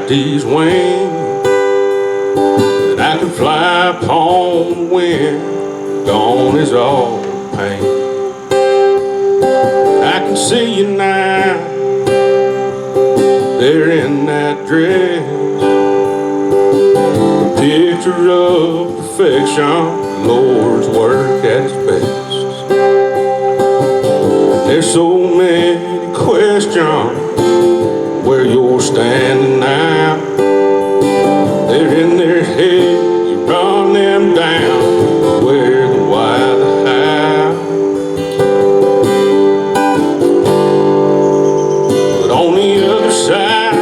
got these wings that I can fly upon the wind. Gone is all pain. I can see you now, there in that dress, a picture of perfection, the Lord's work at its best. There's so many questions where you're standing now. They're in their head, you run them down. Where, the why, the how. But on the other side,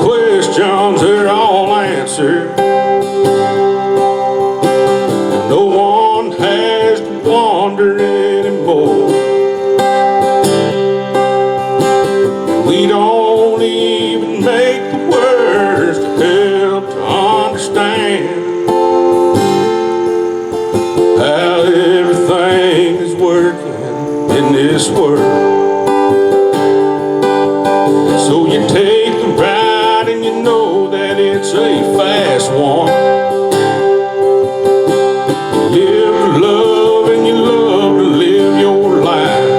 questions are all answered. No one has to wonder anymore. We don't even make the words to help to understand how everything is working in this world. So you take the ride and you know that it's a fast one. You live to love and you love to live your life.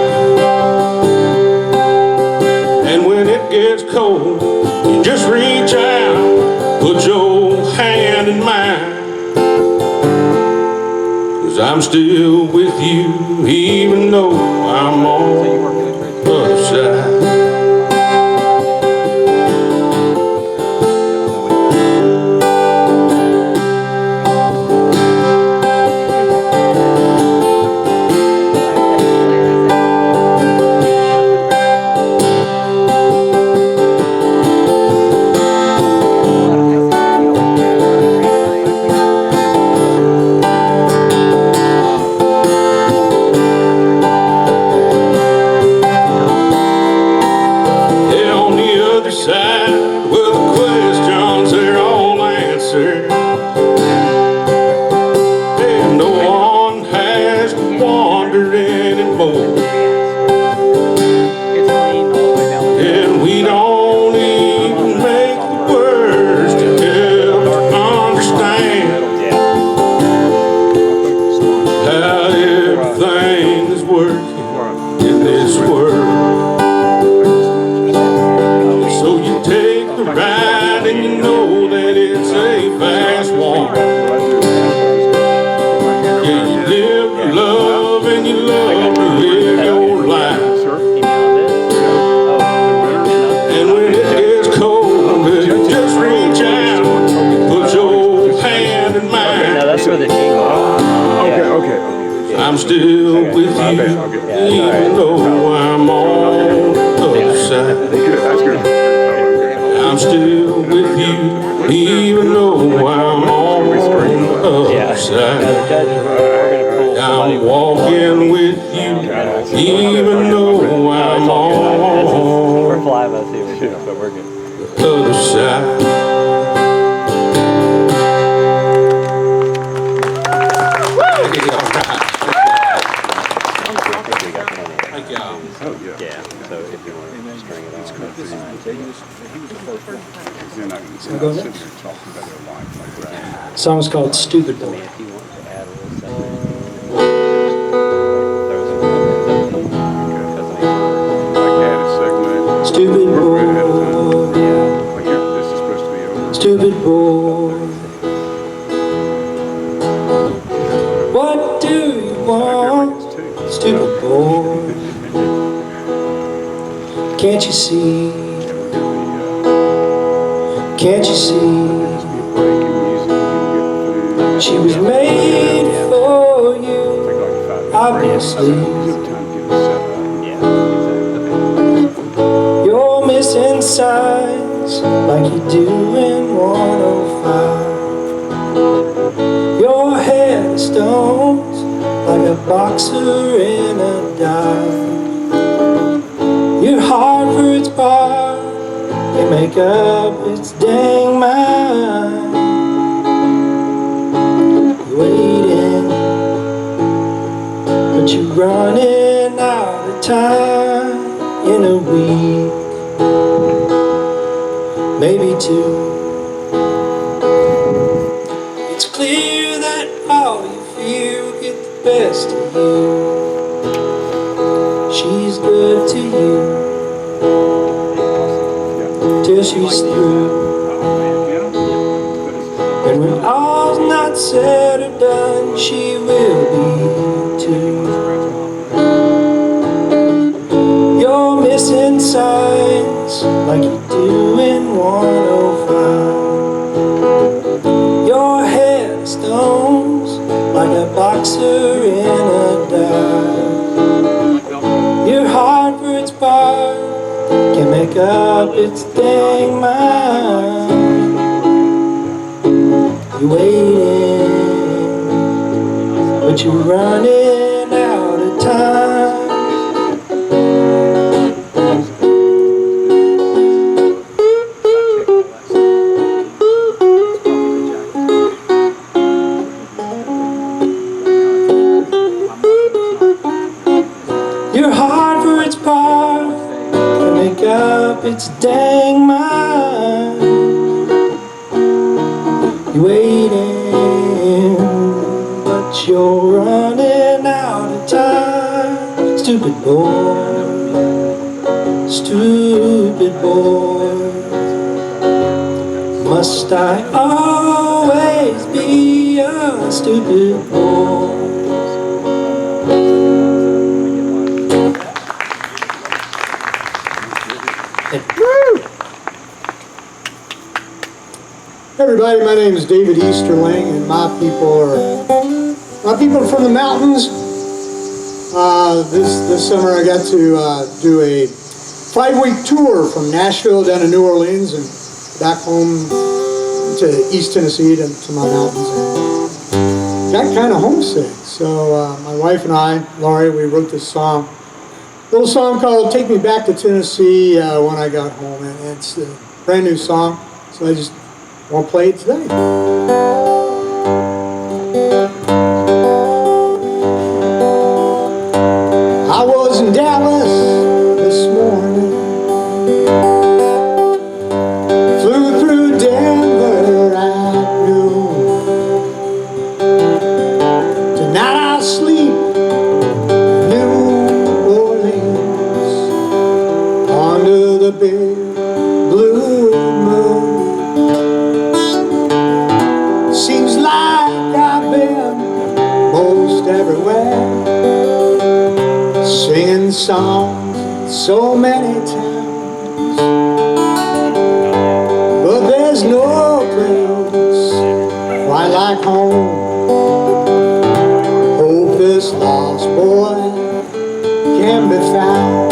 And when it gets cold, you just reach out, put your hand in mine. 'Cause I'm still with you, even though I'm on the other side. I'm still with you, even though I'm on the other side. I'm still with you, even though I'm on the other side. I'm walking with you, even though I'm on the other side. The song's called Stupid Boy. Stupid boy, stupid boy, what do you want, stupid boy? Can't you see? Can't you see? She was made for you, obviously. You're missing signs like you do in 105. Your head is stones like a boxer in a dive. Your heart for its part, you make up its dang mind. You're waiting, but you're running out of time in a week. maybe two. It's clear that all you fear will get the best of you. She's good to you till she's through. And when all's not said or done, she will be too. You're missing signs like you do in 105. Your head of stones like a boxer in a dive. Your heart for its part can make up its dang mind. You're waiting, but you're running out of time. Your heart for its part can make up its dang mind. You're waiting, but you're running out of time. Stupid boy, stupid boy. Must I always be a stupid boy? Everybody, my name is David Easterling, and my people are from the mountains. This summer I got to do a 5-week tour from Nashville down to New Orleans and back home to East Tennessee to my mountains. And got kind of homesick, so my wife and I, Laurie, we wrote this song, little song called "Take Me Back to Tennessee" when I got home, and it's a brand new song, so I just want to play it today. I was in Dallas this morning, flew through Denver at noon. Tonight I'll sleep in New Orleans under the big blue moon. Seems like I've been most everywhere, singing songs in so many towns, but there's no place quite like home. Hope this lost boy can be found.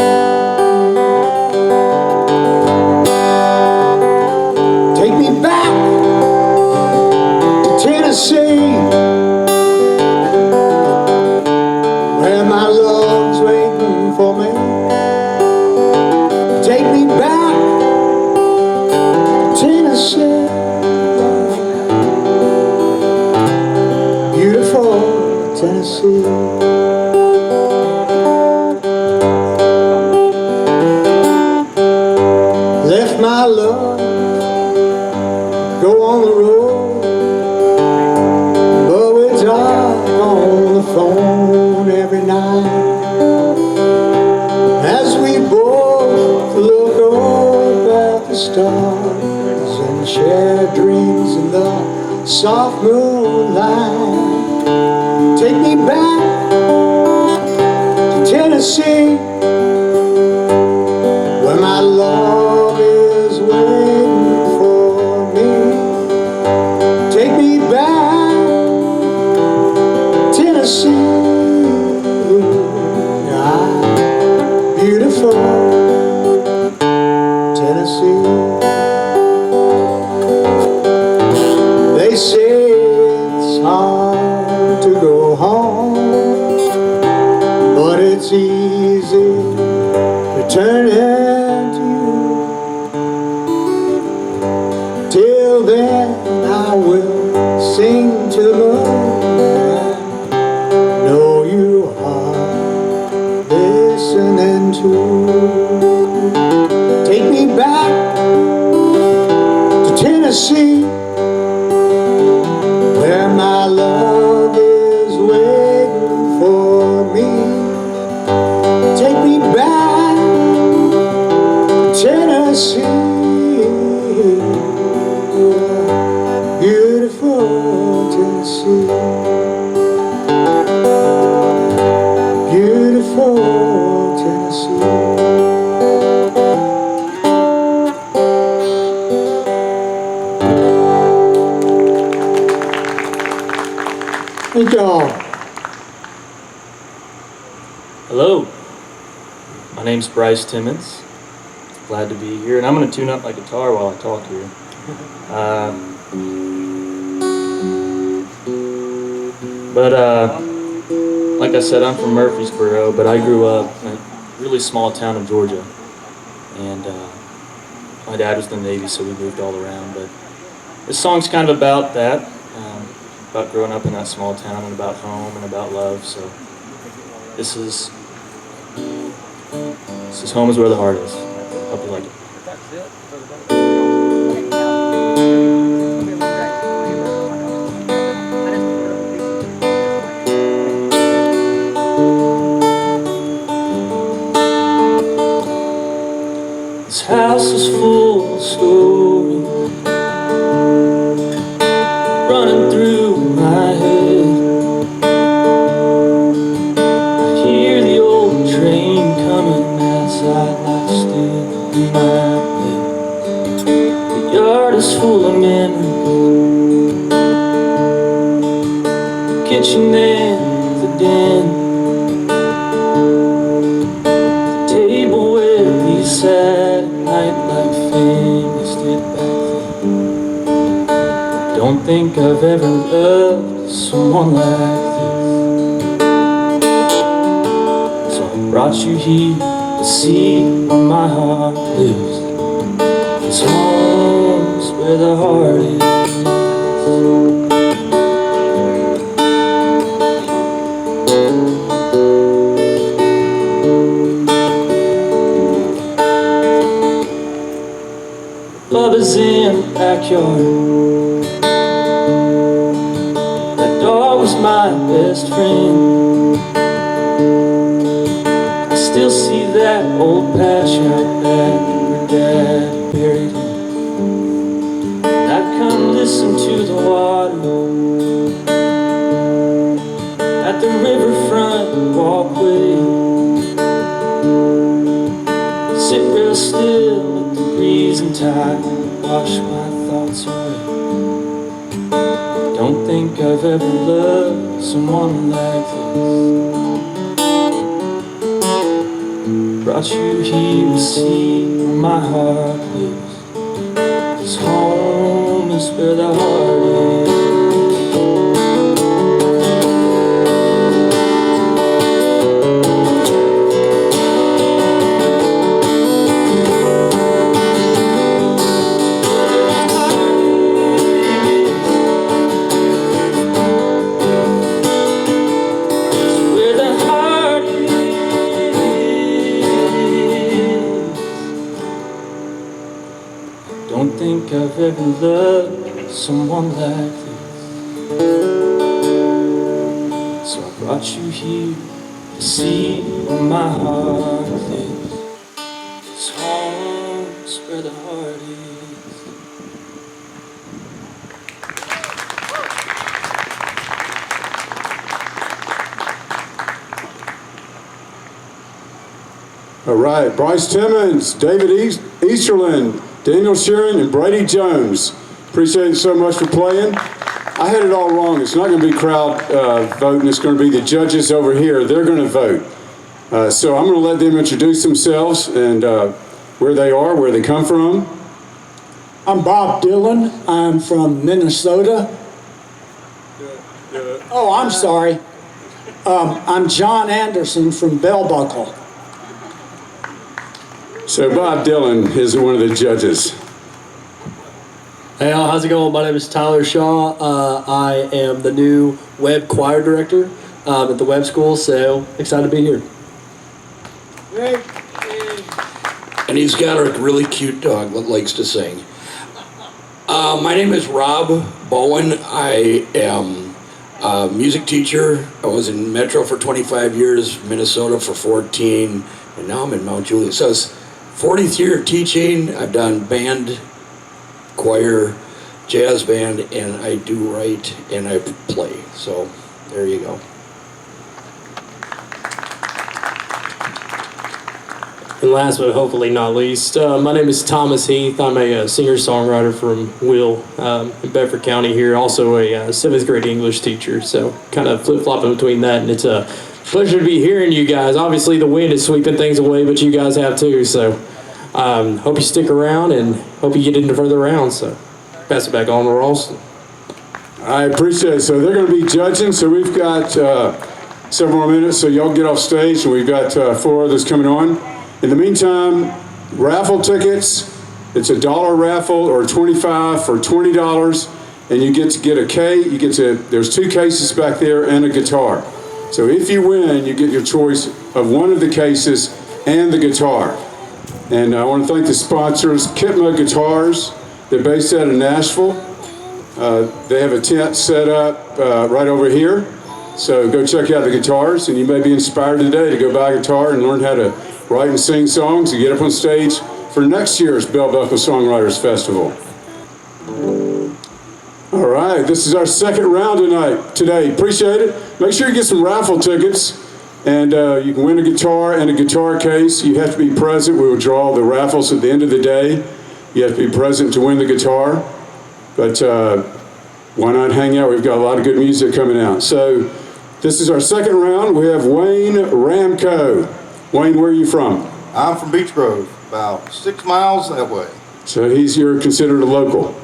Take me back to Tennessee, where my love's waiting for me. Take me back to Tennessee, beautiful Tennessee. Left my love, go on the road, but we talk on the phone every night as we both look up at the stars and share dreams in the soft moonlight. Take me back to Tennessee, where my love is waiting for me. Take me back, Tennessee, beautiful Tennessee. They say it's hard to go home, but it's easy returning to you. Till then I will sing to the moon, know you are listening to. Take me back Tennessee. Beautiful Tennessee. Thank y'all. Hello, my name's Bryce Timmons. Glad to be here, and I'm going to tune up my guitar while I talk here. Like I said, I'm from Murfreesboro, but I grew up in a really small town in Georgia, and my dad was in the Navy, so we moved all around. But this song's kind of about that, about growing up in that small town, and about home, and about love. So this is Home is Where the Heart Is. Hope you like it. This house is full of stories running through my head. I hear the old train coming as I lie still in my bed. The yard is full of memories, the kitchen and the den, the table where we sat at night like things did back then. Don't think I've ever loved someone like this, so I brought you here to see where my heart lives. This home's where the heart is. Love is in the backyard. That dog was my best friend. I still see that old patch out back where Dad buried him. And I'd come listen to the water at the riverfront walkway. Sit real still at the breeze and tide, wash my thoughts away. Don't think I've ever loved someone like this. Brought you here to see where my heart lives. This home is where the heart is. Don't think I've ever loved someone like this, so I brought you here to see where my heart lives. This home's where the heart is. All right, Bryce Timmons, David Easterling, Daniel Shearon, and Brady Jones. Appreciate it so much for playing. I had it all wrong. It's not going to be crowd voting. It's going to be the judges over here. They're going to vote. So I'm going to let them introduce themselves and where they are, where they come from. I'm Bob Dillon. I'm from Minnesota. Oh, I'm sorry. I'm John Anderson from Bell Buckle. So Bob Dillon is one of the judges. Hey, how's it going? My name is Tyler Shaw. I am the new web choir director at the web school, so excited to be here. Great. And he's got a really cute dog that likes to sing. My name is Rob Bowen. I am a music teacher. I was in Metro for 25 years, Minnesota for 14, and now I'm in Mount Juliet. So it's 40th year teaching. I've done band, choir, jazz band, and I do write and I play. So there you go. And last but hopefully not least, my name is Thomas Heath. I'm a singer-songwriter from Will in Bedford County here, also a 7th grade English teacher, so kind of flip-flopping between that, and it's a pleasure to be hearing you guys. Obviously the wind is sweeping things away, but you guys have too, so hope you stick around and hope you get into further rounds, so pass it back on to Ralston. I appreciate it. So they're going to be judging, so we've got several more minutes, so y'all get off stage, and we've got 4 others coming on. In the meantime, raffle tickets, it's $1 raffle or 25 for $20, and you get to get a case. There's 2 cases back there and a guitar. So if you win, you get your choice of one of the cases and the guitar. And I want to thank the sponsors, Kitma Guitars. They're based out of Nashville. They have a tent set up right over here. So go check out the guitars, and you may be inspired today to go buy a guitar and learn how to write and sing songs and get up on stage for next year's Bell Buckle Songwriters Festival. All right, this is our second round today. Appreciate it. Make sure you get some raffle tickets, and you can win a guitar and a guitar case. You have to be present. We will draw the raffles at the end of the day. You have to be present to win the guitar, but why not hang out? We've got a lot of good music coming out. So this is our second round. We have Wayne Ramko. Wayne, where are you from? I'm from Beech Grove, about 6 miles that way. So you're considered a local?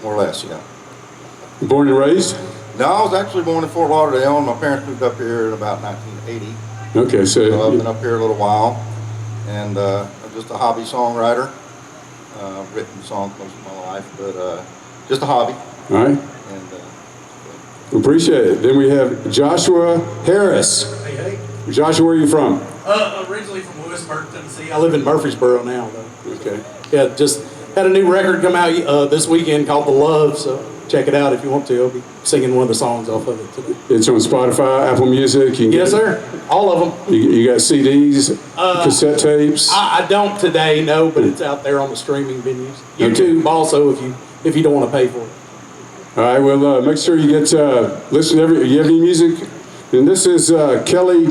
More or less, yeah. Born and raised? No, I was actually born in Fort Lauderdale, and my parents moved up here in about 1980. Okay, So I've been up here a little while, and I'm just a hobby songwriter. I've written songs most of my life, but just a hobby. All right. And Appreciate it. Then we have Joshua Harris. Hey. Joshua, where are you from? Originally from Wilsdorf, Tennessee. I live in Murfreesboro now, though. Okay. Yeah, just had a new record come out this weekend called The Love, so check it out if you want to. I'll be singing one of the songs off of it today. It's on Spotify, Apple Music. You can Yes, get sir. All of them. You got CDs, cassette tapes. I don't today, no, but it's out there on the streaming venues. Okay. YouTube also, if you don't want to pay for it. All right, well, make sure you get listen to you have any music? And this is Kelly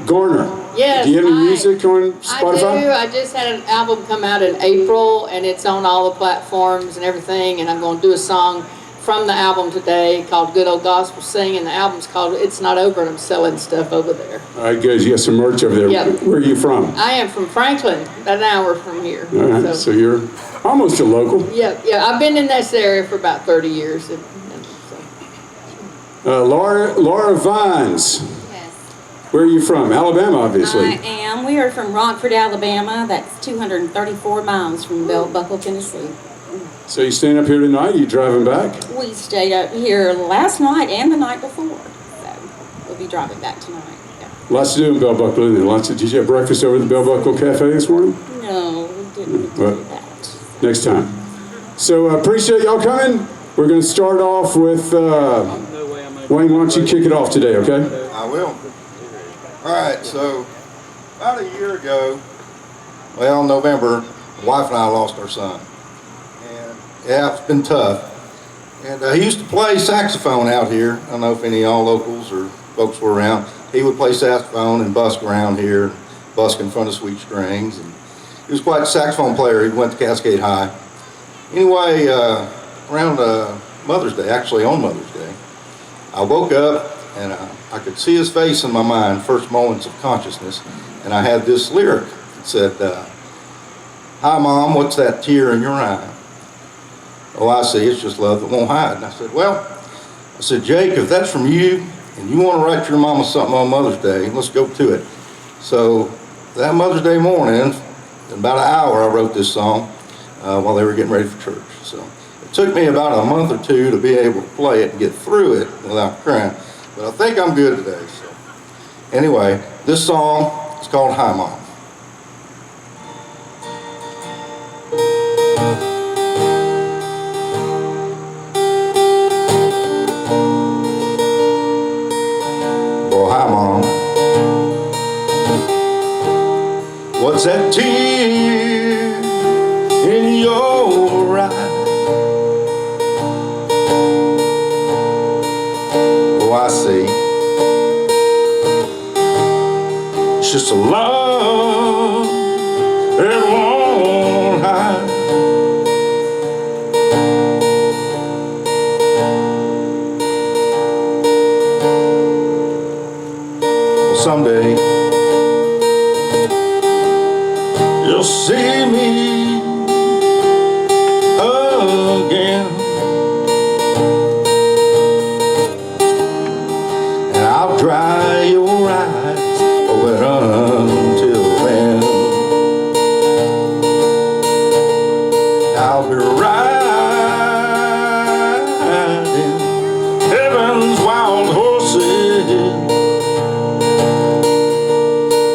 Garner. Yes, Do you have any hi. music on Spotify? I do. I just had an album come out in April, and it's on all the platforms and everything, and I'm going to do a song from the album today called Good Old Gospel Sing, and the album's called It's Not Over, and I'm selling stuff over there. All right, good. You got some merch over there. Yep. Where are you from? I am from Franklin, about an hour from here. All right, so you're almost a local. Yeah, I've been in this area for about 30 years. Laurie Vines. Yes, Where are you from? Alabama, obviously. I am. We are from Rockford, Alabama. That's 234 miles from Bell Buckle, Tennessee. So you staying up here tonight? Or you driving back? We stayed up here last night and the night before, so we'll be driving back tonight. Yeah. Lots to do in Bell Buckle, isn't there? Did you have breakfast over at the Bell Buckle Cafe this morning? No, we didn't Well, do that. Next time. So appreciate y'all coming. We're going to start off with Wayne. Why don't you kick it off today, okay? I will. All right, so about a year ago, well, in November, my wife and I lost our son. And yeah, it's been tough. And he used to play saxophone out here. I don't know if any of y'all locals or folks were around. He would play saxophone and busk around here, busk in front of Sweet Strings. And he was quite a saxophone player. He went to Cascade High. Anyway, around Mother's Day, actually on Mother's Day, I woke up and I could see his face in my mind, first moments of consciousness, and I had this lyric that said, "Hi Mom, what's that tear in your eye?" "Oh, I see, it's just love that won't hide." And I said, "Jake, if that's from you and you want to write your mama something on Mother's Day, let's go to it." So that Mother's Day morning, in about an hour, I wrote this song while they were getting ready for church. So it took me about a month or two to be able to play it and get through it without crying. But I think I'm good today. So anyway, this song is called Hi Mom. Well, hi Mom. What's that tear in your eye? so I see. It's just a love that won't hide. Well, someday you'll see me again, and I'll dry your eyes, but until then I'll be riding heaven's wild horses,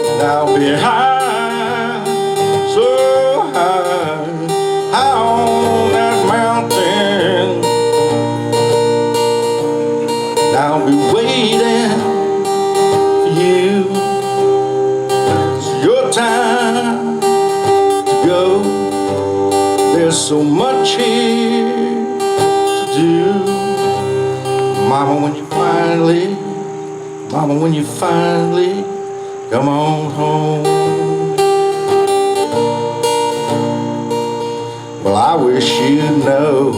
and I'll be high, so high, high on that mountain, and I'll be waiting for you. It's your time to go. There's so much here to do. Mama, when you finally come on home. Well, I wish you'd know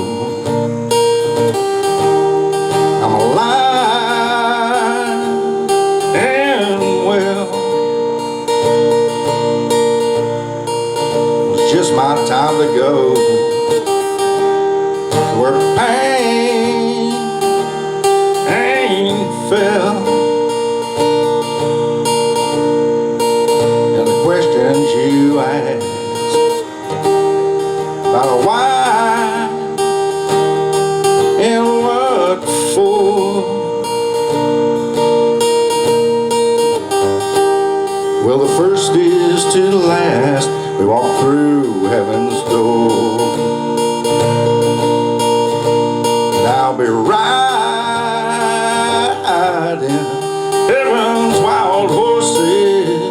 I'm alive and well. It's just my time to go where pain ain't felt, and the questions you ask about why and what for. Well, the first is to the last. We walk through heaven's door, and I'll be riding heaven's wild horses,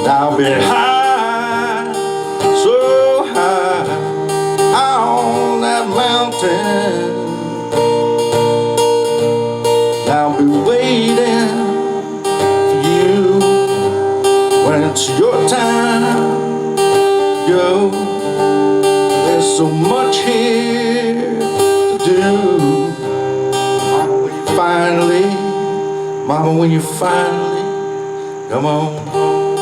and I'll be high, so high, high on that mountain, and I'll be waiting for you when it's your time to go. There's so much here to do. Mama, when you finally come on home.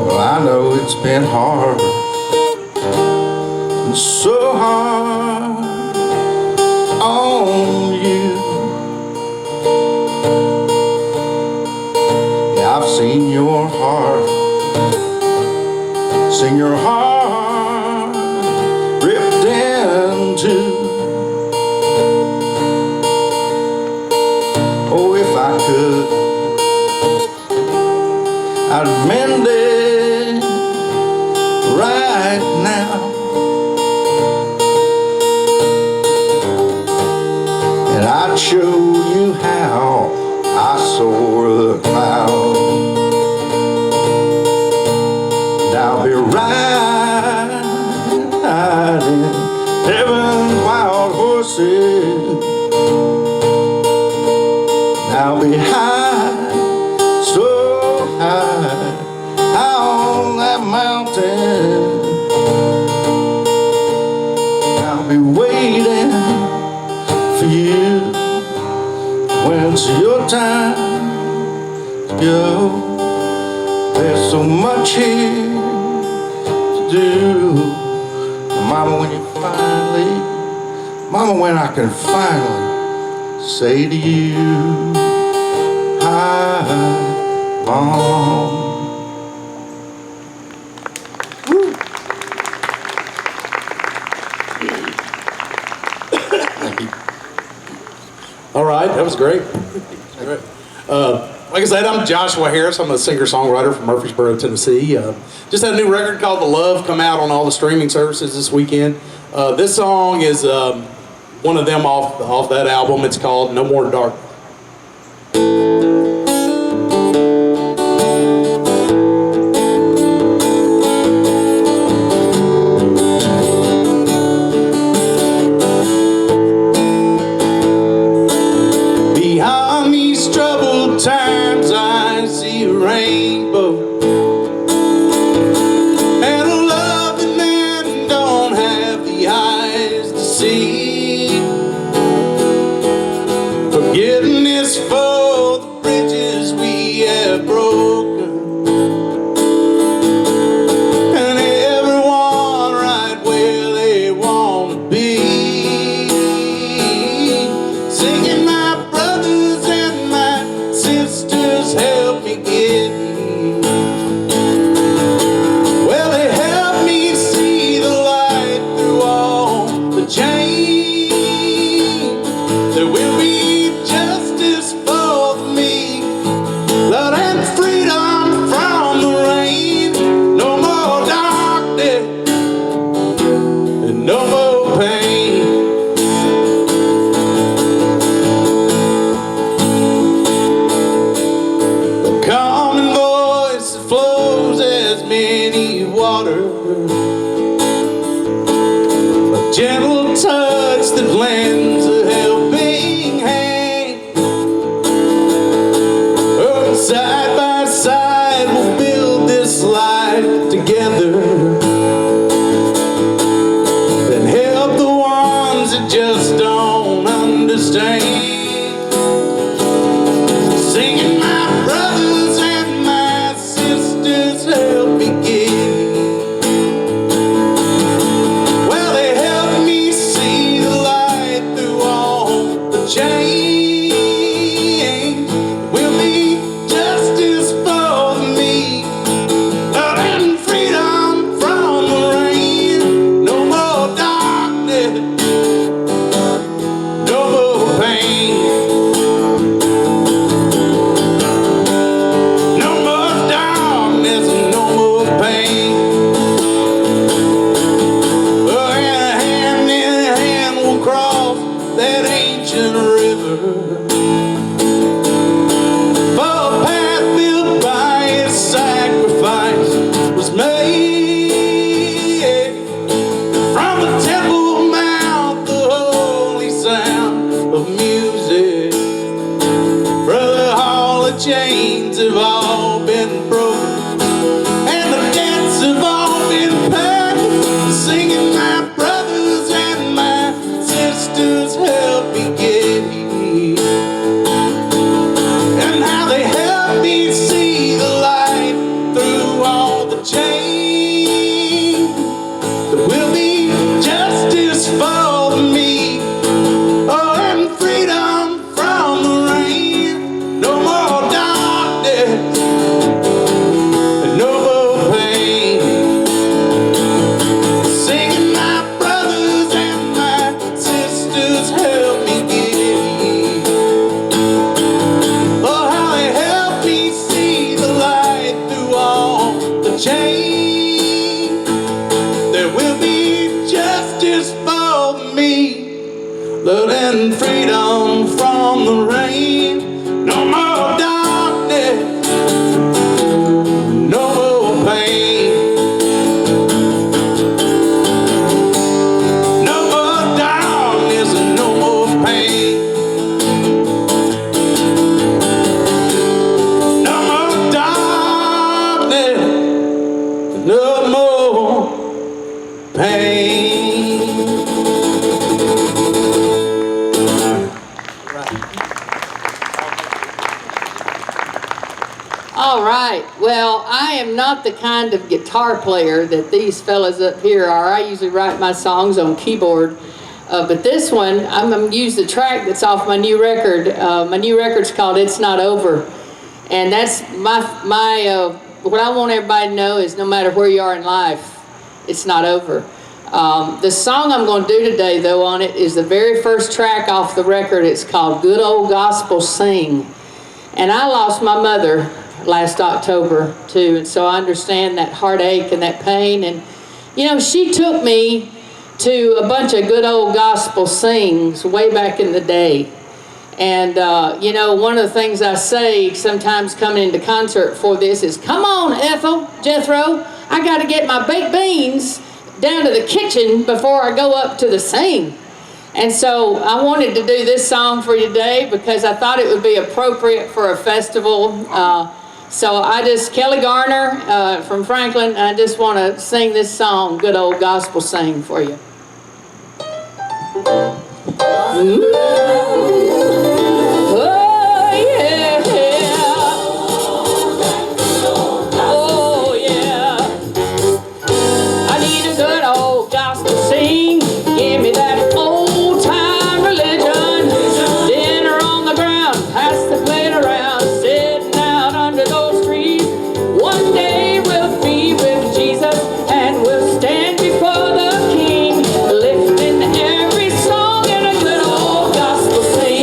Well, I know it's been hard, and so hard on you. Yeah, I've seen your heart, ripped in two. Oh, if I could, I'd mend it right now, and I'd show you how I soar the clouds. And I'll be riding heaven's wild horses, and I'll be high, so high, high on that mountain, and I'll be waiting for you when it's your time to go. There's so much here to do. Mama, when I can finally say to you, hi, Mom. Woo. Thank you. All right, that was great. Great. Like I said, I'm Joshua Harris. I'm a singer-songwriter from Murfreesboro, Tennessee. Just had a new record called The Love come out on all the streaming services this weekend. This song is one of them off that album. It's called No More Dark. water, a gentle touch that lends a helping hand. Oh, side by side we'll build this life together and help the ones that just don't understand. Singing my brothers and my sisters help me get. Well, they help me see the light through all the change. Will be justice for me, love and freedom from the rain. No more darkness, no more pain. No more darkness and no more pain. Oh, and hand in hand we'll cross that ancient river. For a path built by his sacrifice was made. From the temple mount, the holy sound of music. Brother, all the chains have all been broken, and the debts have all been paid. Singing my brothers and my sisters help me get here. And how they help me see the light through all the change. There will be justice for me, oh, and freedom from the rain. No more darkness and no more pain. Singing my brothers and my sisters help me get here. Oh, how they help me see the light through all the change. There will be justice for me, love and freedom from the rain. No more darkness, no more pain. No more darkness and no more pain. No more darkness, no more pain. All right. Well, I am not the kind of guitar player that these fellas up here are. I usually write my songs on keyboard. But this one, I'm going to use the track that's off my new record. My new record's called It's Not Over. And that's what I want everybody to know is no matter where you are in life, it's not over. The song I'm going to do today, though, on it is the very first track off the record. It's called Good Old Gospel Sing. And I lost my mother last October, too. And so I understand that heartache and that pain. And, you know, she took me to a bunch of good old gospel sings way back in the day. And, you know, one of the things I say sometimes coming into concert for this is, come on, Jethro, I got to get my baked beans down to the kitchen before I go up to the sing. And so I wanted to do this song for you today because I thought it would be appropriate for a festival. So Kelly Garner from Franklin, I just want to sing this song, Good Old Gospel Sing, for you. King, lifting every song in a good old gospel sing.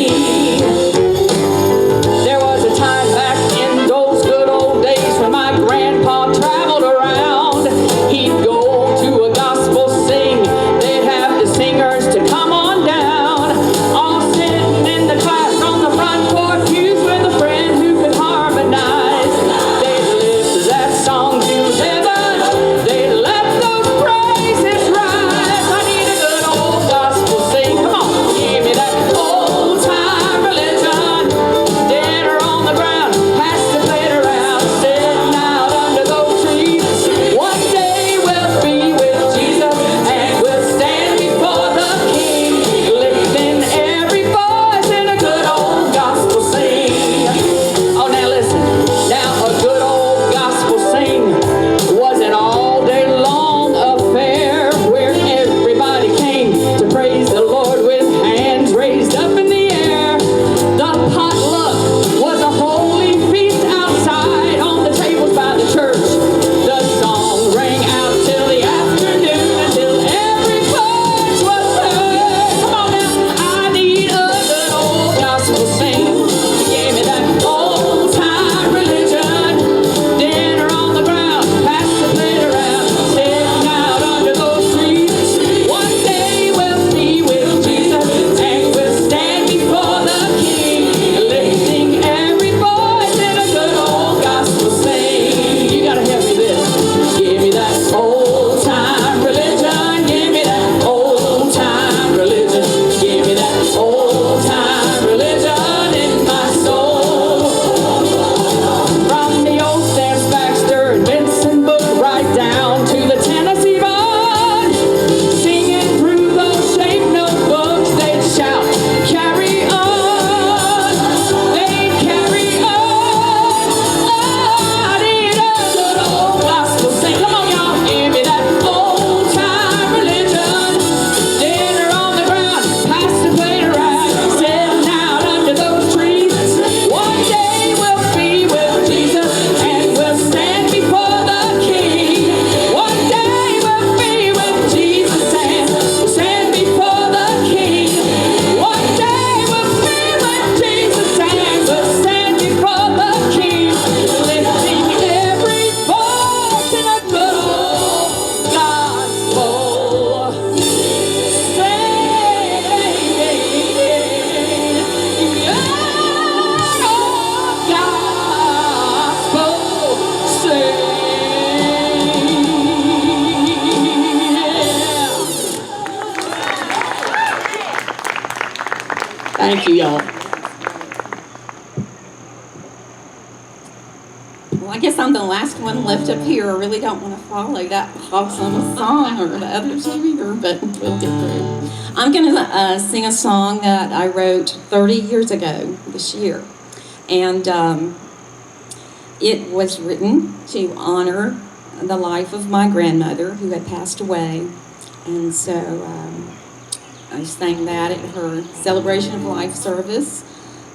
Thank you, y'all. Well, I guess I'm the last one left up here. I really don't want to follow that awesome song or the others either, but we'll get through. I'm going to sing a song that I wrote 30 years ago this year. And it was written to honor the life of my grandmother who had passed away. And so I sang that at her celebration of life service.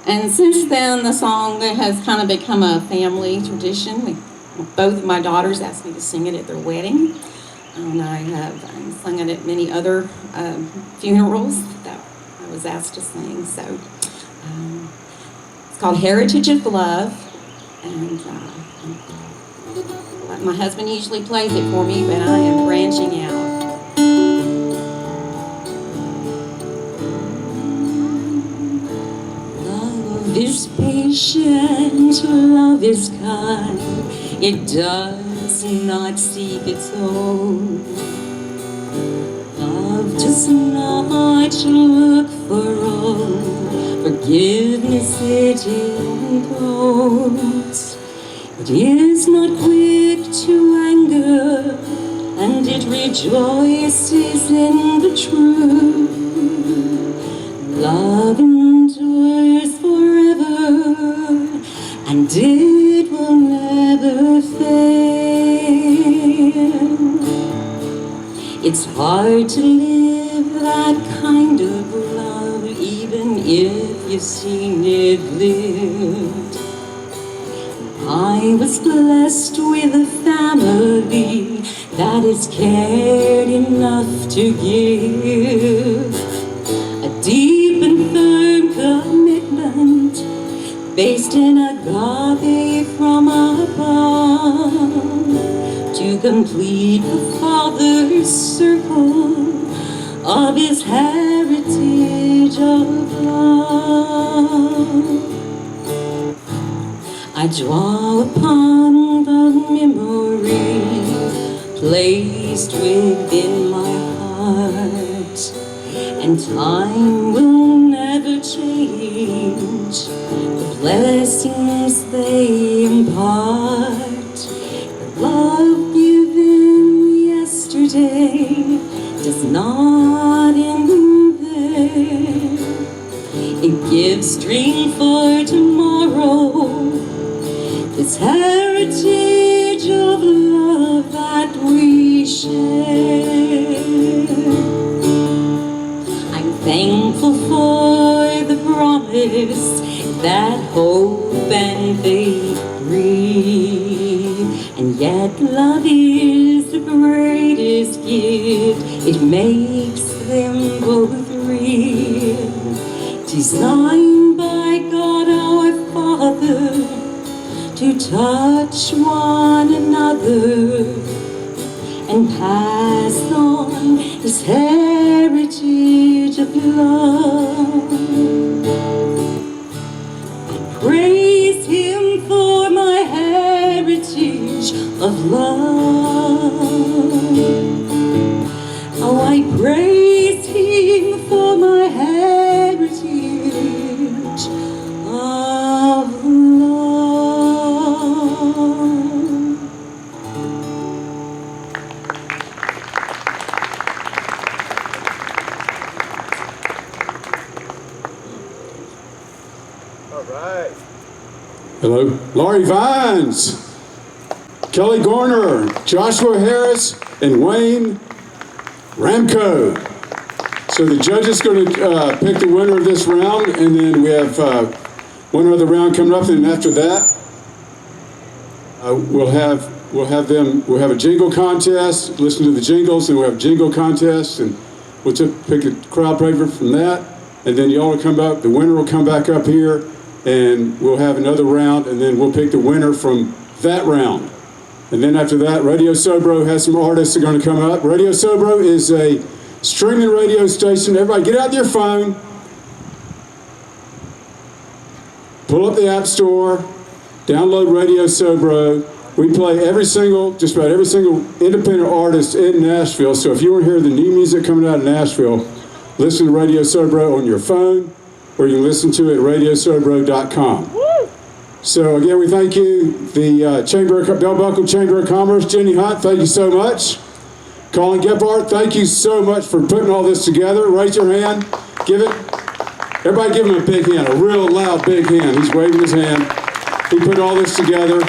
And since then, the song has kind of become a family tradition. Both of my daughters asked me to sing it at their wedding. And I have sung it at many other funerals that I was asked to sing. So it's called Heritage of Love. And my husband usually plays it for me, but I am branching out. Love is patient, love is kind, it does not seek its own. Love does not look for wrong, forgiveness it imparts. It is not quick to anger, and it rejoices in the truth. Love endures forever, and it will never fail. It's hard to live that kind of love, even if you've seen it lived. I was blessed with a family that is cared enough to give. A deep and firm commitment based in agape from above to complete the Father's circle of His heritage of love. I draw upon the memory placed within my heart, and time will never change the blessings they impart. The love given yesterday does not end there. It gives strength for tomorrow. This heritage of love that we share. I'm thankful for the promise that hope and faith breathe. And yet love is the greatest gift. It makes them both real. Designed by God our Father to touch one another and pass on His heritage of love. I praise Him for my heritage of love. Oh, I praise Him for my heritage of love. Hello, Laurie Vines, Kelly Garner, Joshua Harris, and Wayne Ramko. So the judge is going to pick the winner of this round, and then we have one other round coming up. And after that, we'll have a jingle contest. Listen to the jingles, and we'll have a jingle contest, and we'll pick a crowd favorite from that. And then y'all will come back. The winner will come back up here. And we'll have another round, and then we'll pick the winner from that round. And then after that, Radio Sobro has some artists that are going to come up. Radio Sobro is a streaming radio station. Everybody get out your phone, pull up the App Store, download Radio Sobro. We play just about every single independent artist in Nashville. So if you want to hear the new music coming out of Nashville, listen to Radio Sobro on your phone. or you can listen to it at radiosobro.com. So again, we thank you, the Bell Buckle Chamber of Commerce. Jenny Hunt, thank you so much. Colin Gebhardt, thank you so much for putting all this together. Raise your hand. Give it. Everybody give him a big hand, a real loud big hand. He's waving his hand. He put all this together.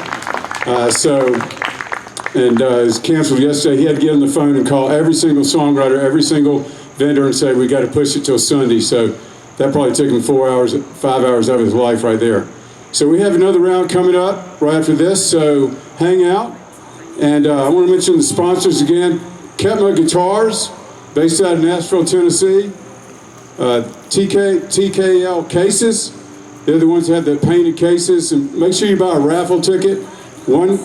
It was canceled yesterday. He had to get on the phone and call every single songwriter, every single vendor and say, we got to push it till Sunday. So that probably took him 5 hours out of his life right there. So we have another round coming up right after this, so hang out. And I want to mention the sponsors again. Ketma Guitars, based out of Nashville, Tennessee. TKL Cases, they're the ones that have the painted cases. And make sure you buy a raffle ticket. One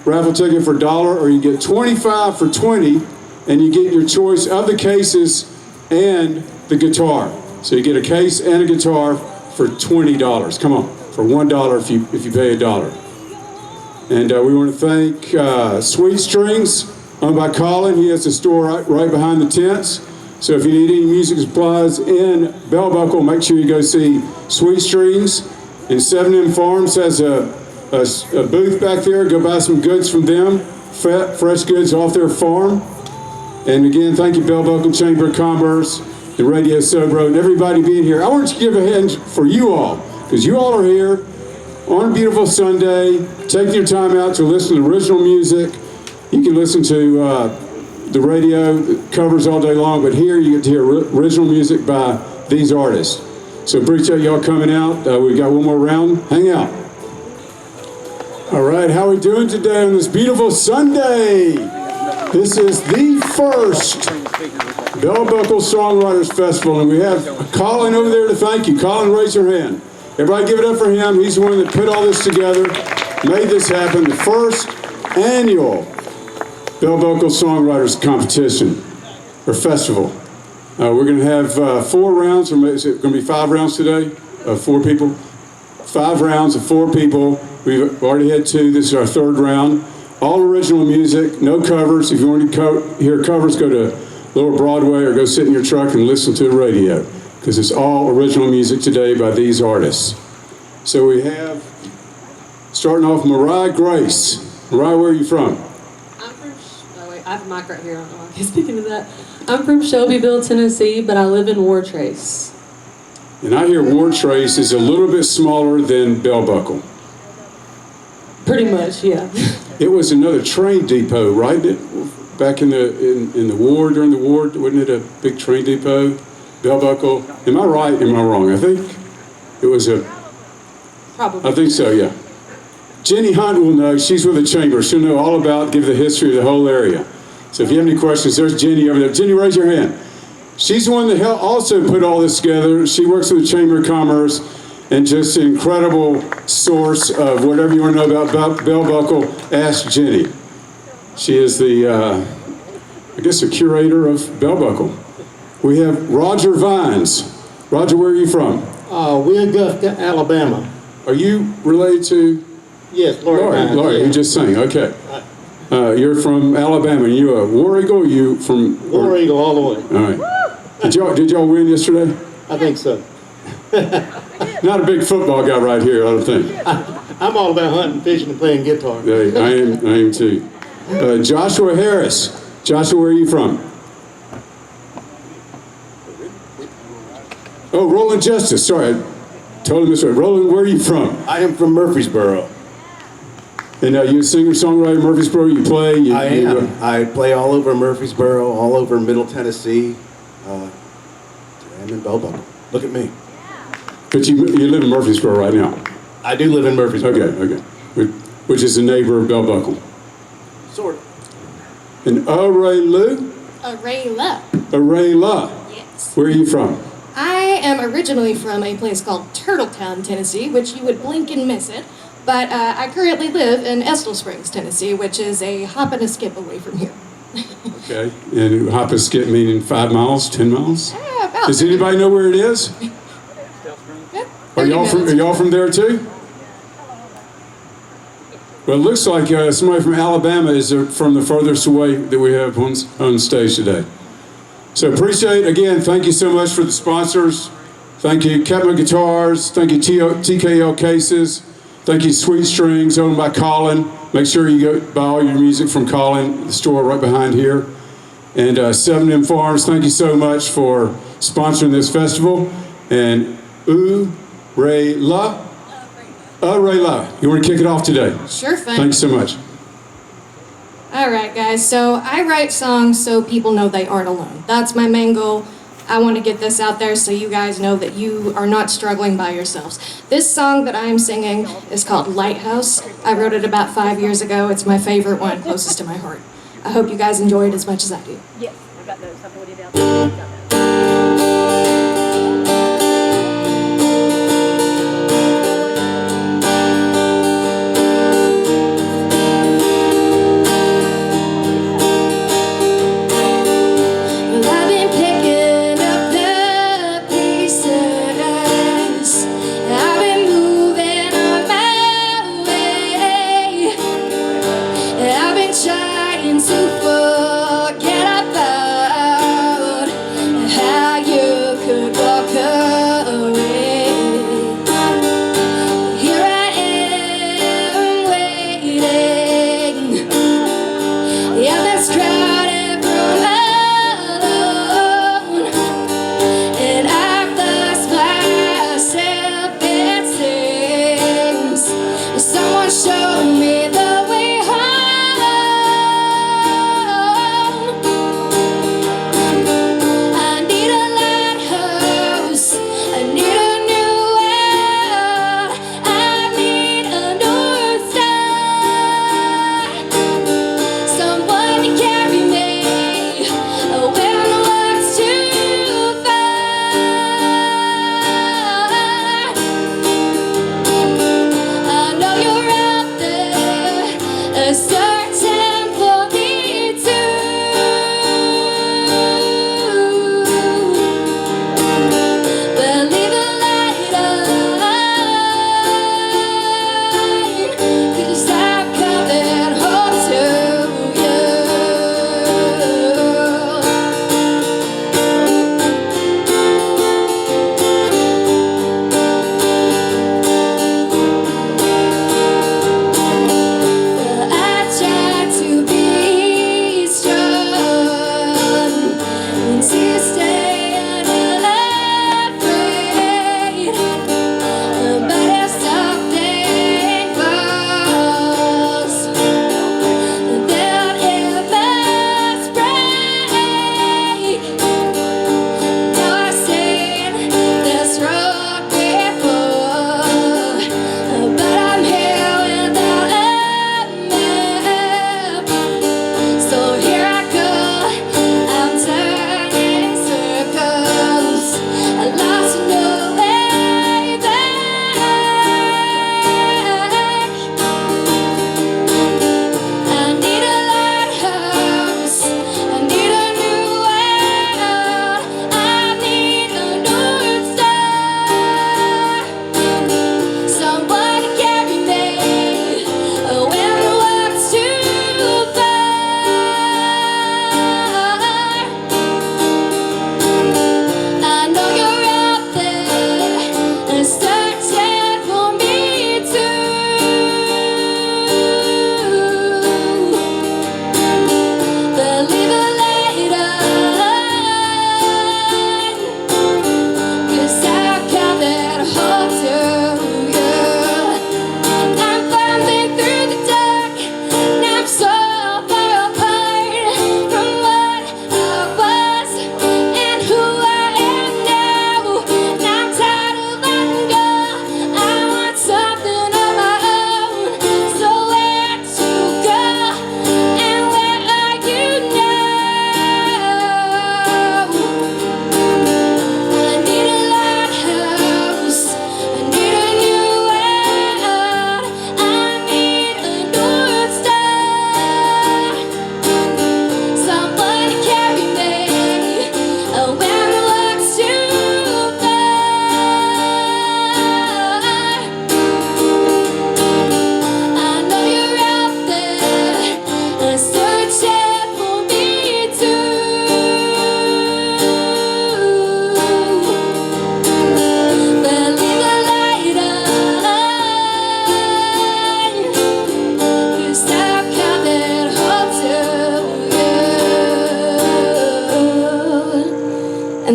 raffle ticket for $1, or you get 25 for 20, and you get your choice of the cases and the guitar. So you get a case and a guitar for $20. Come on, for $1 if you pay $1. And we want to thank Sweet Strings, owned by Colin. He has a store right behind the tents. So if you need any music supplies in Bell Buckle, make sure you go see Sweet Strings. And 7M Farms has a booth back there. Go buy some goods from them, fresh goods off their farm. And again, thank you, Bell Buckle Chamber of Commerce, the Radio Sobro, and everybody being here. I want to give a hand for you all, because you all are here on a beautiful Sunday, taking your time out to listen to original music. You can listen to the radio covers all day long, but here you get to hear original music by these artists. So appreciate y'all coming out. We've got one more round. Hang out. All right, how are we doing today on this beautiful Sunday? This is the first Bell Buckle Songwriters Festival, and we have Colin over there to thank you. Colin, raise your hand. Everybody give it up for him. He's the one that put all this together, made this happen. The first annual Bell Buckle Songwriters Competition, or Festival. We're going to have 4 rounds, or is it going to be 5 rounds today? 4 people? 5 rounds of 4 people. We've already had 2. This is our 3rd round. All original music, no covers. If you want to hear covers, go to Lower Broadway or go sit in your truck and listen to the radio, because it's all original music today by these artists. So we have, starting off, Mariah Grace. Mariah, where are you from? I have a mic right here. I don't know why I'm speaking to that. I'm from Shelbyville, Tennessee, but I live in Wartrace. And I hear Wartrace is a little bit smaller than Bell Buckle. Pretty much, yeah. It was another train depot, right? Back in the war, during the war, wasn't it a big train depot? Bell Buckle. Am I right? Am I wrong? I think it was a. Probably. I think so, yeah. Jenny Hunt will know. She's with the chamber. She'll know all about, give the history of the whole area. So if you have any questions, there's Jenny over there. Jenny, raise your hand. She's the one that also put all this together. She works with the Chamber of Commerce, and just an incredible source of whatever you want to know about Bell Buckle, ask Jenny. She is the, I guess, the curator of Bell Buckle. We have Roger Vines. Roger, where are you from? We're Augusta, Alabama. Are you related to? Yes, Laurie Vines. Laurie, yeah. you just sang, okay. You're from Alabama. You a War Eagle? Or you from? War Eagle all the way. All right. Did y'all win yesterday? I think so. Not a big football guy right here, I don't think. I'm all about hunting, fishing, and playing guitar. Yeah, I am too. Joshua Harris. Joshua, where are you from? Oh, Roland Justice. Sorry, I told him this right. Roland, where are you from? I am from Murfreesboro. And you a singer-songwriter in Murfreesboro? You play? I am. I play all over Murfreesboro, all over Middle Tennessee. I'm in Bell Buckle. Look at me. But you live in Murfreesboro right now? I do live in Murfreesboro. Okay. Which is a neighbor of Bell Buckle. Sort of. And Arheala? Arheala. Yes. Where are you from? I am originally from a place called Turtletown, Tennessee, which you would blink and miss it. But I currently live in Estill Springs, Tennessee, which is a hop and a skip away from here. Okay. And hop and skip meaning 5 miles, 10 miles? Yeah, about. Does anybody know where it is? Yeah, Are y'all from there too? Well, it looks like somebody from Alabama is from the furthest away that we have on stage today. So appreciate, again, thank you so much for the sponsors. Thank you, Kepman Guitars. Thank you, TKL Cases. Thank you, Sweet Strings, owned by Colin. Make sure you go buy all your music from Colin, the store right behind here. And 7M Farms, thank you so much for sponsoring this festival. And Arheala, you want to kick it off today? Sure thing. Thanks so much. All right, guys. So I write songs so people know they aren't alone. That's my main goal. I want to get this out there so you guys know that you are not struggling by yourselves. This song that I am singing is called Lighthouse. I wrote it about 5 years ago. It's my favorite one, closest to my heart. I hope you guys enjoy it as much as I do. Yes, I got those. I'll put it down. Got those. Trying to forget about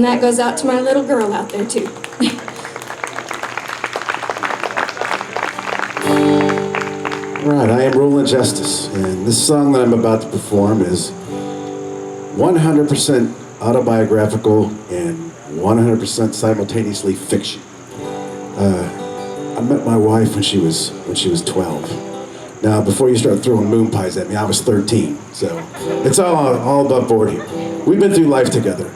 And that goes out to my little girl out there too. Right, I am Roland Justice, and this song that I'm about to perform is 100% autobiographical and 100% simultaneously fiction. I met my wife when she was 12. Now, before you start throwing moon pies at me, I was 13, so it's all above board here. We've been through life together.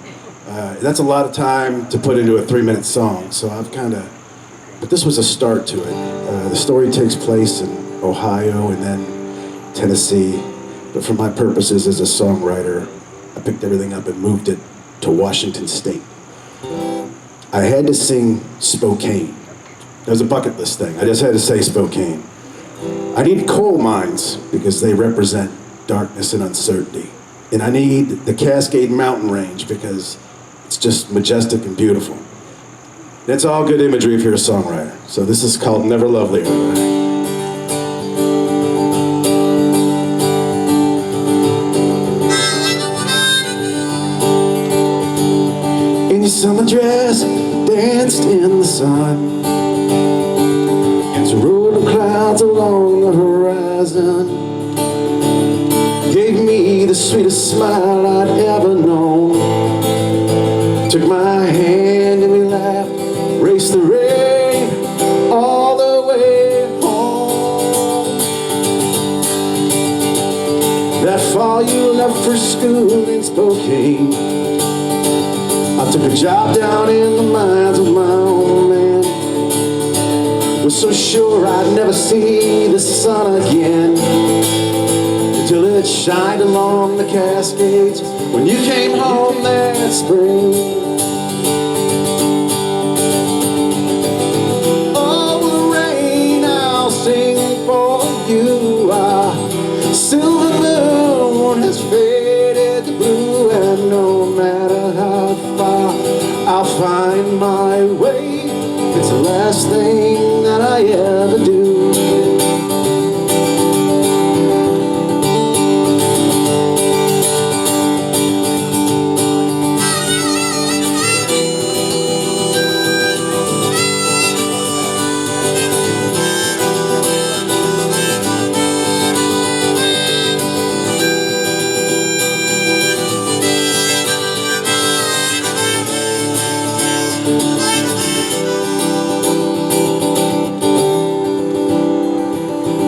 That's a lot of time to put into a 3-minute song, so but this was a start to it. The story takes place in Ohio and then Tennessee, but for my purposes as a songwriter, I picked everything up and moved it to Washington State. I had to sing Spokane. That was a bucket list thing. I just had to say Spokane. I need coal mines because they represent darkness and uncertainty. And I need the Cascade Mountain Range because it's just majestic and beautiful. That's all good imagery if you're a songwriter. So this is called Never Lovelier. In your summer dress, danced in the sun, as a road of clouds along the horizon, gave me the sweetest smile I'd ever known. Took my hand and we laughed, raced the rain all the way home. That fall you left for school in Spokane, I took a job down in the mines with my old man. Was so sure I'd never see the sun again, until it shined along the Cascades when you came home that spring. Oh, the rain, I'll sing for you. Our silver moon has faded to blue, and no matter how far I'll find my way, it's the last thing that I ever do.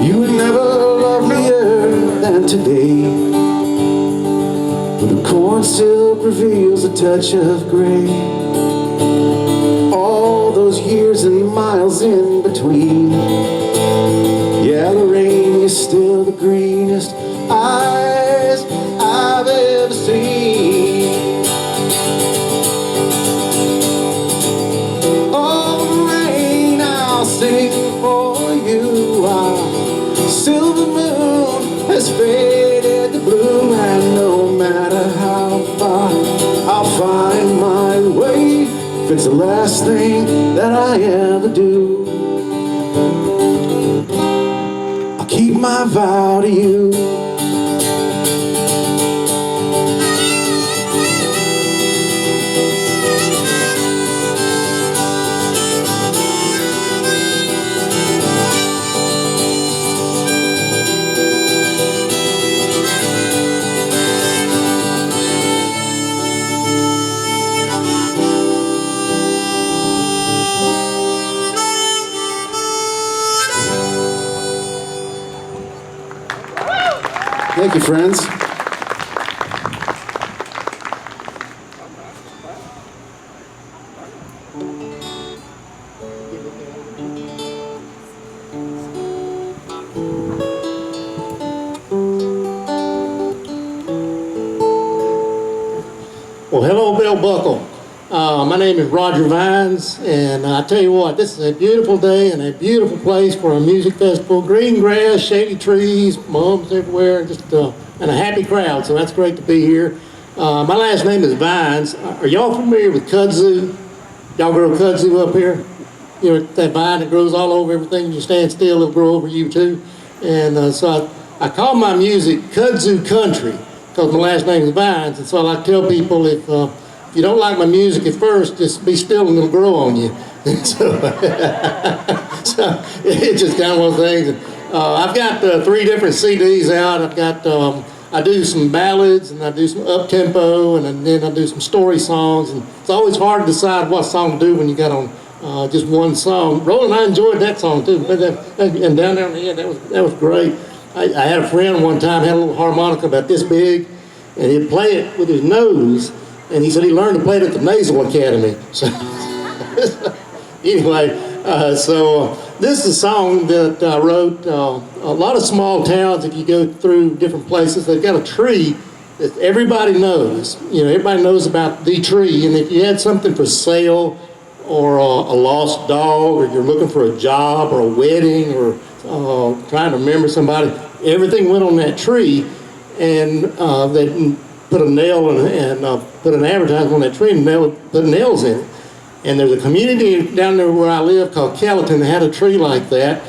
You were never lovelier than today, where the corn silk reveals a touch of gray. All those years and miles in between, yeah, Lorraine, you're still the greenest eyes I've ever seen. Oh, rain, I'll sing for you. Our silver moon has faded to blue, and no matter how far I'll find my way, if it's the last thing that I ever do, I'll keep my vow to you. Thank you, friends. Well, hello, Bell Buckle. My name is Roger Vines, and I tell you what, this is a beautiful day and a beautiful place for a music festival. Green grass, shady trees, mums everywhere, and just and a happy crowd. So that's great to be here. My last name is Vines. Are y'all familiar with kudzu? Y'all grow kudzu up here? You know, that vine that grows all over everything. You stand still, it'll grow over you too. And so I call my music kudzu country, because my last name is Vines, and so I like to tell people if if you don't like my music at first, just be still and it'll grow on you. So, so it's just kind of one of those things. I've got 3 different CDs out. I've got I do some ballads and I do some up tempo and then I do some story songs. And it's always hard to decide what song to do when you got on just one song. Roland, I enjoyed that song too. And down there, yeah, that was great. I had a friend one time had a little harmonica about this big, and he'd play it with his nose. And he said he learned to play it at the Nasal Academy. So anyway, this is a song that I wrote. A lot of small towns, if you go through different places, they've got a tree that everybody knows. You know, everybody knows about the tree. And if you had something for sale, or a lost dog, or you're looking for a job, or a wedding, or trying to remember somebody, everything went on that tree. And they put a nail and put an advertisement on that tree and put nails in it. And there's a community down there where I live called Kellyton that had a tree like that.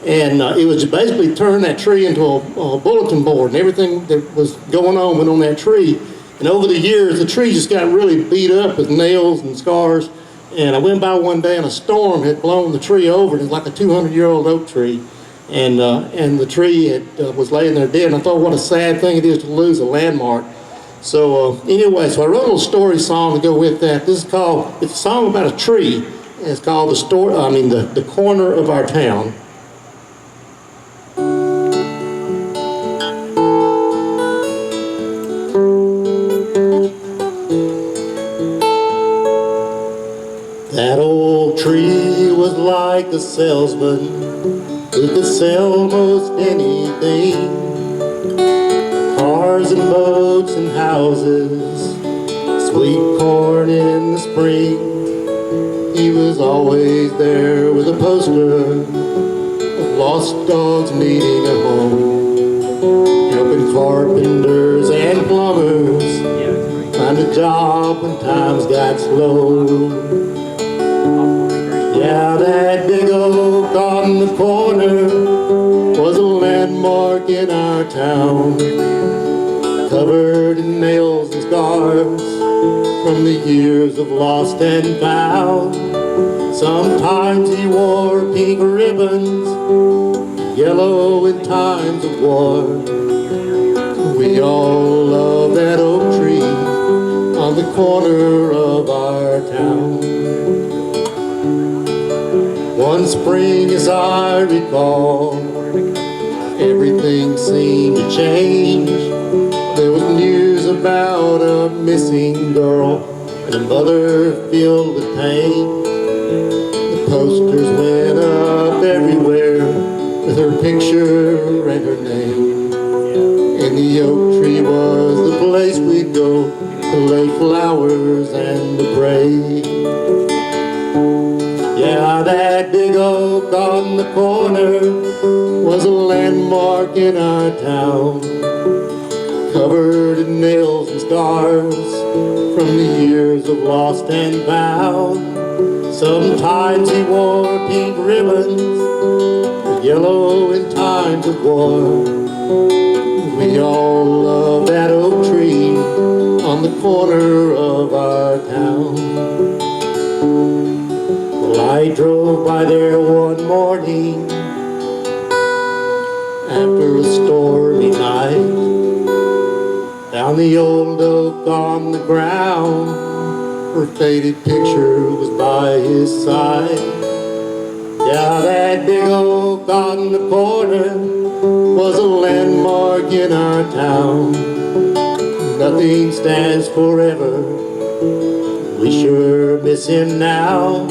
And it was basically turn that tree into a bulletin board, and everything that was going on went on that tree. And over the years, the tree just got really beat up with nails and scars. And I went by one day and a storm had blown the tree over. It was like a 200-year-old oak tree. And the tree was laying there dead. And I thought, what a sad thing it is to lose a landmark. So anyway, so I wrote a little story song to go with that. It's a song about a tree. And it's called the corner of our town. That old tree was like a salesman who could sell most anything. Cars and boats and houses, sweet corn in the spring. He was always there with a poster of lost dogs needing a home, helping carpenters and plumbers find a job when times got slow. Yeah, that big oak on the corner was a landmark in our town, covered in nails and scars from the years of lost and found. Sometimes he wore pink ribbons, yellow in times of war. We all love that oak tree on the corner of our town. One spring, as I recall, everything seemed to change. There was news about a missing girl and a mother filled with pain. The posters went up everywhere with her picture and her name. And the oak tree was the place we'd go to lay flowers and to pray. Yeah, that big oak on the corner was a landmark in our town, covered in nails and scars from the years of lost and found. Sometimes he wore pink ribbons, yellow in times of war. We all love that oak tree on the corner of our town. Well, I drove by there one morning after a stormy night. Found the old oak on the ground, her faded picture was by his side. Yeah, that big oak on the corner was a landmark in our town. Nothing stands forever, we sure miss him now.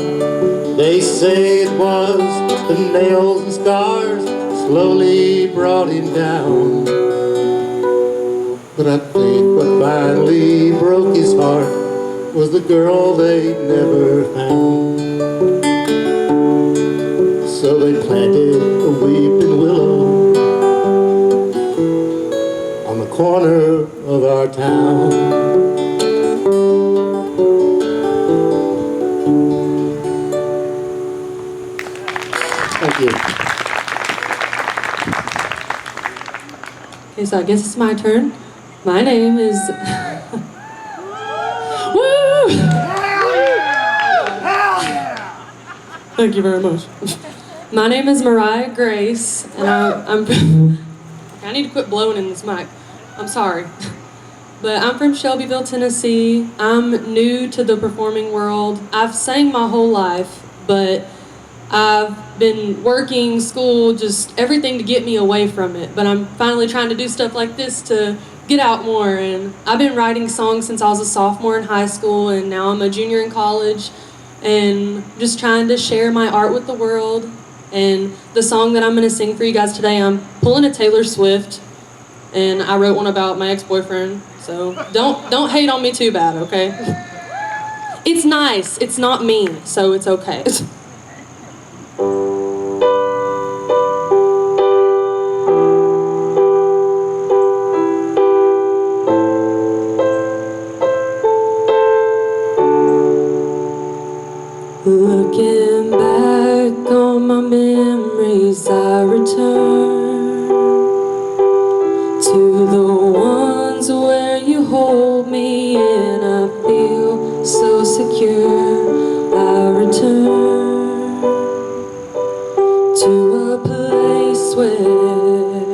They say it was the nails and scars slowly brought him down. But I think what finally broke his heart was the girl they never found. So they planted a weeping willow on the corner of our town. Thank you. Okay, so I guess it's my turn. My name is... Woo! Thank you very much. My name is Mariah Grace, and I'm I need to quit blowing in this mic. I'm sorry. But I'm from Shelbyville, Tennessee. I'm new to the performing world. I've sang my whole life, but I've been working, school, just everything to get me away from it. But I'm finally trying to do stuff like this to get out more. And I've been writing songs since I was a sophomore in high school, and now I'm a junior in college, and just trying to share my art with the world. And the song that I'm going to sing for you guys today, I'm pulling a Taylor Swift, and I wrote one about my ex-boyfriend. So don't hate on me too bad, okay? It's nice. It's not mean, so it's okay. Looking back on my memories, I return to the ones where you hold me and I feel so secure. I return to a place where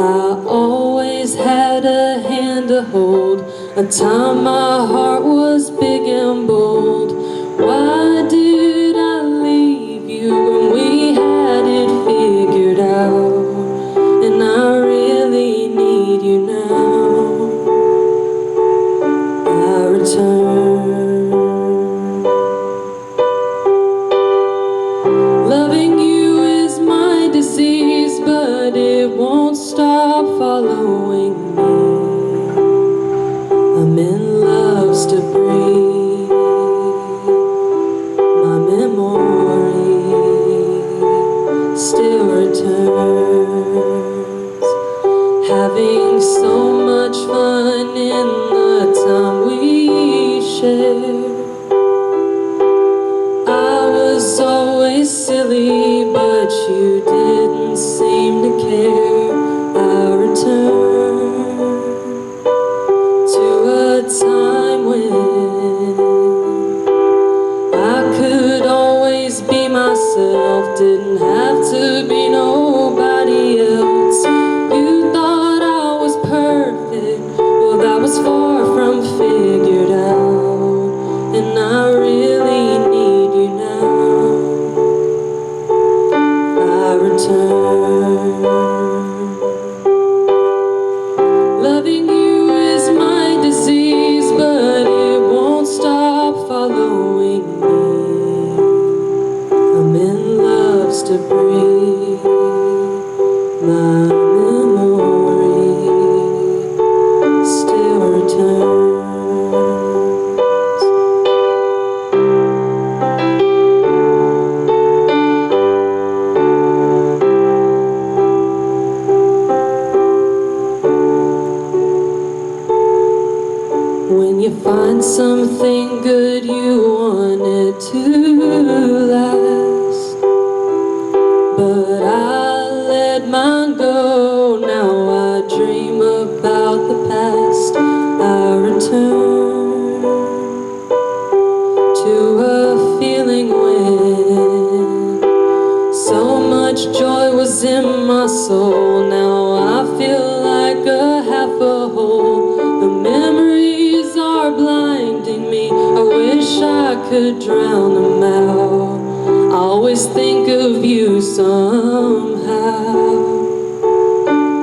I always had a hand to hold, a time my heart was big and bold. Why did I leave you when we had it figured out? And I really need you now. I return. Loving you is my disease, but it won't stop following me. I'm in love's debris. My memory still returns, having so much fun in the time we shared. I was always silly, but you didn't seem to care. I returned to a time when I could always be myself, didn't have to be nobody else. You thought I was perfect, well that was far from figured out. And I really need you now. I return. Loving you is my disease, but it won't stop following me. I'm in love's debris. My memory still returns. When you find something good, you want it to last. But I let mine go, now I dream about the past. I return to a feeling when so much joy was in my soul. Now I feel like a half a hole. The memories are blinding me, I wish I could drown them out. I always think of you somehow.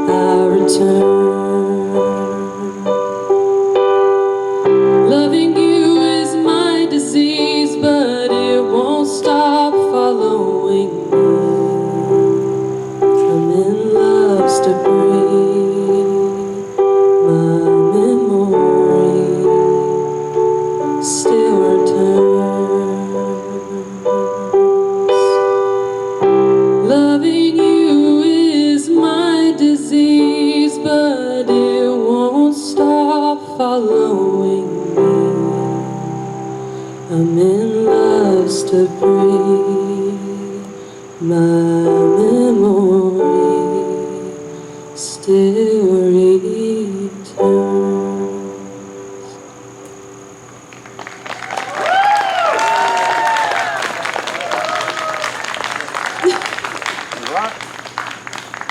I return. Loving you is my disease, but it won't stop following me. I'm in love's debris. My memory still returns. Loving you is my disease, but it won't stop following me. I'm in love's debris. My memory still returns.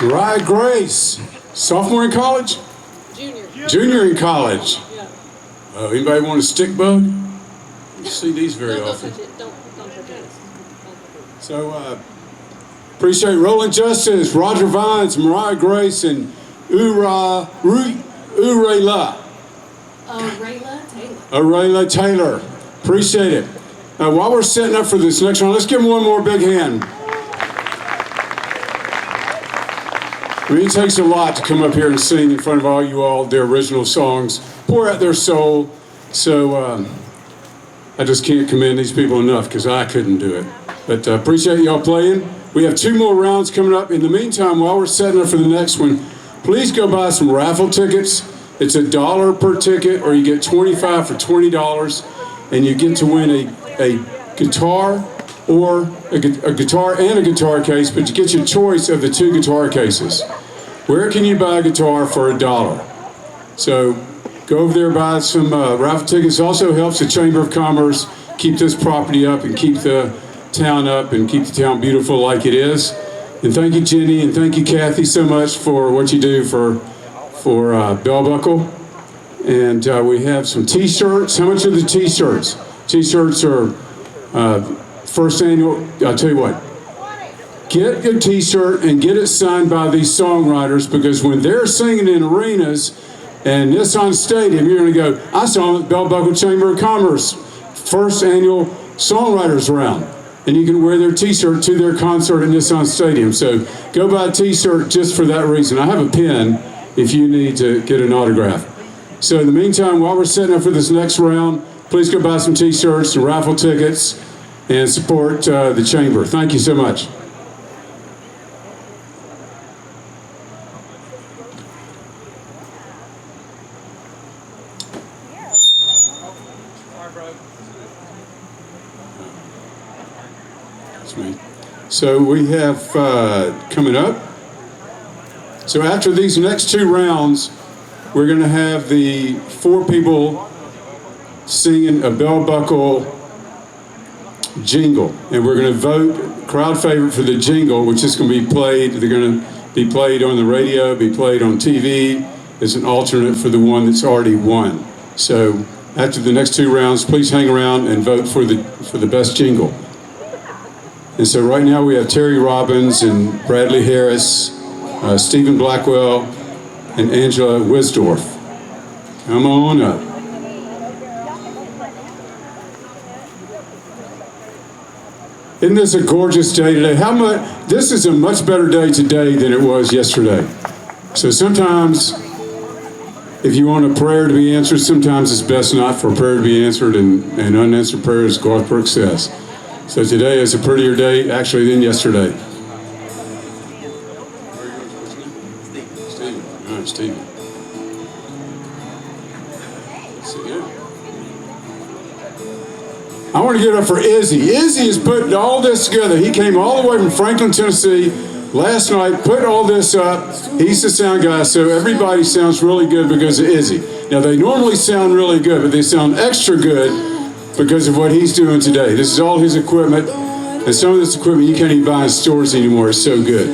Mariah Grace, sophomore in college? Junior. Junior in college. Yeah. Anybody want a stick bug? You see these very often. Don't touch it. So, appreciate Roland Justice, Roger Vines, Mariah Grace, and Arheala Rayla Taylor. Taylor. Appreciate it. While we're setting up for this next one, let's give them one more big hand. I mean, it takes a lot to come up here and sing in front of all you all their original songs, pour out their soul. So I just can't commend these people enough because I couldn't do it. But appreciate y'all playing. We have 2 more rounds coming up. In the meantime, while we're setting up for the next one, please go buy some raffle tickets. It's $1 per ticket, or you get 25 for $20, and you get to win a guitar or a guitar and a guitar case, but you get your choice of the 2 guitar cases. Where can you buy a guitar for $1? So go over there, buy some raffle tickets. Also helps the Chamber of Commerce keep this property up and keep the town up and keep the town beautiful like it is. And thank you, Jenny, and thank you, Kathy, so much for what you do for Bell Buckle. And we have some T-shirts. How much are the T-shirts? T-shirts are first annual. I'll tell you what. Get your T-shirt and get it signed by these songwriters, because when they're singing in arenas and Nissan Stadium, you're going to go, I saw them at Bell Buckle Chamber of Commerce, first annual songwriters round. And you can wear their T-shirt to their concert at Nissan Stadium. So go buy a T-shirt just for that reason. I have a pen if you need to get an autograph. So in the meantime, while we're setting up for this next round, please go buy some T-shirts and raffle tickets and support the Chamber. Thank you so much. So we have coming up. So after these next 2 rounds, we're going to have the 4 people singing a bell buckle jingle, and we're going to vote crowd favorite for the jingle, which is going to be played. They're going to be played on the radio, be played on TV as an alternate for the one that's already won. So after the next 2 rounds, please hang around and vote for the best jingle. And so right now we have Terry Robbins and Bradley Harris, Stephen Blackwell, and Angela Wilsdorf. Come on up. Isn't this a gorgeous day today? This is a much better day today than it was yesterday. So sometimes, if you want a prayer to be answered, sometimes it's best not for a prayer to be answered, and unanswered prayer, as Garth Brooks says. So today is a prettier day, actually, than yesterday. Stephen. All right, Stephen. I want to give it up for Izzy. Izzy is putting all this together. He came all the way from Franklin, Tennessee last night, put all this up. He's the sound guy, so everybody sounds really good because of Izzy. Now, they normally sound really good, but they sound extra good because of what he's doing today. This is all his equipment, and some of this equipment you can't even buy in stores anymore. It's so good.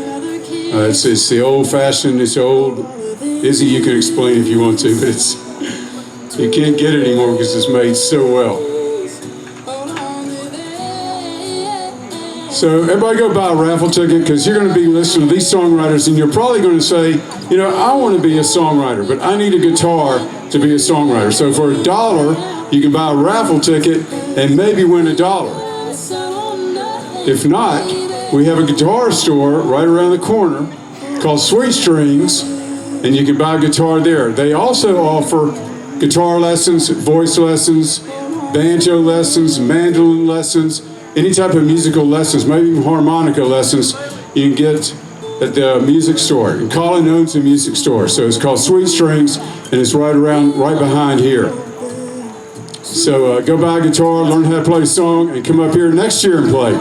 It's the old-fashioned, it's old. Izzy, you can explain if you want to, but you can't get it anymore because it's made so well. So everybody go buy a raffle ticket, because you're going to be listening to these songwriters, and you're probably going to say, you know, I want to be a songwriter, but I need a guitar to be a songwriter. So for $1, you can buy a raffle ticket and maybe win $1. If not, we have a guitar store right around the corner called Sweet Strings, and you can buy a guitar there. They also offer guitar lessons, voice lessons, banjo lessons, mandolin lessons, any type of musical lessons, maybe even harmonica lessons you can get at the music store. And Colin owns a music store, so it's called Sweet Strings, and it's right behind here. So go buy a guitar, learn how to play a song, and come up here next year and play.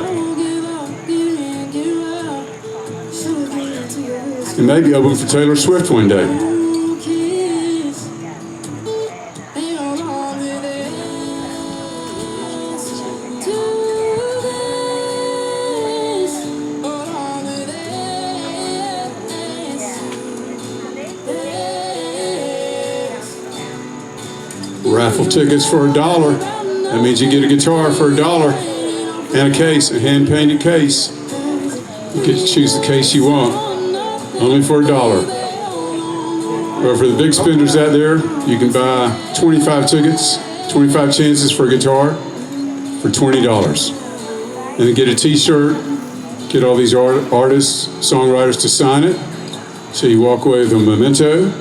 And maybe open for Taylor Swift one day. raffle tickets for $1. That means you get a guitar for $1 and a case, a hand-painted case. You get to choose the case you want, only for $1. Or for the big spenders out there, you can buy 25 tickets, 25 chances for a guitar for $20. And then get a t-shirt, get all these artists, songwriters to sign it, so you walk away with a memento.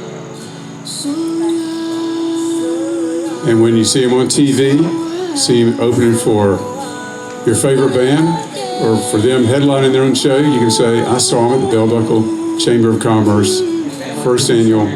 And when you see them on TV, see them opening for your favorite band, or for them headlining their own show, you can say, I saw them at the Bell Buckle Chamber of Commerce, first annual.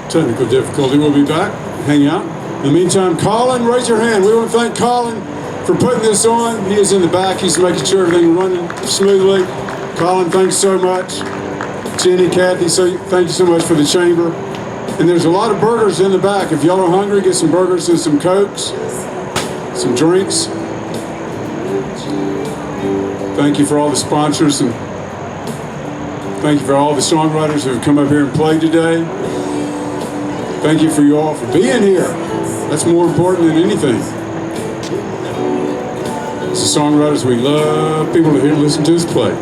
Technical difficulty. We'll be back. Hang out. In the meantime, Colin, raise your hand. We want to thank Colin for putting this on. He is in the back. He's making sure everything running smoothly. Colin, thanks so much. Jenny, Kathy, thank you so much for the chamber. And there's a lot of burgers in the back. If y'all are hungry, get some burgers and some Cokes, some drinks. Thank you for all the sponsors, and thank you for all the songwriters who have come up here and played today. Thank you for you all for being here. That's more important than anything. As the songwriters, we love people to hear and listen to us play.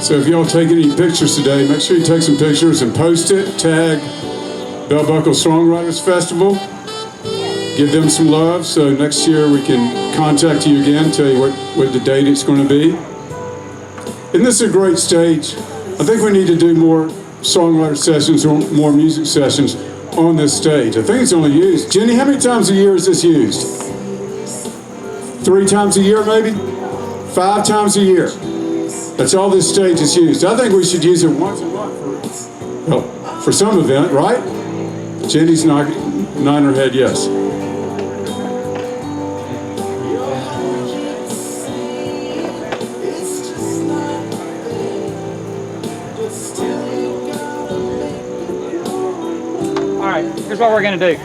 So if y'all take any pictures today, make sure you take some pictures and post it. Tag Bell Buckle Songwriters Festival. Give them some love so next year we can contact you again, tell you what the date it's going to be. Isn't this a great stage? I think we need to do more songwriter sessions or more music sessions on this stage. I think it's only used. Jenny, how many times a year is this used? 3 times a year maybe? 5 times a year. That's all this stage is used. I think we should use it once a month for some event, right? Jenny's nodding her head yes. All right, here's what we're gonna do.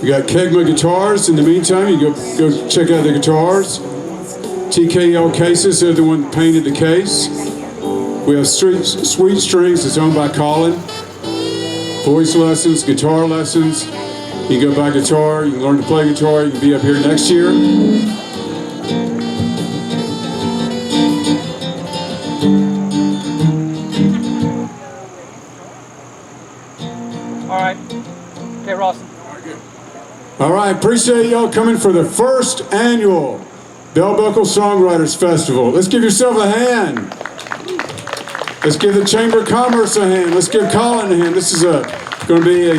We got Kegma Guitars. In the meantime, you go check out the guitars. TKL Cases, they're the one that painted the case. We have Sweet Strings, it's owned by Colin. Voice lessons, guitar lessons. You can go buy guitar, you can learn to play guitar, you can be up here next year. All right. Okay, Rawson. All right, appreciate y'all coming for the first annual Bell Buckle Songwriters Festival. Let's give yourself a hand. Let's give the Chamber of Commerce a hand. Let's give Colin a hand. This is going to be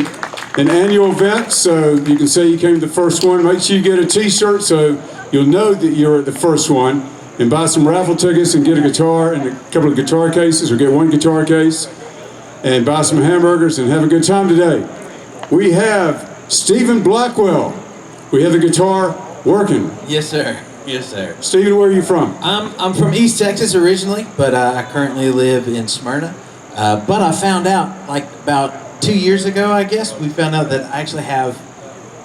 an annual event, so you can say you came to the first one. Make sure you get a t-shirt so you'll know that you're at the first one, and buy some raffle tickets and get a guitar and a couple of guitar cases, or get one guitar case, and buy some hamburgers and have a good time today. We have Stephen Blackwell. We have the guitar working. Yes, sir. Yes, sir. Stephen, where are you from? I'm from East Texas originally, but I currently live in Smyrna. But I found out, like about 2 years ago, I guess, we found out that I actually have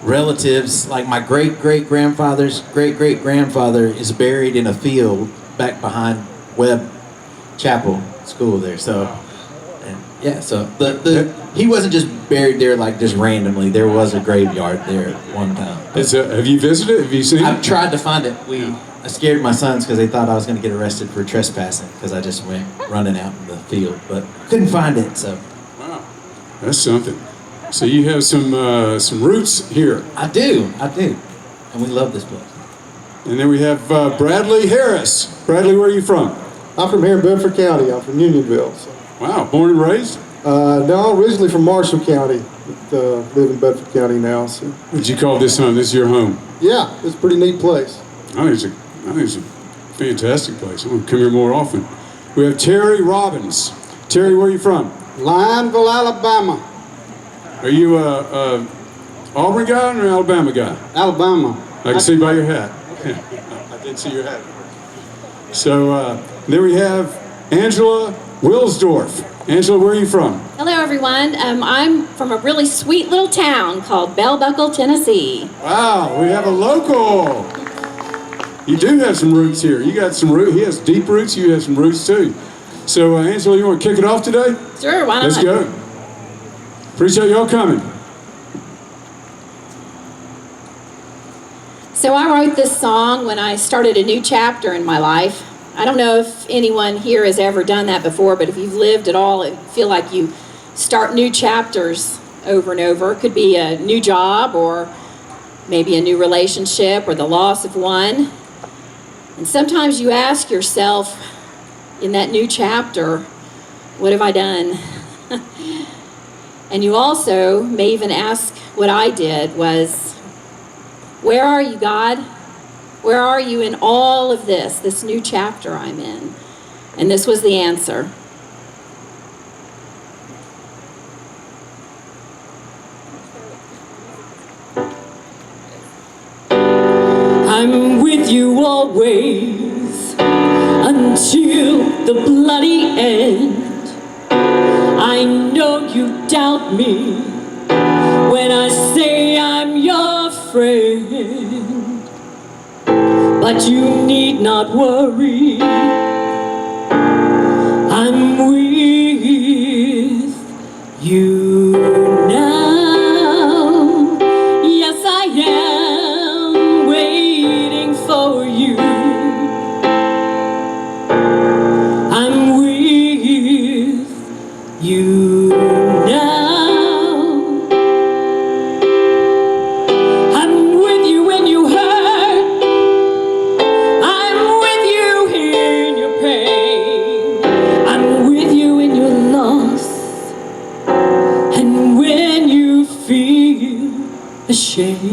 relatives, like my great-great-grandfather's great-great-grandfather is buried in a field back behind Webb Chapel School there. So, and yeah, so he wasn't just buried there like just randomly. There was a graveyard there at one time. Have you visited? Have you seen it? I've tried to find it. I scared my sons because they thought I was going to get arrested for trespassing because I just went running out in the field, but couldn't find it. So, wow, that's something. So you have some roots here. I do, and we love this place. And then we have Bradley Harris. Bradley, where are you from? I'm from here in Bedford County. I'm from Unionville. So. Wow, born and raised? No, originally from Marshall County. Live in Bedford County now. So. Would you call this home? This is your home? Yeah, it's a pretty neat place. I think it's a fantastic place. I'm going to come here more often. We have Terry Robbins. Terry, where are you from? Lineville, Alabama. Are you a Auburn guy or an Alabama guy? Alabama. I can see by your hat. I did see your hat. So then we have Angela Wilsdorf. Angela, where are you from? Hello, everyone. I'm from a really sweet little town called Bell Buckle, Tennessee. Wow, we have a local. You do have some roots here. You got some roots. He has deep roots. You have some roots too. So, Angela, you want to kick it off today? Sure, why not? Let's go. Appreciate y'all coming. So I wrote this song when I started a new chapter in my life. I don't know if anyone here has ever done that before, but if you've lived at all, I feel like you start new chapters over and over. It could be a new job or maybe a new relationship or the loss of one. And sometimes you ask yourself in that new chapter, what have I done? And you also may even ask what I did was, where are you, God? Where are you in all of this new chapter I'm in? And this was the answer. I'm with you always until the bloody end. I know you doubt me when I say I'm your friend, but you need not worry. I'm with you now. Yes, I am waiting for you. I'm with you now. I'm with you when you hurt. I'm with you in your pain. I'm with you in your loss. And when you feel ashamed.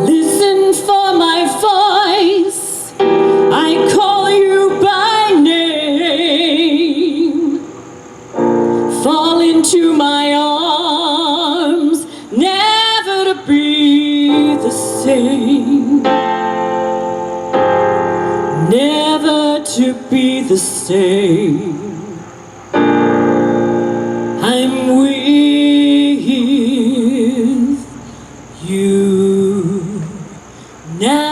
Listen for my to be the same. I'm with you now.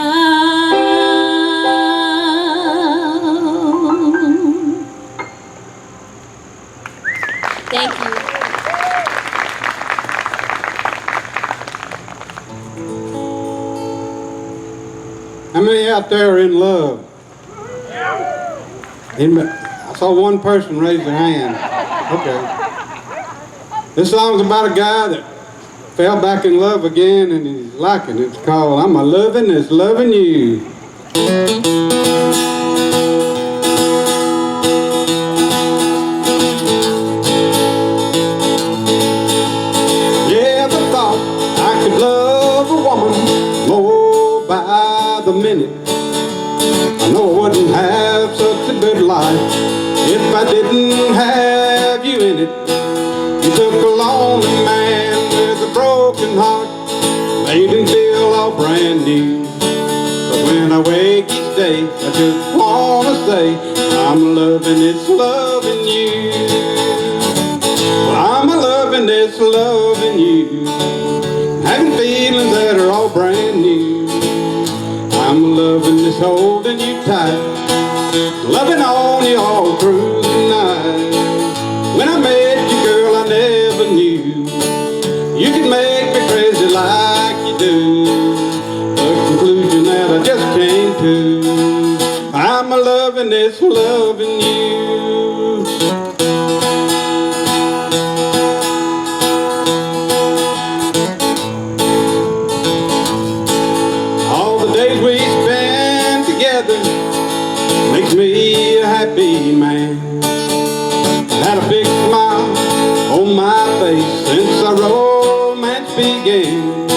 Thank you. How many out there are in love? I saw one person raise their hand. Okay. This song's about a guy that fell back in love again and he's liking it. It's called I'm a Lovin' That's Lovin' You. Never thought I could love a woman more by the minute. I know I wouldn't have such a good life if I didn't have you in it. You took a lonely man with a broken heart, made him feel all brand new. But when I wake each day, I just wanna say, I'm loving this loving you. Well, I'm a loving this loving you, having feelings that are all brand new. I'm loving this holding you tight, loving on you all through the night. When I met you, girl, I never knew you could make me crazy like you do. The conclusion that I just came to, I'm a loving this loving you. All the days we spend together makes me a happy man. I had a big smile on my face since our romance began.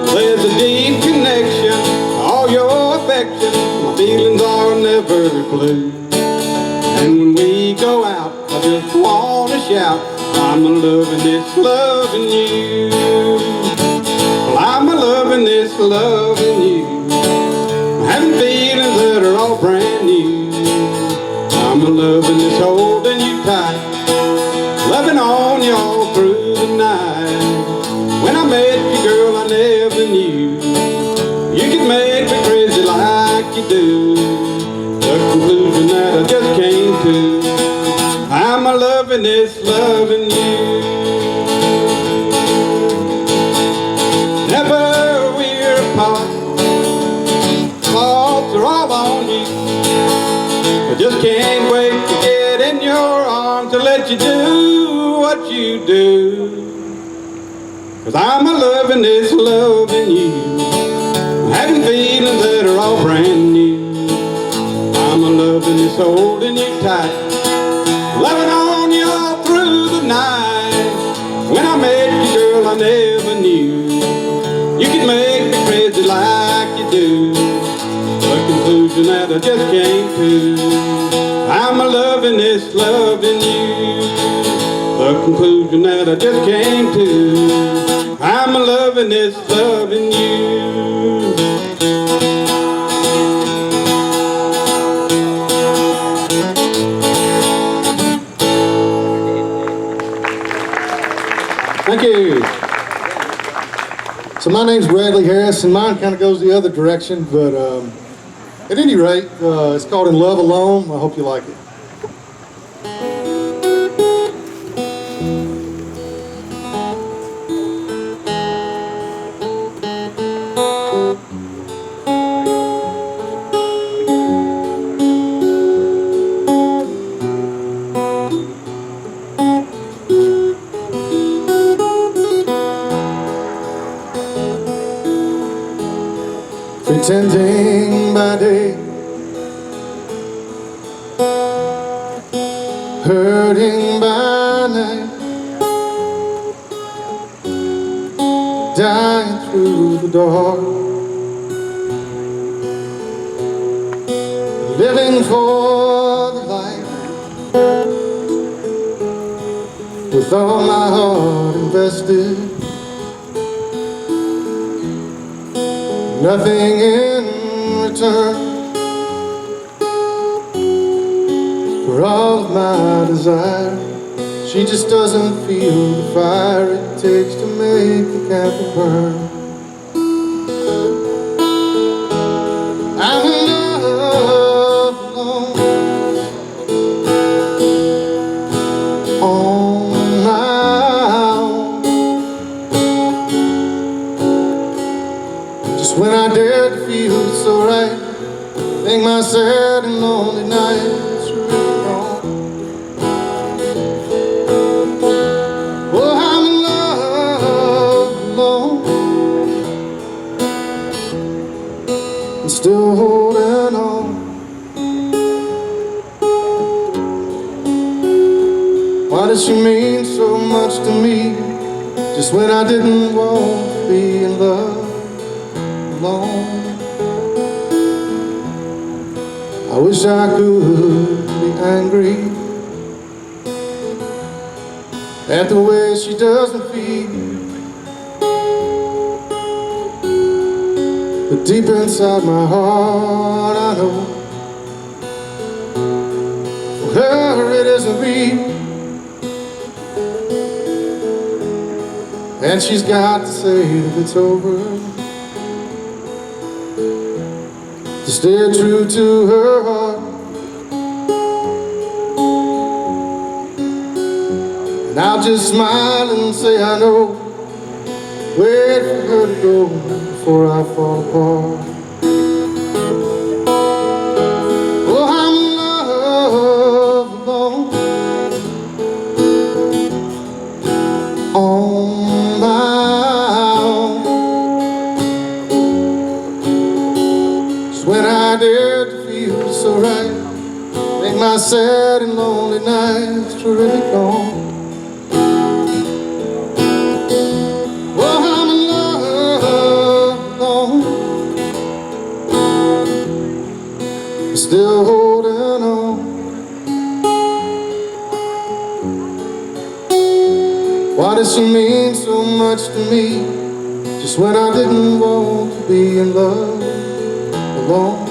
There's a deep connection, all your affection, my feelings are never blue. And when we go out, I just wanna shout, I'm a loving this loving you. Well, I'm a loving this loving you, having feelings that are all brand new. I'm a loving this holding you tight, loving on you all through the night. When I met you, girl, I never knew you could make me crazy like you do. The conclusion that I just came to, I'm a loving this loving you. Never we're apart, thoughts are all on you. I just can't wait to get in your arms to let you do what you do. 'Cause I'm a loving this loving you, having feelings that are all brand new. I'm a loving this holding you tight, loving on you all through the night. When I met you, girl, I never knew you could make me crazy like you do. The conclusion that I just came to, I'm a loving this loving you. The conclusion that I just came to, I'm a loving this loving you. Thank you. So my name's Bradley Harris, and mine kind of goes the other direction, but at any rate, it's called In Love Alone. I hope you like it. Pretending by day, hurting by night, dying through the dark, living for the light, with all my heart invested. Nothing in return, for all of my desire. She just doesn't feel the fire it takes to make the candle burn. I'm in love alone, on my own. Just when I dare to feel so right, think my sad and lonely nights are really gone. Oh, I'm in love alone, and still holding on. Why does she mean so much to me, just when I didn't want to be in love alone? I wish I could be angry at the way she doesn't feel, but deep inside my heart I know for her it isn't real, and she's got to say that it's over to stay true to her heart. And I'll just smile and say I know, wait for her to go before I fall apart. Oh, I'm in love alone, on my own. Just when I dare to feel so right, make my sad and lonely nights are really gone. Still holding on. Why does she mean so much to me, just when I didn't want to be in love alone?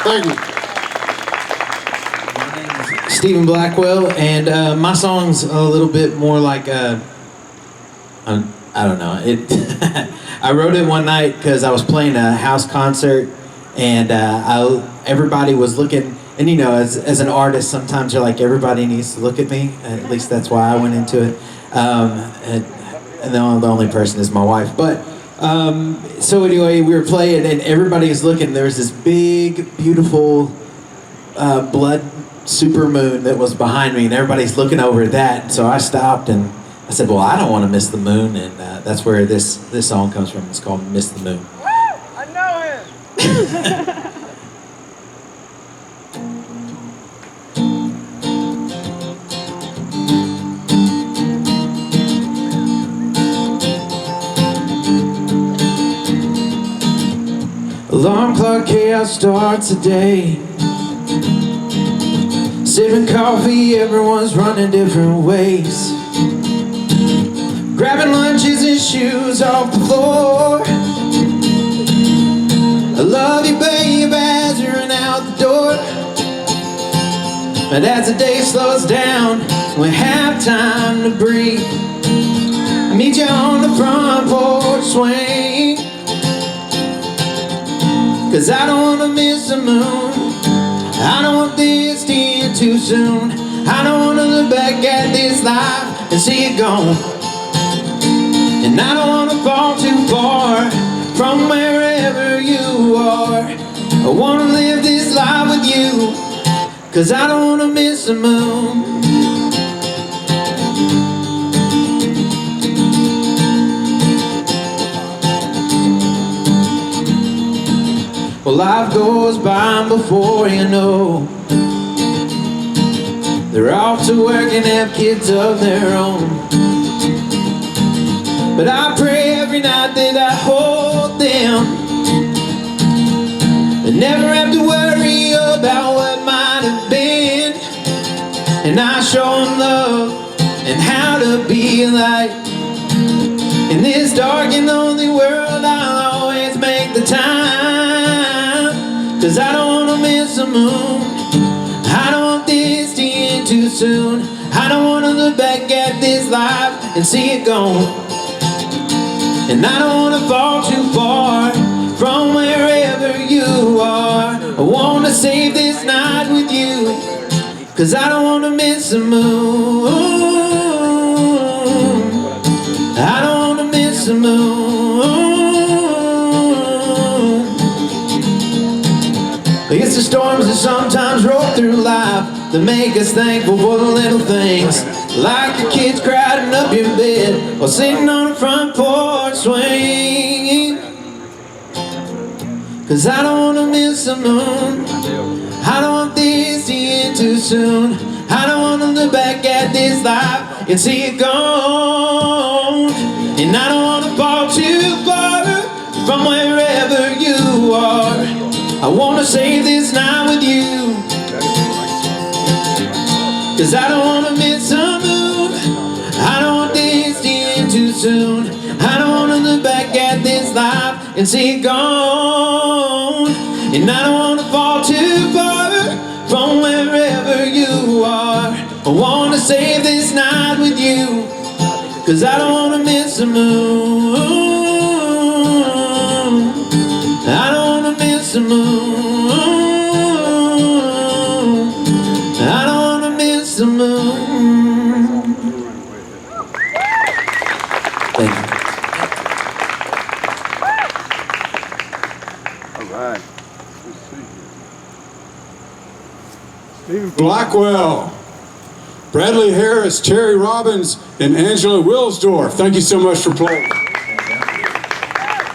Thank you. Stephen Blackwell, and my song's a little bit more like I don't know. I wrote it one night because I was playing a house concert, and everybody was looking. And you know, as an artist, sometimes you're like, everybody needs to look at me. At least that's why I went into it. And the only person is my wife. But so anyway, we were playing, and everybody was looking. There was this big, beautiful blood supermoon that was behind me, and everybody's looking over at that. So I stopped and I said, well, I don't want to miss the moon, and that's where this song comes from. It's called Miss the Moon. I know him! Alarm clock chaos starts the day. Sipping coffee, everyone's running different ways. Grabbing lunches and shoes off the floor. I love you, babe, as you're running out the door. But as the day slows down, we have time to breathe. I meet you on the front porch swing. 'Cause I don't wanna miss the moon. I don't want this to end too soon. I don't wanna look back at this life and see it gone. And I don't wanna fall too far from wherever you are. I wanna live this life with you, 'cause I don't wanna miss the moon. Well, life goes by before you know. They're off to work and have kids of their own. But I pray every night that I hold them and never have to worry about what might have been. And I show them love and how to be a light. In this dark and lonely world, I'll always make the time. 'Cause I don't wanna miss the moon. I don't want this to end too soon. I don't wanna look back at this life and see it gone. And I don't wanna fall too far from wherever you are. I wanna save this night with you, 'cause I don't wanna miss the moon. I don't wanna miss the moon. It's the storms that sometimes roll through life that make us thankful for the little things, like the kids crowding up your bed or sitting on the front porch swinging. 'Cause I don't wanna miss the moon. I don't want this to end too soon. I don't wanna look back at this life and see it gone. And I don't wanna fall too far from wherever you are. I wanna save this night with you, 'cause I don't wanna miss the moon. I don't want this to end too soon. I don't wanna look back at this life and see it gone. And I don't wanna fall too far from wherever you are. I wanna save this night with you, 'cause I don't wanna miss the moon. I don't wanna miss the moon. I don't wanna miss the moon. Thank you. All right. Blackwell, Bradley Harris, Terry Robbins, and Angela Wilsdorf. Thank you so much for playing.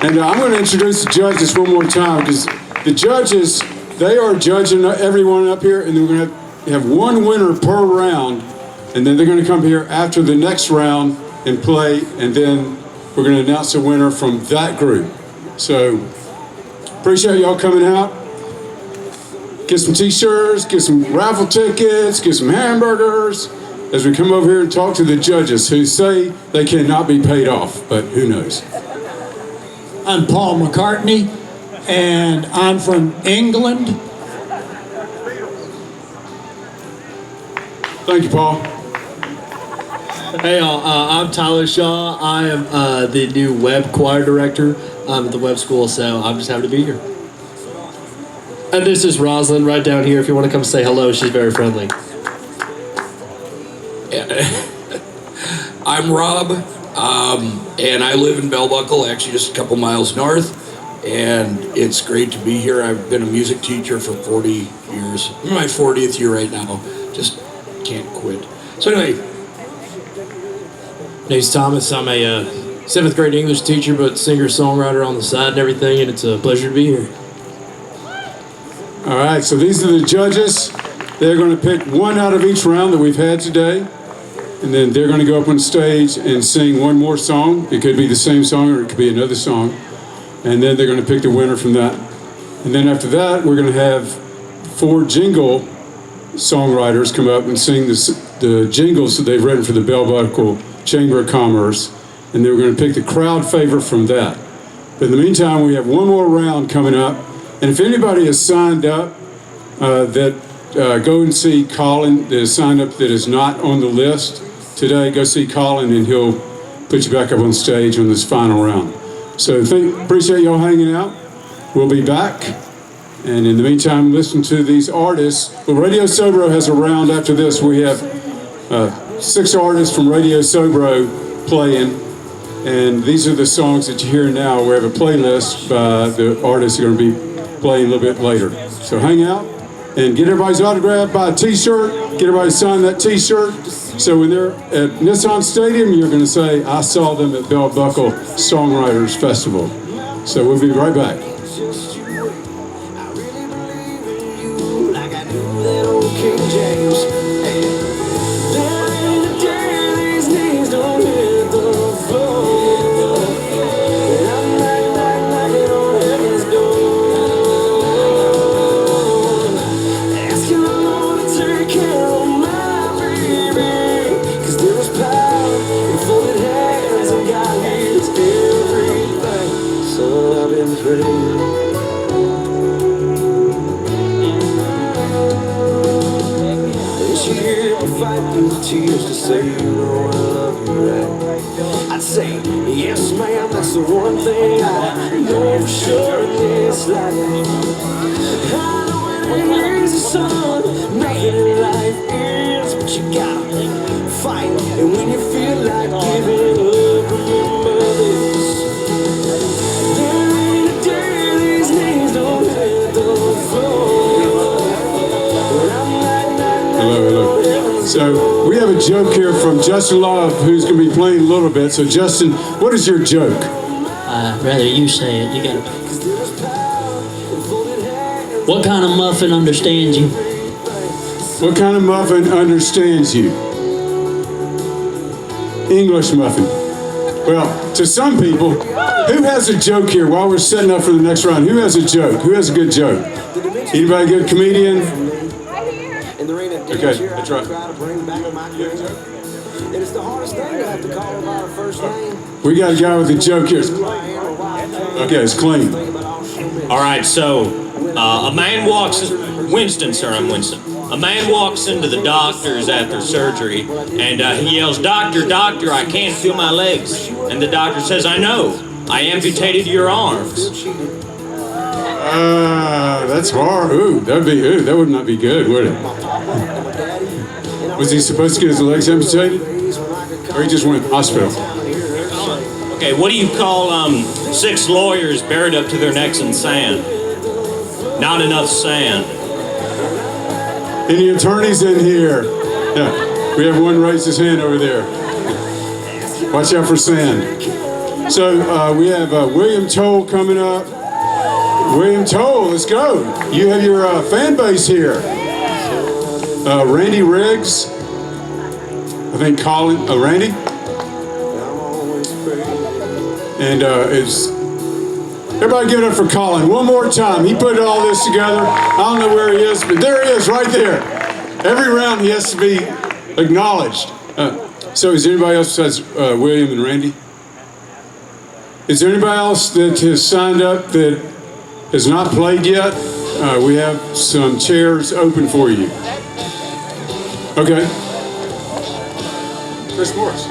And I'm going to introduce the judges one more time, because the judges, they are judging everyone up here, and we're going to have one winner per round, and then they're going to come here after the next round and play, and then we're going to announce a winner from that group. So appreciate y'all coming out. Get some t-shirts, get some raffle tickets, get some hamburgers as we come over here and talk to the judges who say they cannot be paid off, but who knows. I'm Paul McCartney, and I'm from England. Thank you, Paul. Hey, y'all, I'm Tyler Shaw. I am the new web choir director at the web school, so I'm just happy to be here. And this is Rosalind right down here. If you want to come say hello, she's very friendly. I'm Rob, and I live in Bell Buckle, actually just a couple miles north, and it's great to be here. I've been a music teacher for 40 years. I'm in my 40th year right now. Just can't quit. So anyway. My name's Thomas. I'm a 7th grade English teacher, but singer-songwriter on the side and everything, and it's a pleasure to be here. All right, so these are the judges. They're going to pick one out of each round that we've had today, and then they're going to go up on stage and sing one more song. It could be the same song or it could be another song, and then they're going to pick the winner from that. And then after that, we're going to have 4 Jingle songwriters come up and sing the jingles that they've written for the Bell Buckle Chamber of Commerce, and then we're going to pick the crowd favorite from that. But in the meantime, we have one more round coming up. And if anybody has signed up, go and see Colin that is signed up that is not on the list today. Go see Colin and he'll put you back up on stage on this final round. So appreciate y'all hanging out. We'll be back. And in the meantime, listen to these artists. Well, Radio Sobro has a round after this. We have 6 artists from Radio Sobro playing. And these are the songs that you hear now. We have a playlist by the artists who are going to be playing a little bit later. So hang out and get everybody's autograph, buy a t-shirt, get everybody to sign that t-shirt. So when they're at Nissan Stadium, you're going to say, I saw them at Bell Buckle Songwriters Festival. So we'll be right back. King James. tears to say you know I love you right. I'd say, yes ma'am, that's the one thing I know for sure in this life. I know it is the sun, nothing in life is, but you gotta fight. And when you feel like giving up, remember this. There ain't a day these knees don't hit the floor. Hello. So we have a joke here from Justin Love, who's going to be playing a little bit. So Justin, what is your joke? Rather you say it. You got it. What kind of muffin understands you? What kind of muffin understands you? English muffin. Well, to some people, who has a joke here while we're setting up for the next round? Who has a joke? Who has a good joke? Anybody a good comedian? Okay, that's right. We got a guy with a joke here. Okay, it's clean. All right, so a man walks, Winston, sir, I'm Winston. A man walks into the doctor's after surgery, and he yells, "Doctor, doctor, I can't feel my legs." And the doctor says, "I know, I amputated your arms." That's hard. That would not be good, would it? Was he supposed to get his legs amputated? Or he just went to the hospital? Okay, what do you call 6 lawyers buried up to their necks in sand? Not enough sand. Any attorneys in here? Yeah, we have one raise his hand over there. Watch out for sand. So we have William Toll coming up. William Toll, let's go. You have your fan base here. Randy Riggs. I think Colin. Randy. And it's everybody give it up for Colin one more time. He put all this together. I don't know where he is, but there he is right there. Every round he has to be acknowledged. So is there anybody else besides William and Randy? Is there anybody else that has signed up that has not played yet? We have some chairs open for you. Okay. Chris Morris.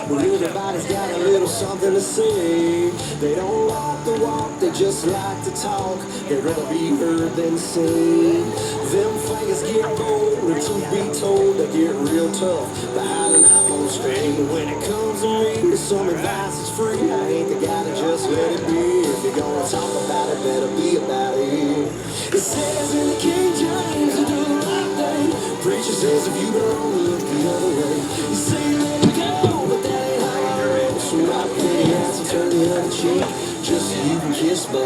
Everybody's got a little something to say. They don't walk the walk, they just like to talk. They'd rather be heard than seen. Them fingers get bold, and truth be told, they get real tough behind an iPhone screen. When it comes to me, some advice is free. I ain't the guy to just let it be. If you're gonna talk about it, better be about it. It says in the King James to do the right thing. Preacher says if you belong, look the other way. You say let it go, but that ain't how I roll. So I put your ass and turn the other cheek, just so you can kiss me.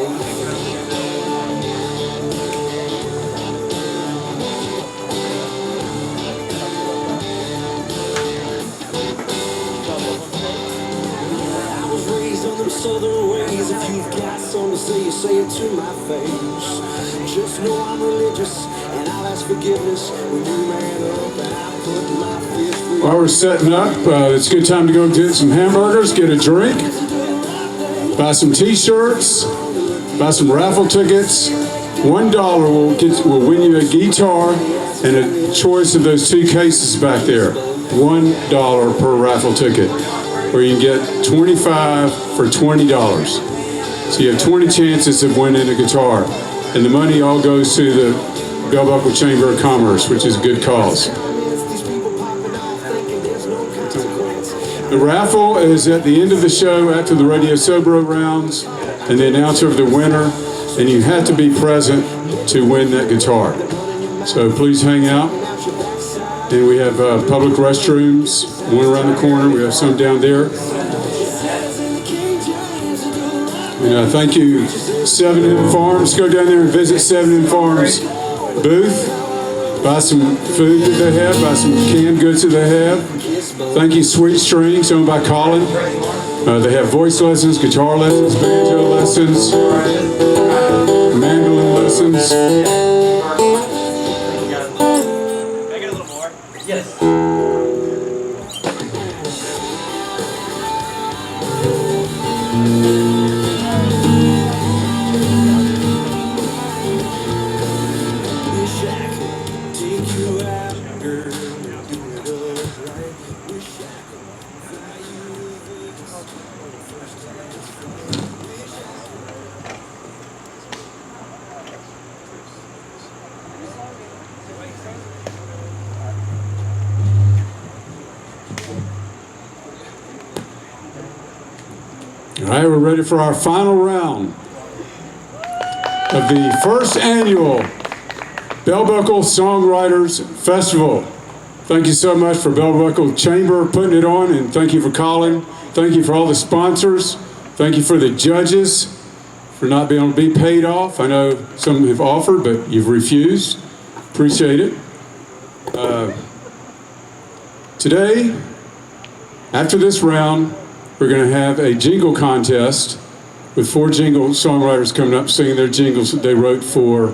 Southern ways, if you've got something to say, you say it to my face. Just know I'm religious, and I'll ask forgiveness when you man up, and I put my fist. While we're setting up, it's a good time to go get some hamburgers, get a drink, buy some t-shirts, buy some raffle tickets. $1 will win you a guitar and a choice of those 2 cases back there. $1 per raffle ticket, where you can get 25 for $20. So you have 20 chances of winning a guitar. And the money all goes to the Bell Buckle Chamber of Commerce, which is a good cause. The raffle is at the end of the show after the Radio Sobro rounds and the announcer of the winner. And you have to be present to win that guitar. So please hang out. And we have public restrooms, one around the corner. We have some down there. And thank you, 7M Farms. Go down there and visit 7M Farms booth. Buy some food that they have, buy some canned goods that they have. Thank you, Sweet Strings, owned by Colin. They have voice lessons, guitar lessons, banjo lessons, mandolin lessons. right, we're ready for our final round of the first annual Bell Buckle Songwriters Festival. Thank you so much for Bell Buckle Chamber putting it on, and thank you for calling. Thank you for all the sponsors. Thank you for the judges for not being able to be paid off. I know some have offered, but you've refused. Appreciate it. Today, after this round, we're going to have a jingle contest with 4 jingle songwriters coming up singing their jingles that they wrote for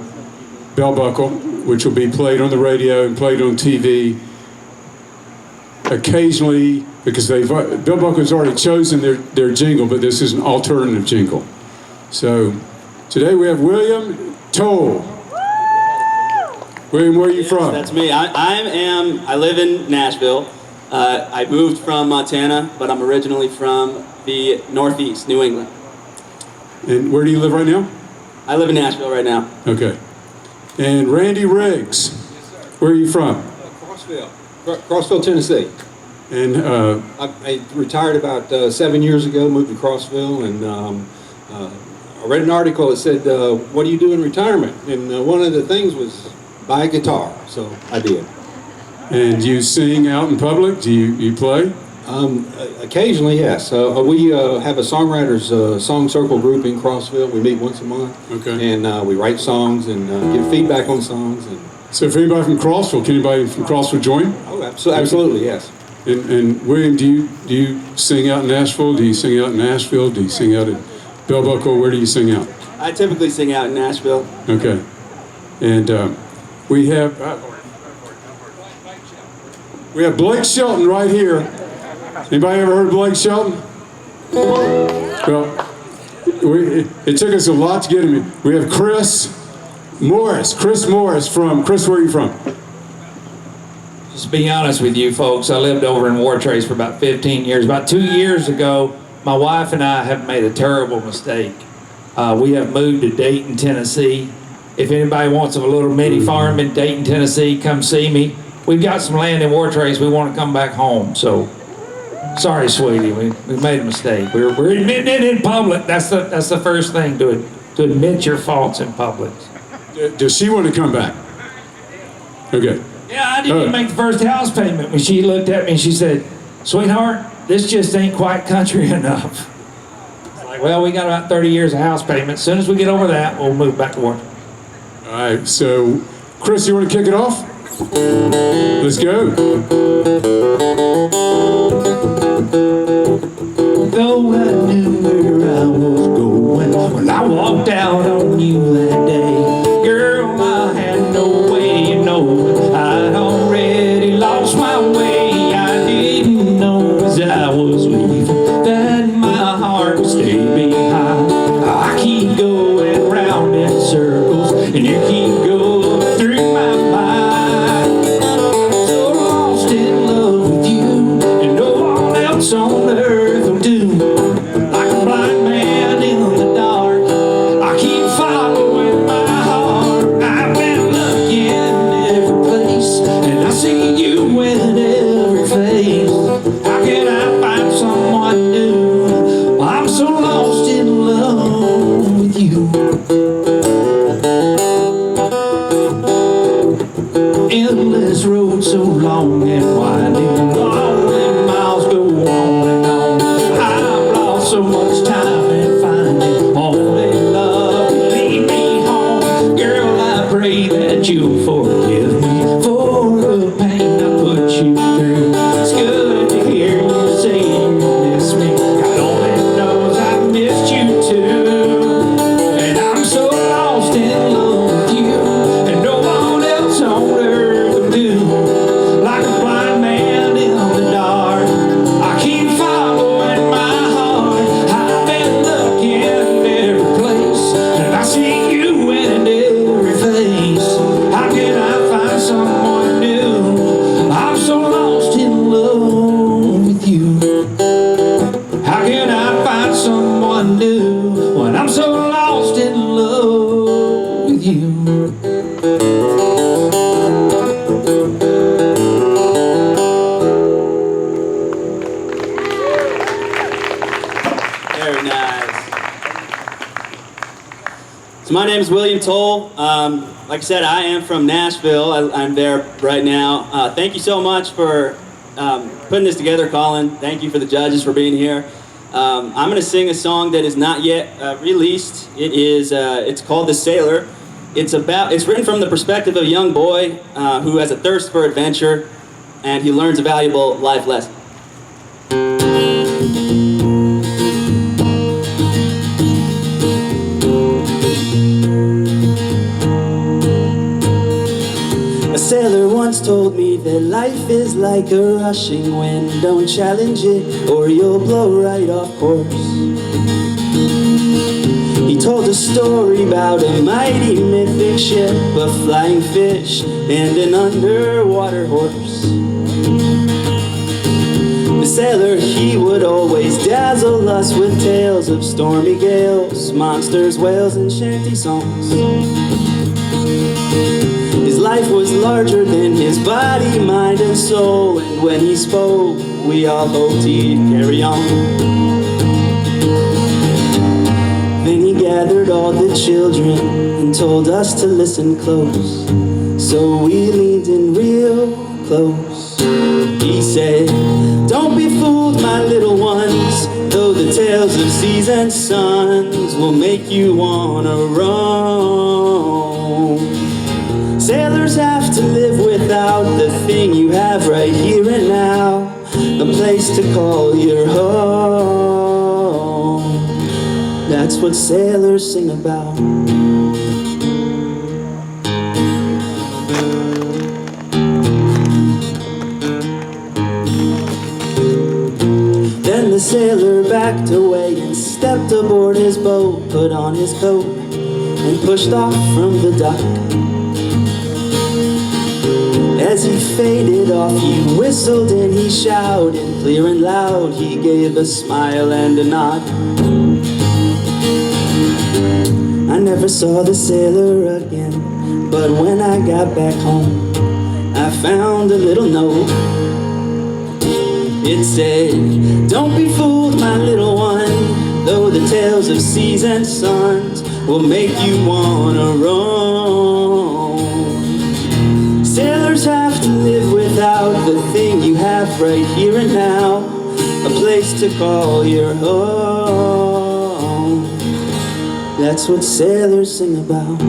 Bell Buckle, which will be played on the radio and played on TV occasionally, because Bell Buckle has already chosen their jingle, but this is an alternative jingle. So today we have William Toll. William, where are you from? That's me. I live in Nashville. I moved from Montana, but I'm originally from the Northeast, New England. And where do you live right now? I live in Nashville right now. Okay. And Randy Riggs, where are you from? Crossville, Tennessee. And I retired about 7 years ago, moved to Crossville, and I read an article that said, what do you do in retirement? And one of the things was buy a guitar, so I did. And you sing out in public? Do you play? Occasionally, yes. We have a songwriters song circle group in Crossville. We meet once a month. Okay. And we write songs and give feedback on songs. And so if anybody from Crossville, can anybody from Crossville join? Oh, absolutely, yes. And William, do you sing out in Nashville? Do you sing out in Nashville? Do you sing out in Bell Buckle? Where do you sing out? I typically sing out in Nashville. Okay. And we have Blake Shelton right here. Anybody ever heard of Blake Shelton? Well, it took us a lot to get him. We have Chris Morris. Chris, where are you from? Just to be honest with you folks, I lived over in Wartrace for about 15 years. About 2 years ago, my wife and I have made a terrible mistake. We have moved to Dayton, Tennessee. If anybody wants a little mini farm in Dayton, Tennessee, come see me. We've got some land in Wartrace. We want to come back home. So, sorry, sweetie, we made a mistake. We're admitting it in public. That's the first thing, to admit your faults in public. Does she want to come back? Okay. Yeah, I didn't even make the first house payment when she looked at me and she said, "Sweetheart, this just ain't quite country enough." It's like, well, we got about 30 years of house payment. As soon as we get over that, we'll move back to work. All right, so Chris, you want to kick it off? Let's go. Though I knew where I was going when I walked out on you that day, girl, I had no way of knowing I'd already lost my way. I didn't know as I was leaving that my heart would stay behind. I keep going round in circles and you keep going through my mind. So lost in love with you and no one else on earth will do. Like a blind man in the dark, I keep following my heart. I've been looking every place and I see you in every face. How can I find someone new? I'm so lost in So my name is William Toll. Like I said, I am from Nashville. I'm there right now. Thank you so much for putting this together, Colin. Thank you for the judges for being here. I'm going to sing a song that is not yet released. It's called The Sailor. It's written from the perspective of a young boy who has a thirst for adventure, and he learns a valuable life lesson. A sailor once told me that life is like a rushing wind. Don't challenge it or you'll blow right off course. He told a story about a mighty mythic ship, a flying fish, and an underwater horse. The sailor, he would always dazzle us with tales of stormy gales, monsters, whales, and shanty songs. His life was larger than his body, mind, and soul, and when he spoke, we all hoped he'd carry on. Then he gathered all the children and told us to listen close. So we leaned in real close. He said, "Don't be fooled, my little ones, though the tales of seas and suns will make you wanna roam. Sailors have to live without the thing you have right here and now, a place to call your home. That's what sailors sing about." Then the sailor backed away and stepped aboard his boat, put on his coat, and pushed off from the dock. As he faded off, he whistled and he shouted, clear and loud, he gave a smile and a nod. I never saw the sailor again, but when I got back home, I found a little note. It said, "Don't be fooled, my little one, though the tales of seas and suns will make you wanna roam. Sailors have to live without the thing you have right here and now, a place to call your home. That's what sailors sing about."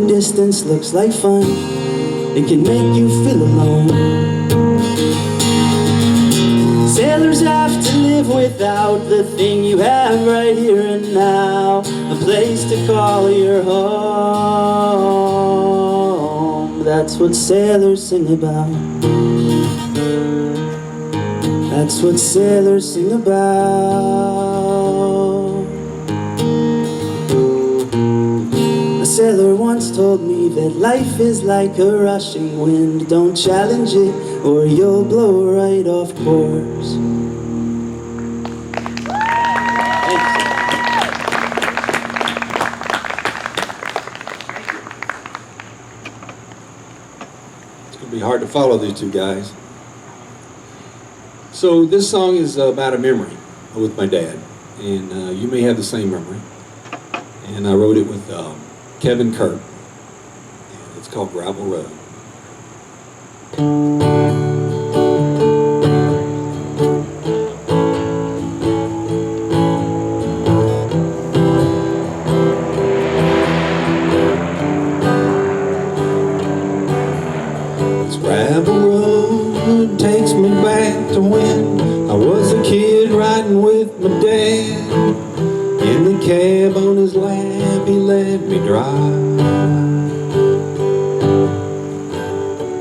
Distance looks like fun, it can make you feel alone. Sailors have to live without the thing you have right here and now, a place to call your home. That's what sailors sing about. That's what sailors sing about. A sailor once told me that life is like a rushing wind. Don't challenge it or you'll blow right off course. It's going to be hard to follow these two guys. So this song is about a memory with my dad, and you may have the same memory. And I wrote it with Kevin Kirk, and it's called Gravel Road. This gravel road takes me back to when I was a kid riding with my dad. In the cab on his lap, he let me drive.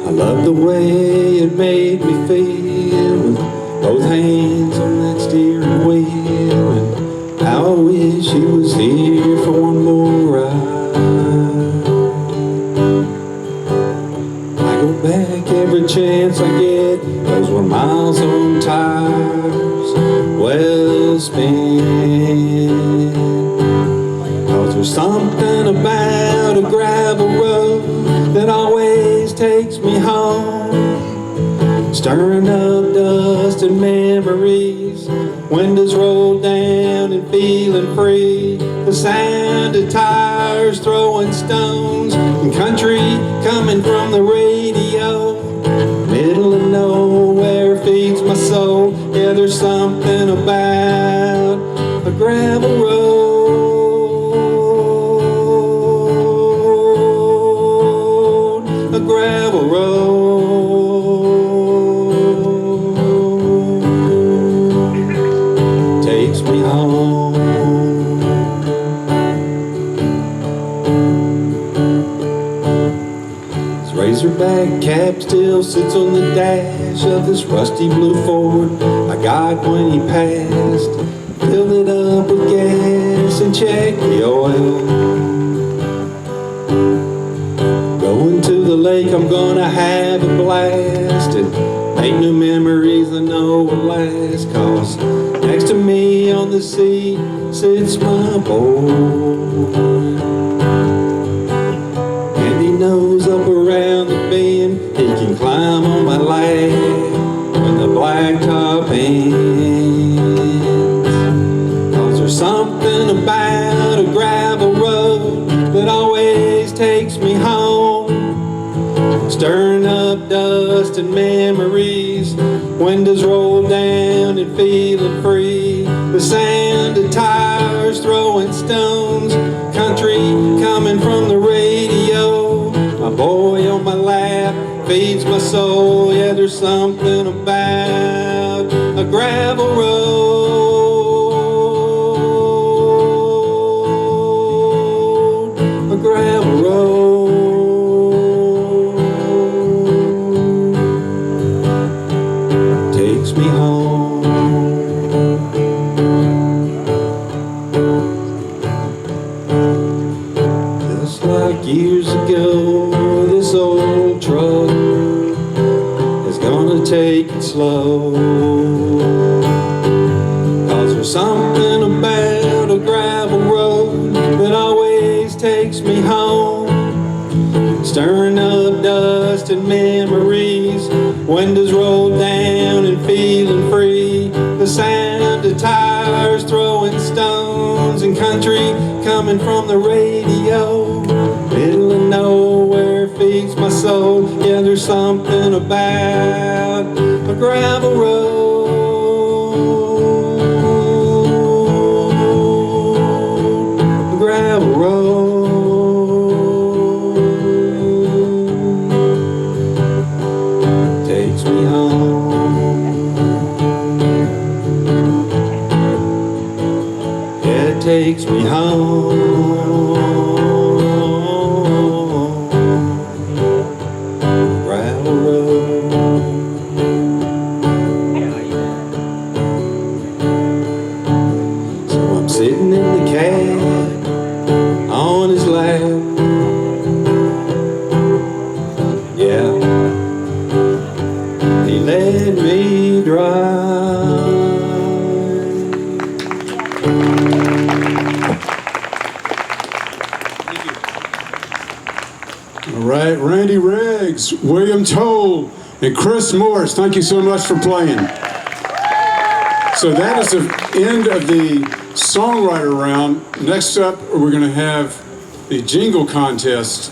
I loved the way it made me feel with both hands on that steering wheel, and how I wish he was here for one more ride. I go back every chance I get. Those were miles on tires well spent. 'Cause there's something about a gravel road that always takes me home, stirring up dust and memories. Windows rolled down and feeling free. The sound of tires throwing stones and country coming from the radio. Middle of nowhere feeds my soul. Yeah, there's something about a gravel road, a gravel road. Takes me home. His razorback cap still sits on the dash of this rusty blue Ford I got when he passed. Filled it up with gas and checked the oil. Going to the lake, I'm gonna have a blast and make new memories I know will last. 'Cause next to me on the seat sits my boy, and he knows up around the bend he can climb on my lap when the blacktop ends. 'Cause there's something about a gravel road that always takes me home, stirring up dust and memories. Windows rolled down and feeling free. The sound of tires throwing stones, country coming from the radio. My boy on my lap feeds my soul. Yeah, there's something about a gravel road, a gravel road. Takes me home. Just like years ago, this old truck is gonna take it slow. 'Cause there's something about a gravel road that always takes me home, stirring up dust and memories. Windows rolled down and feeling free. The sound of tires throwing stones and country coming from the radio. Middle of nowhere feeds my soul. Yeah, there's something about a gravel road, a gravel road. Takes me home. Yeah, it takes me home. Gravel road. So I'm sitting in the cab on his lap. Yeah, he let me drive. All right, Randy Riggs, William Toll, and Chris Morris, thank you so much for playing. So that is the end of the songwriter round. Next up, we're going to have the Jingle contest.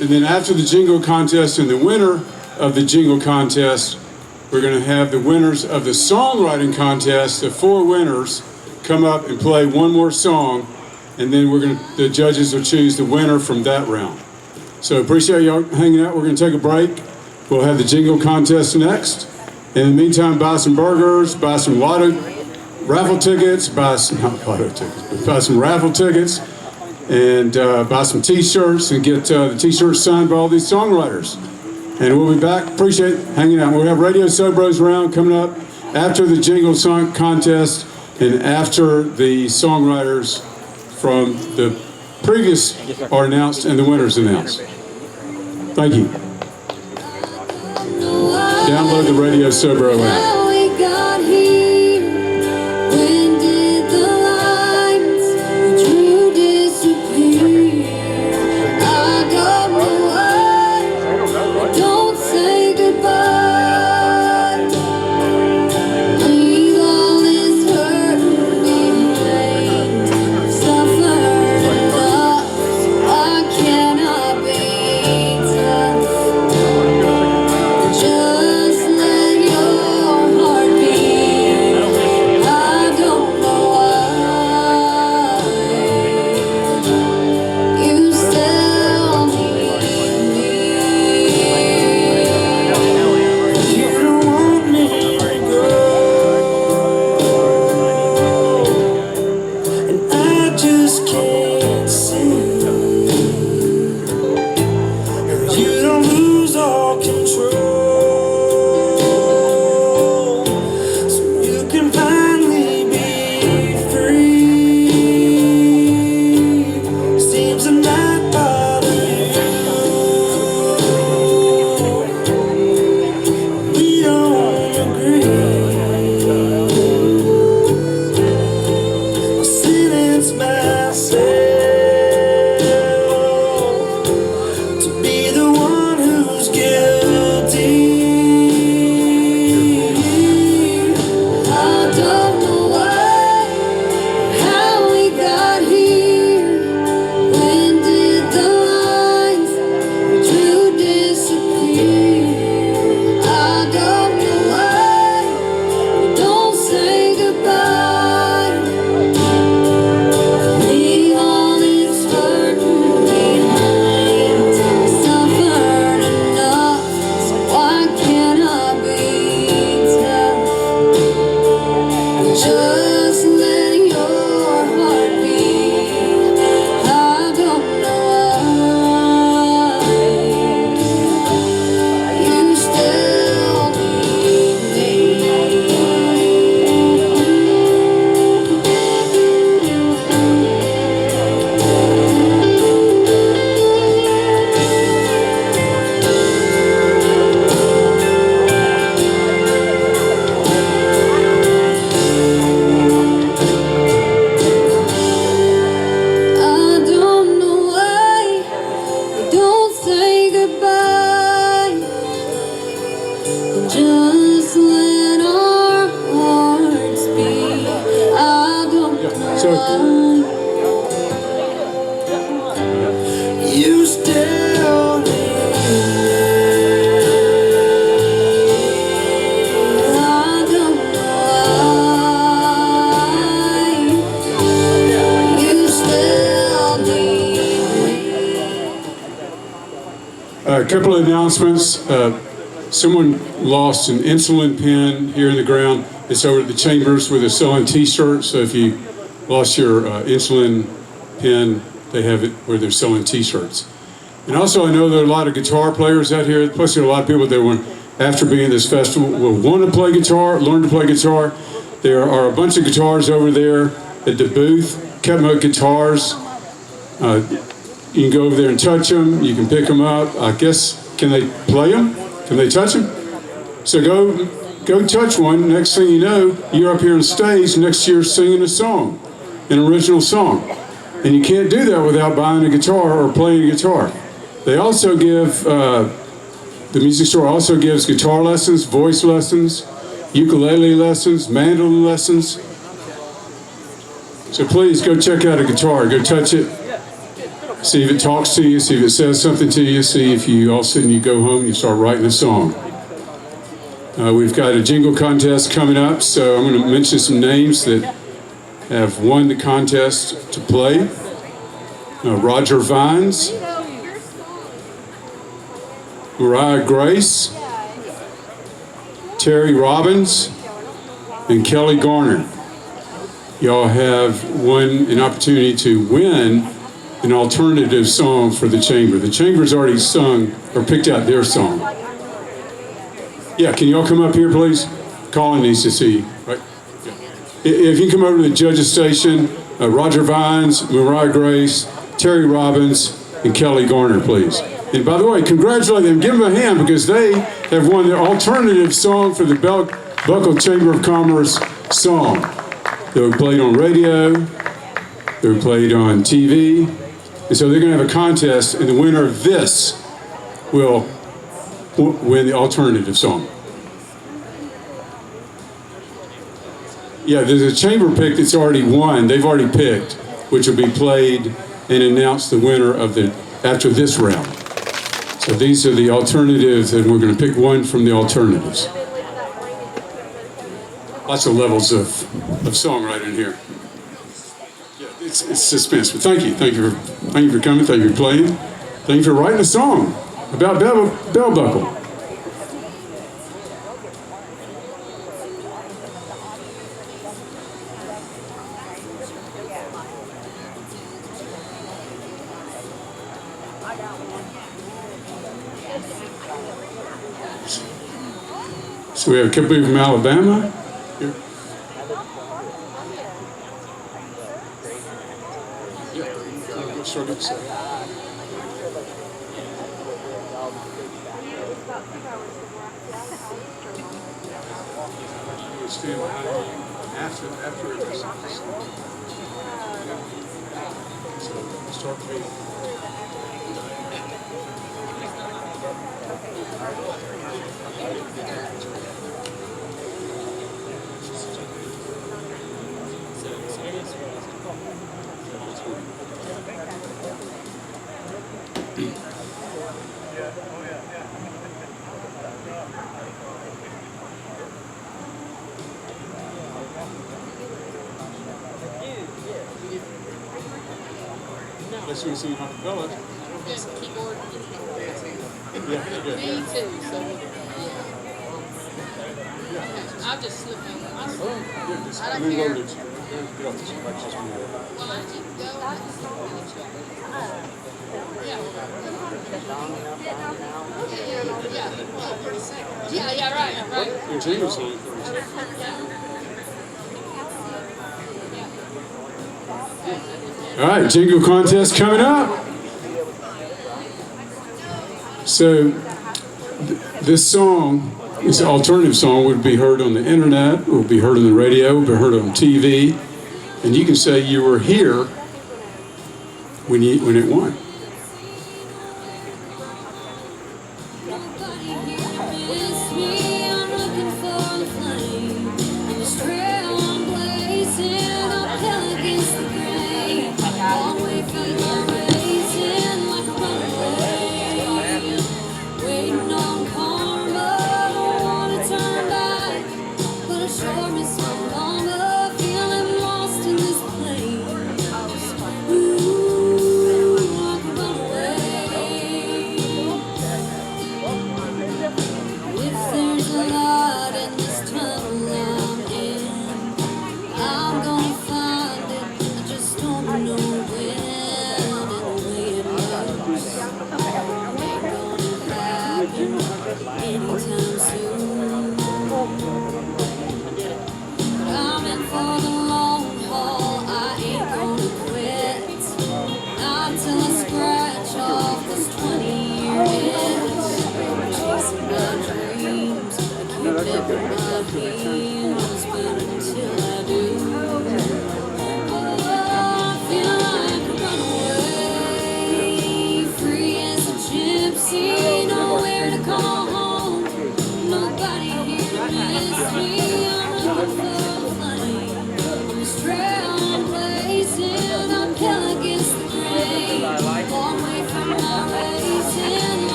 And then after the Jingle contest and the winner of the Jingle contest, we're going to have the winners of the songwriting contest. The 4 winners come up and play one more song, and then the judges will choose the winner from that round. So appreciate y'all hanging out. We're going to take a break. We'll have the Jingle contest next. In the meantime, buy some burgers, buy some raffle tickets, buy some raffle tickets, and buy some T-shirts and get the T-shirts signed by all these songwriters. And we'll be back. Appreciate hanging out. We'll have Radio Sobros round coming up after the Jingle song contest and after the songwriters from the previous are announced and the winners announced. Thank you. Download the Radio Sobro app. How we got here? When did the lines we drew disappear? I don't know why. Don't say goodbye. Leave all this hurt behind. Suffered enough, so I cannot be tough. Just let your heart beat. I don't know why you still need me. You don't want me to go, and I just can't see. You don't lose all control, so you can finally be free. Seems I'm not bothering you. We don't agree. I'll sentence myself to be the one who's guilty. I don't know why, how we got here. When did the lines we drew disappear? I don't know why we don't say goodbye. Leave all this hurt behind. Suffered enough, so why can't I be tough? Just let your heart beat. I don't know why you still need me. I don't know why we don't say goodbye. Just let our hearts beat. I don't know why you still need me. I don't know why you still need me. A couple of announcements. Someone lost an insulin pen here in the ground. It's over at the chambers where they're selling T-shirts. So if you lost your insulin pen, they have it where they're selling T-shirts. And also, I know there are a lot of guitar players out here. Plus, there are a lot of people that want, after being at this festival, will want to play guitar, learn to play guitar. There are a bunch of guitars over there at the booth, Cutmug Guitars. You can go over there and touch them. You can pick them up. I guess, can they play them? Can they touch them? So go touch one. Next thing you know, you're up here on stage next year singing a song, an original song. And you can't do that without buying a guitar or playing a guitar. They also give, the music store also gives guitar lessons, voice lessons, ukulele lessons, mandolin lessons. So please go check out a guitar. Go touch it. See if it talks to you, see if it says something to you, see if you all of a sudden you go home and you start writing a song. We've got a jingle contest coming up, so I'm going to mention some names that have won the contest to play. Roger Vines, Mariah Grace, Terry Robbins, and Kelly Garner. Y'all have won an opportunity to win an alternative song for the chamber. The chamber's already sung or picked out their song. Yeah, can y'all come up here, please? Colin needs to see you. Right? If you come over to the judges station, Roger Vines, Mariah Grace, Terry Robbins, and Kelly Garner, please. And by the way, congratulate them. Give them a hand because they have won the alternative song for the Buckle Chamber of Commerce song. They were played on radio. They were played on TV. And so they're going to have a contest, and the winner of this will win the alternative song. Yeah, there's a chamber pick that's already won. They've already picked, which will be played and announced the winner of after this round. So these are the alternatives, and we're going to pick one from the alternatives. Lots of levels of songwriting here. Yeah, it's suspense, but thank you for coming, thank you for playing, thank you for writing a song about bell buckle. So we have a couple people from Alabama here. Let's see some acapella. Keyboard. Yeah, good. Me too, so yeah. I'll just slip over. I don't care. Get off this one. Well, I just go. I just don't really check. Yeah, right. Your jingle's on. All right, jingle contest coming up. So this song, this alternative song, would be heard on the internet, will be heard on the radio, will be heard on TV, and you can say you were here when it won.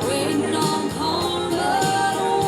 Waiting on karma, don't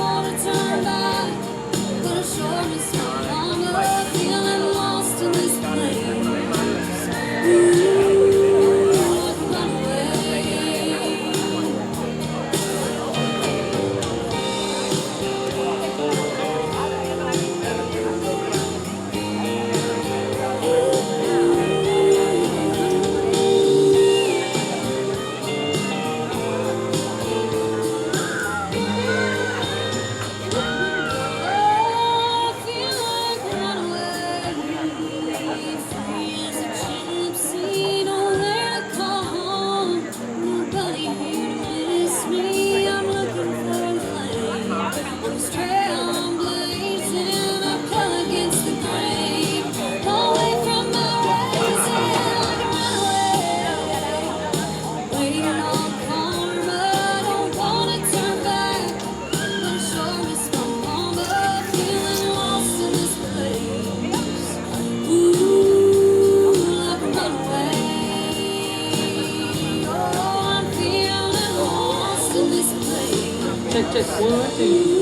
Mic check 1, 2.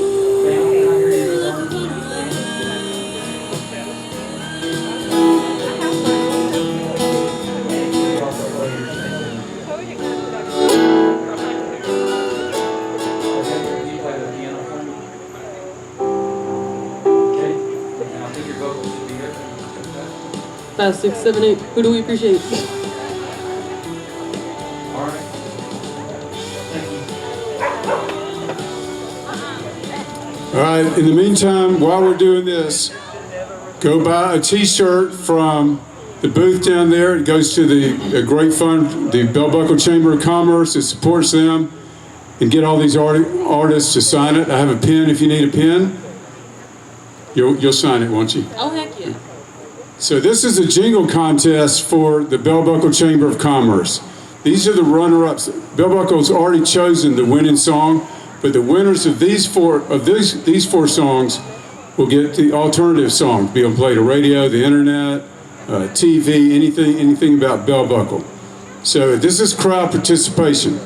Five, six, seven, eight. Who do we appreciate? All right, in the meantime, while we're doing this, go buy a t-shirt from the booth down there. It goes to the great fund, the Bell Buckle Chamber of Commerce. It supports them, and get all these artists to sign it. I have a pen if you need a pen. You'll sign it, won't you? Oh, heck yeah. So this is a jingle contest for the Bell Buckle Chamber of Commerce. These are the runner-ups. Bell Buckle's already chosen the winning song, but the winners of these four songs will get the alternative song, be able to play the radio, the internet, TV, anything about Bell Buckle. So this is crowd participation.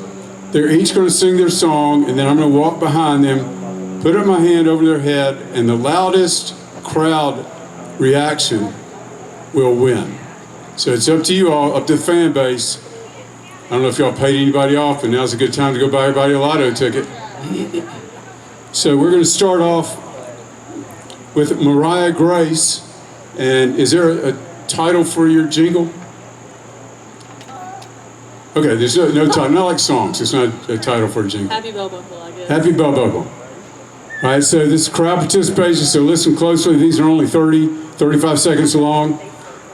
They're each going to sing their song, and then I'm going to walk behind them, put up my hand over their head, and the loudest crowd reaction will win. So it's up to you all, up to the fan base. I don't know if y'all paid anybody off, but now's a good time to go buy everybody a lotto ticket. So we're going to start off with Mariah Grace. And is there a title for your jingle? Okay, there's no title, not like songs. It's not a title for a jingle. Happy Bell Buckle, I guess. Happy Bell Buckle. All right, so this is crowd participation, so listen closely. These are only 35 seconds long,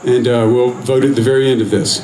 and we'll vote at the very end of this.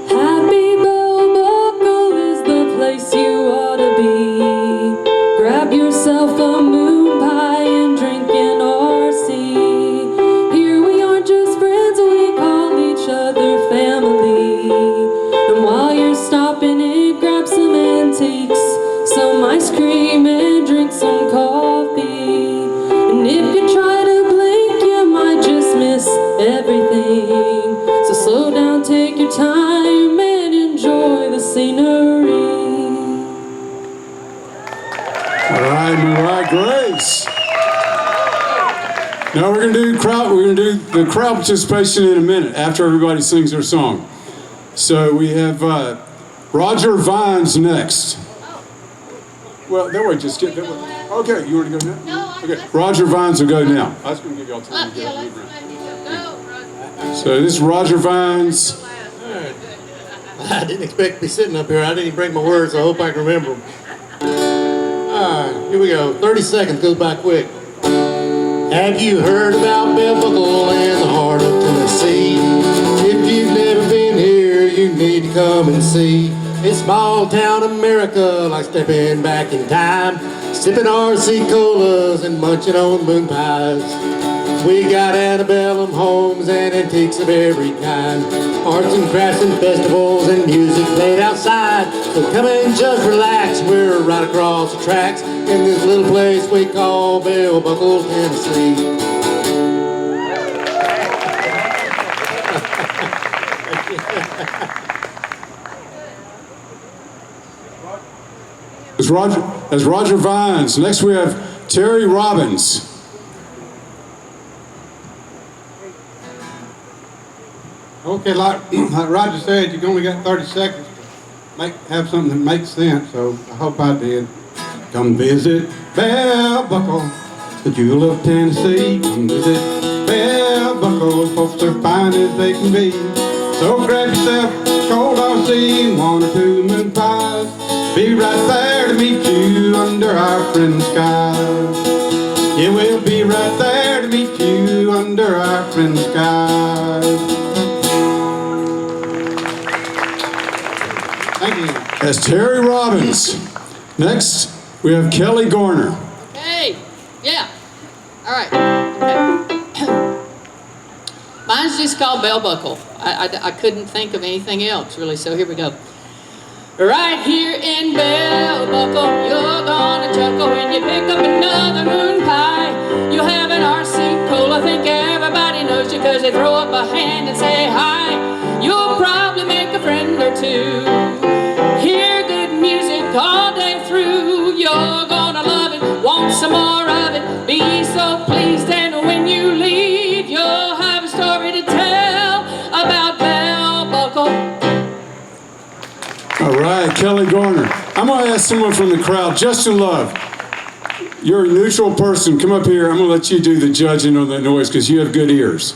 Happy Bell Buckle is the place you ought to be. Grab yourself a moon pie and drink an RC. Here we aren't just friends, we call each other family. And while you're stopping in, grab some antiques, some ice cream and drink some coffee. And if you try to blink, you might just miss everything. So slow down, take your time and enjoy the scenery. All right, Mariah Grace. Now we're gonna do the crowd participation in a minute after everybody sings their song. So we have Roger Vines next. Well, that way, just get that way. Okay, you want to go now? No. Okay, Roger Vines will go now. I was gonna give y'all time to get up. So this is Roger Vines. I didn't expect to be sitting up here. I didn't even bring my words. I hope I can remember them. All right, here we go. 30 seconds goes by quick. Have you heard about Bell Buckle in the heart of Tennessee? If you've never been here, you need to come and see. It's small town America, like stepping back in time, sipping RC colas and munching on moon pies. We got antebellum homes and antiques of every kind, arts and crafts and festivals and music played outside. So come and just relax, we're right across the tracks in this little place we call Bell Buckle, Tennessee. As Roger Vines. Next we have Terry Robbins. Okay, like Roger said, you only got 30 seconds to have something that makes sense, so I hope I did. Come visit Bell Buckle, the jewel of Tennessee. Come visit Bell Buckle, folks are fine as they can be. So grab yourself a cold RC and one or two moon pies. Be right there to meet you under our friendly skies. Yeah, we'll be right there to meet you under our friendly skies. Thank you. That's Terry Robbins. Next, we have Kelly Garner. Hey, yeah. All right. Okay. Mine's just called Bell Buckle. I couldn't think of anything else, really, so here we go. Right here in Bell Buckle, you're gonna chuckle when you pick up another moon pie. they throw up a hand and say hi. You'll probably make a friend or two. Hear good music all day through. You're gonna love it, want some more of it. Be so pleased, and when you leave, you'll have a story to tell about Bell Buckle. All right, Kelly Garner. I'm going to ask someone from the crowd. Justin Love, you're a neutral person. Come up here. I'm going to let you do the judging on the noise because you have good ears.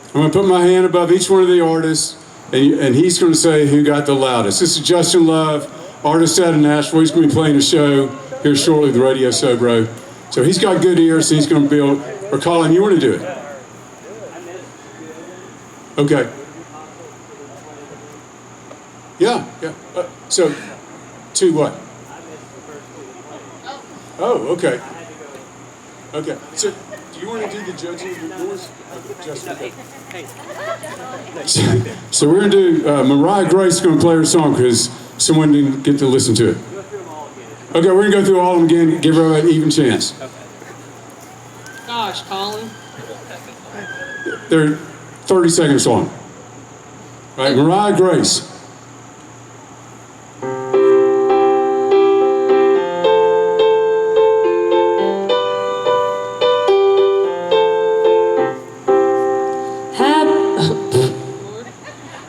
I'm going to put my hand above each one of the artists, and he's going to say who got the loudest. This is Justin Love, artist out of Nashville. He's going to be playing a show here shortly, the Radio Sobro. So he's got good ears, so he's going to build. Or Colin, you want to do it? Okay. Yeah. So, to what? Oh, okay. Okay. So, do you want to do the judging of the doors? So we're going to do, Mariah Grace is going to play her song because someone didn't get to listen to it. Okay, we're going to go through all of them again, give her an even chance. Gosh, Colin. They're 30 seconds long. All right, Mariah Grace.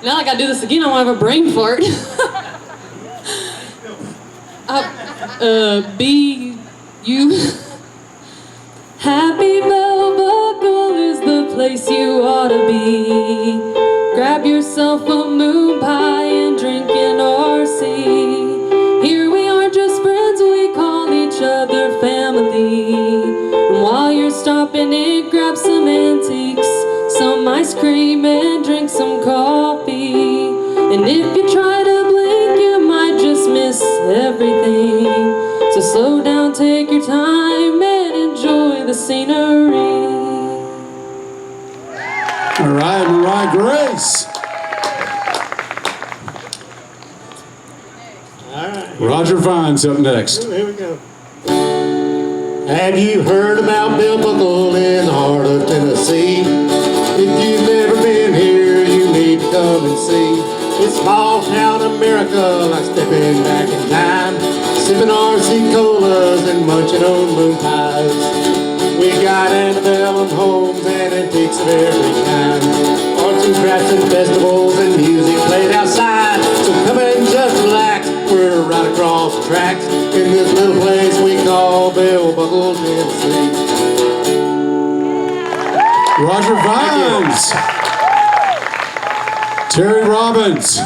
Now I gotta do this again, I won't have a brain fart. Be you. Happy Bell Buckle is the place you ought to be. Grab yourself a moon pie and drink an RC. Here we are just friends, we call each other family. And while you're stopping in, grab some antiques, some ice cream and drink some coffee. And if you try to blink, you might just miss everything. So slow down, take your time and enjoy the scenery. All right, Mariah Grace. All right. Roger Vines up next. Here we go. Have you heard about Bell Buckle in the heart of Tennessee? If you've never been here, you need to come and see. It's small town America, like stepping back in time, sipping RC colas and munching on moon pies. We got antebellum homes and antiques of every kind, arts and crafts and festivals and music played outside. So come and just relax, we're right across the tracks in this little place we call Bell Buckle, Tennessee. Roger Vines. Terry Robbins.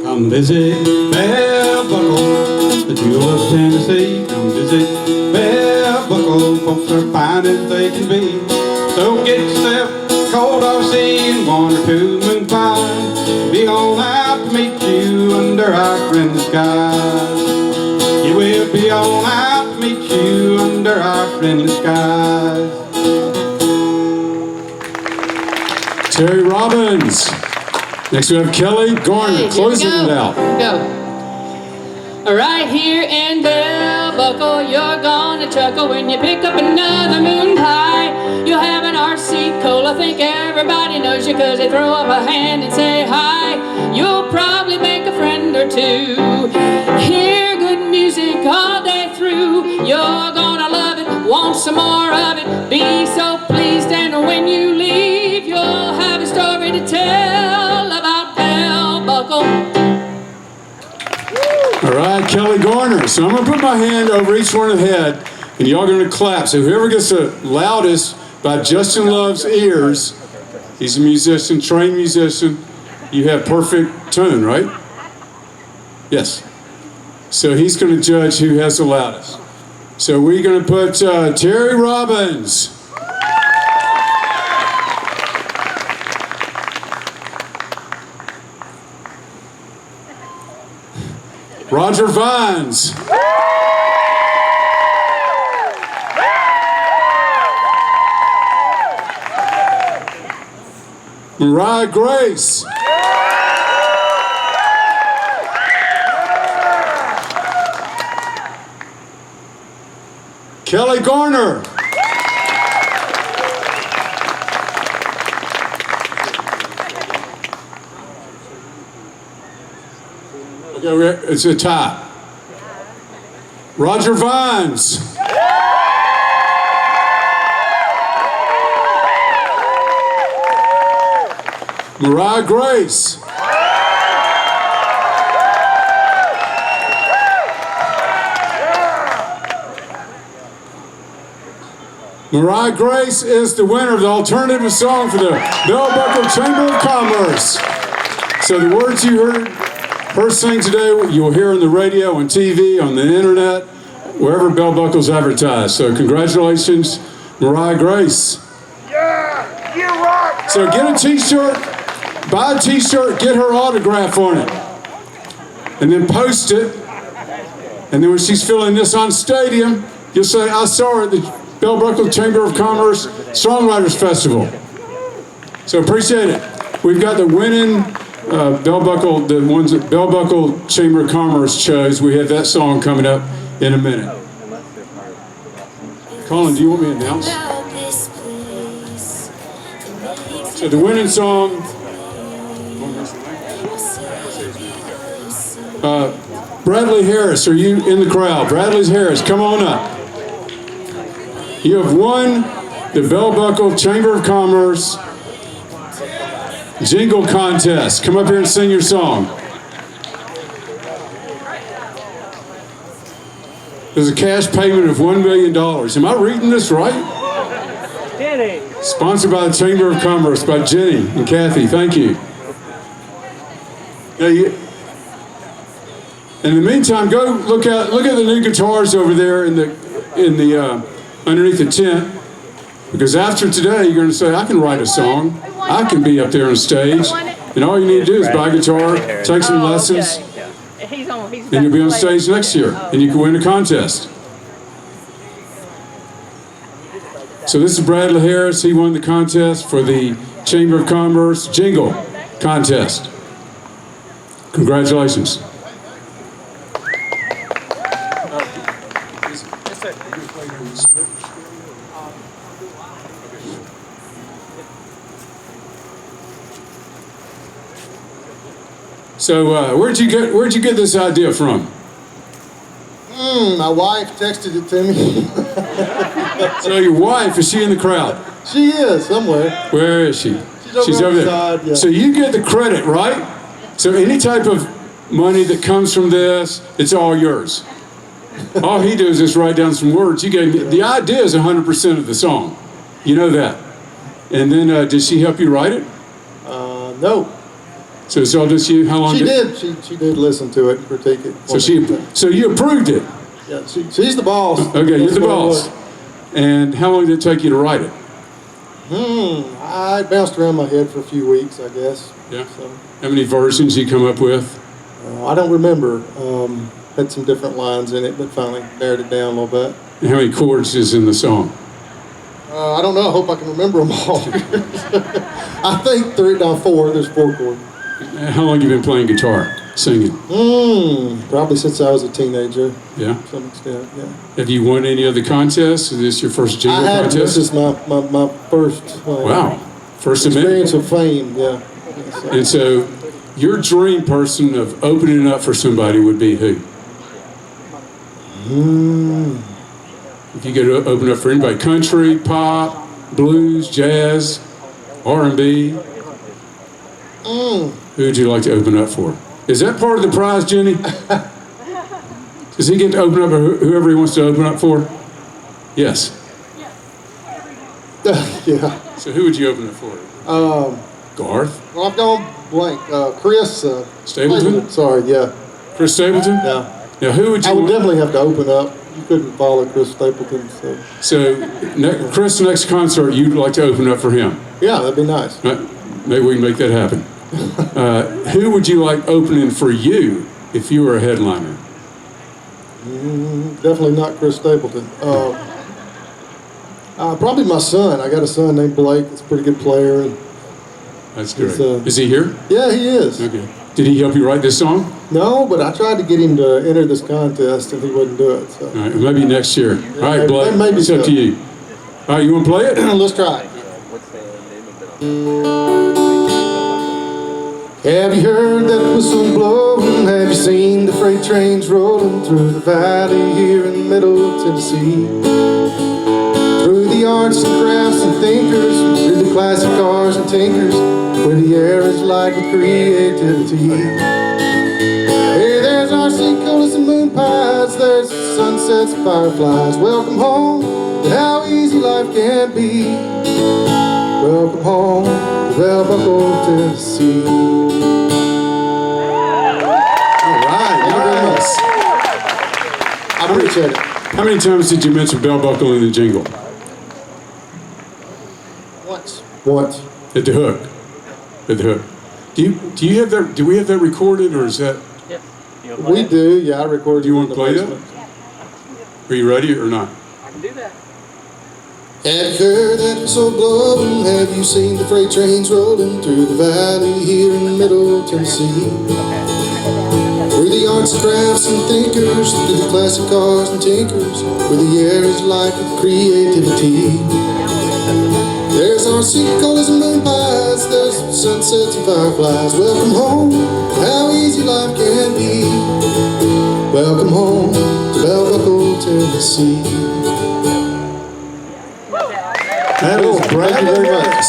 Come visit Bell Buckle, the jewel of Tennessee. Come visit Bell Buckle, folks are fine as they can be. So get yourself a cold RC and one or two moon pies. Be on out to meet you under our friendly skies. You will be on out to meet you under our friendly skies. Terry Robbins. Next we have Kelly Garner, closing it out. Go. Right here in Bell Buckle, you're gonna chuckle when you pick up another moon pie. You'll have an RC cola, think everybody knows you cause they throw up a hand and say hi. You'll probably make a friend or two. Hear good music all day through. You're gonna love it, want some more of it. Be so pleased, and when you leave, you'll have a story to tell about Bell Buckle. All right, Kelly Garner. So I'm going to put my hand over each one of the head, and y'all going to clap. So whoever gets the loudest by Justin Love's ears, he's a musician, trained musician. You have perfect tone, right? Yes. So he's going to judge who has the loudest. So we're going to put Terry Robbins. Roger Vines. Mariah Grace. Kelly Garner. It's a tie. Roger Vines. Mariah Grace. Mariah Grace is the winner of the alternative song for the Bell Buckle Chamber of Commerce. So the words you heard her sing today, you'll hear on the radio, on TV, on the internet, wherever Bell Buckle's advertised. So congratulations, Mariah Grace. Yeah, you rock. So get a t-shirt, buy a t-shirt, get her autograph on it, and then post it. And then when she's filling this on Stadium, you'll say, I saw her at the Bell Buckle Chamber of Commerce Songwriters Festival. So appreciate it. We've got the winning Bell Buckle, the ones that Bell Buckle Chamber of Commerce chose. We have that song coming up in a minute. Colin, do you want me to announce? So the winning song, Bradley Harris, are you in the crowd? Bradley Harris, come on up. You have won the Bell Buckle Chamber of Commerce Jingle Contest. Come up here and sing your song. There's a cash payment of $1 million. Am I reading this right? Jenny. Sponsored by the Chamber of Commerce, by Jenny and Kathy. Thank you. Now in the meantime, go look at the new guitars over there in the underneath the tent, because after today you're going to say, I can write a song, I can be up there on stage, and all you need to do is buy a guitar, take some lessons, and you'll be on stage next year, and you can win a contest. So this is Bradley Harris. He won the contest for the Chamber of Commerce Jingle Contest. Congratulations. So where'd you get this idea from? My wife texted it to me. So your wife, is she in the crowd? She is somewhere. Where is she? She's over there. Yeah. So you get the credit, right? So any type of money that comes from this, it's all yours. All he does is write down some words. You gave me, the idea is 100% of the song. You know that. And then did she help you write it? No. So it's all just you? How long? She did listen to it, critique it. So you approved it? Yeah, she's the boss. Okay, you're the boss. And how long did it take you to write it? I bounced around my head for a few weeks, I guess. Yeah. So, how many versions you come up with? I don't remember. Had some different lines in it, but finally narrowed it down a little bit. And how many chords is in the song? I don't know. I hope I can remember them all. I think 4. There's 4 chords. How long have you been playing guitar, singing? Probably since I was a teenager. Yeah. To some extent, yeah. Have you won any other contests? Is this your first jingle contest? This is my first. Wow. First experience of fame, yeah. And so, your dream person of opening up for somebody would be who? If you could open up for anybody, country, pop, blues, jazz, R&B. Who would you like to open up for? Is that part of the prize, Jenny? Does he get to open up for whoever he wants to open up for? Yes. Yeah. So who would you open up for? Garth? Well, I've gone blank. Chris. Stapleton? Sorry, yeah. Chris Stapleton? Yeah. Now who would you? I would definitely have to open up. You couldn't follow Chris Stapleton. So Chris' next concert, you'd like to open up for him? Yeah, that'd be nice. Maybe we can make that happen. Who would you like opening for you if you were a headliner? Definitely not Chris Stapleton. Probably my son. I got a son named Blake. He's a pretty good player. And that's great. Is he here? Yeah, he is. Okay. Did he help you write this song? No, but I tried to get him to enter this contest, and he wouldn't do it. So. All right, maybe next year. All right, Blake, maybe it's up to you. All right, you want to play it? Let's try it. Have you heard that whistle blowing have you seen the freight trains rolling through the valley here in Middle Tennessee? Through the arts and crafts and thinkers, through the classic cars and tinkers, where the air is light with creativity. Hey, there's RC colas and moon pies, there's sunsets and fireflies. Welcome home to how easy life can be. Welcome home to Bell Buckle, Tennessee. I appreciate it. How many times did you mention bell buckle in the jingle? Once. At the hook. At the hook. Do you have that? Do we have that recorded, or is that? Yep. We do. Yeah, I recorded. Do you want to play that? Are you ready or not? I can do that. Have you heard that whistle blowing? Have you seen the freight trains rolling through the valley here in Middle Tennessee? Through the arts and crafts and thinkers, through the classic cars and tinkers, where the air is light with creativity. There's RC colas and moon pies, there's sunsets and fireflies. Welcome home, how easy life can be. Welcome home to Bell Buckle, Tennessee. That is Thank you very much.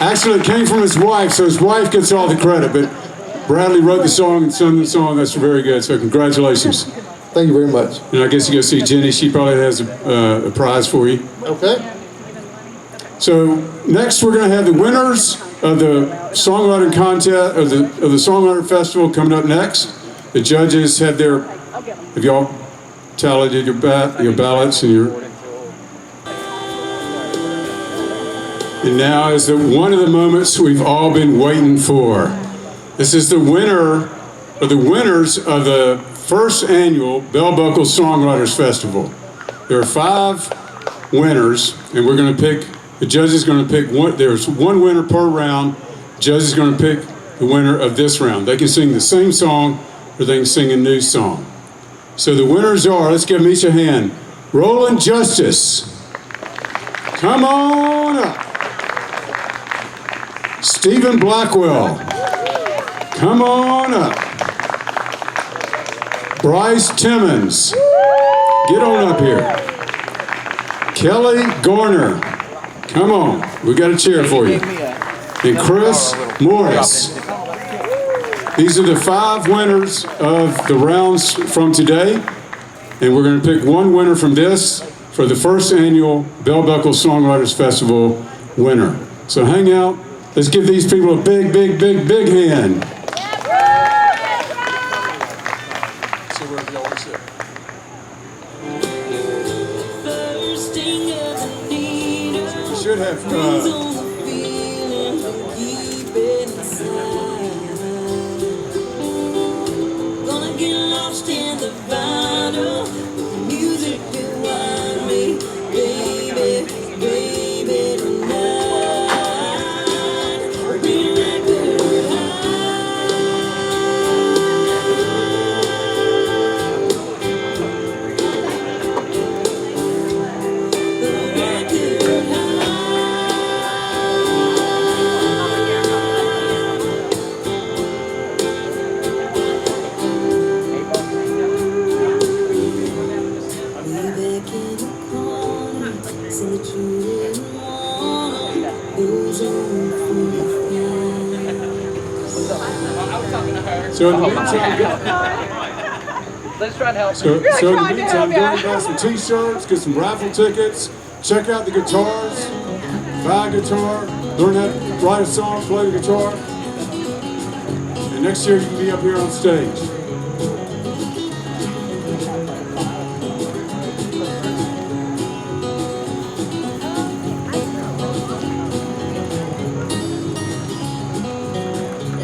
Actually, it came from his wife, so his wife gets all the credit, but Bradley wrote the song and sung the song. That's very good, so congratulations. Thank you very much. And I guess you go see Jenny. She probably has a prize for you. Okay. So next we're going to have the winners of the songwriting contest, of the Songwriter Festival coming up next. The judges have y'all tallied your ballots and your... And now is one of the moments we've all been waiting for. This is the winner, or the winners of the first annual Bell Buckle Songwriters Festival. There are 5 winners, and we're going to pick, the judge is going to pick one, there's one winner per round. The judge is going to pick the winner of this round. They can sing the same song, or they can sing a new song. So the winners are, let's give them each a hand. Roland Justice. Come on up. Stephen Blackwell. Come on up. Bryce Timmons. Get on up here. Kelly Garner. Come on. We got a chair for you. And Chris Morris. These are the 5 winners of the rounds from today. And we're going to pick one winner from this for the first annual Bell Buckle Songwriters Festival winner. So hang out. Let's give these people a big, big, big, big hand. So where y'all want to sit? We should have. Gonna get lost in the battle. Music will wind me, baby, baby, tonight. Bring that good So in the meantime, let's try and help. So in the meantime, go and buy some T-shirts, get some raffle tickets, check out the guitars, buy a guitar, learn how to write a song, play the guitar, and next year you can be up here on stage.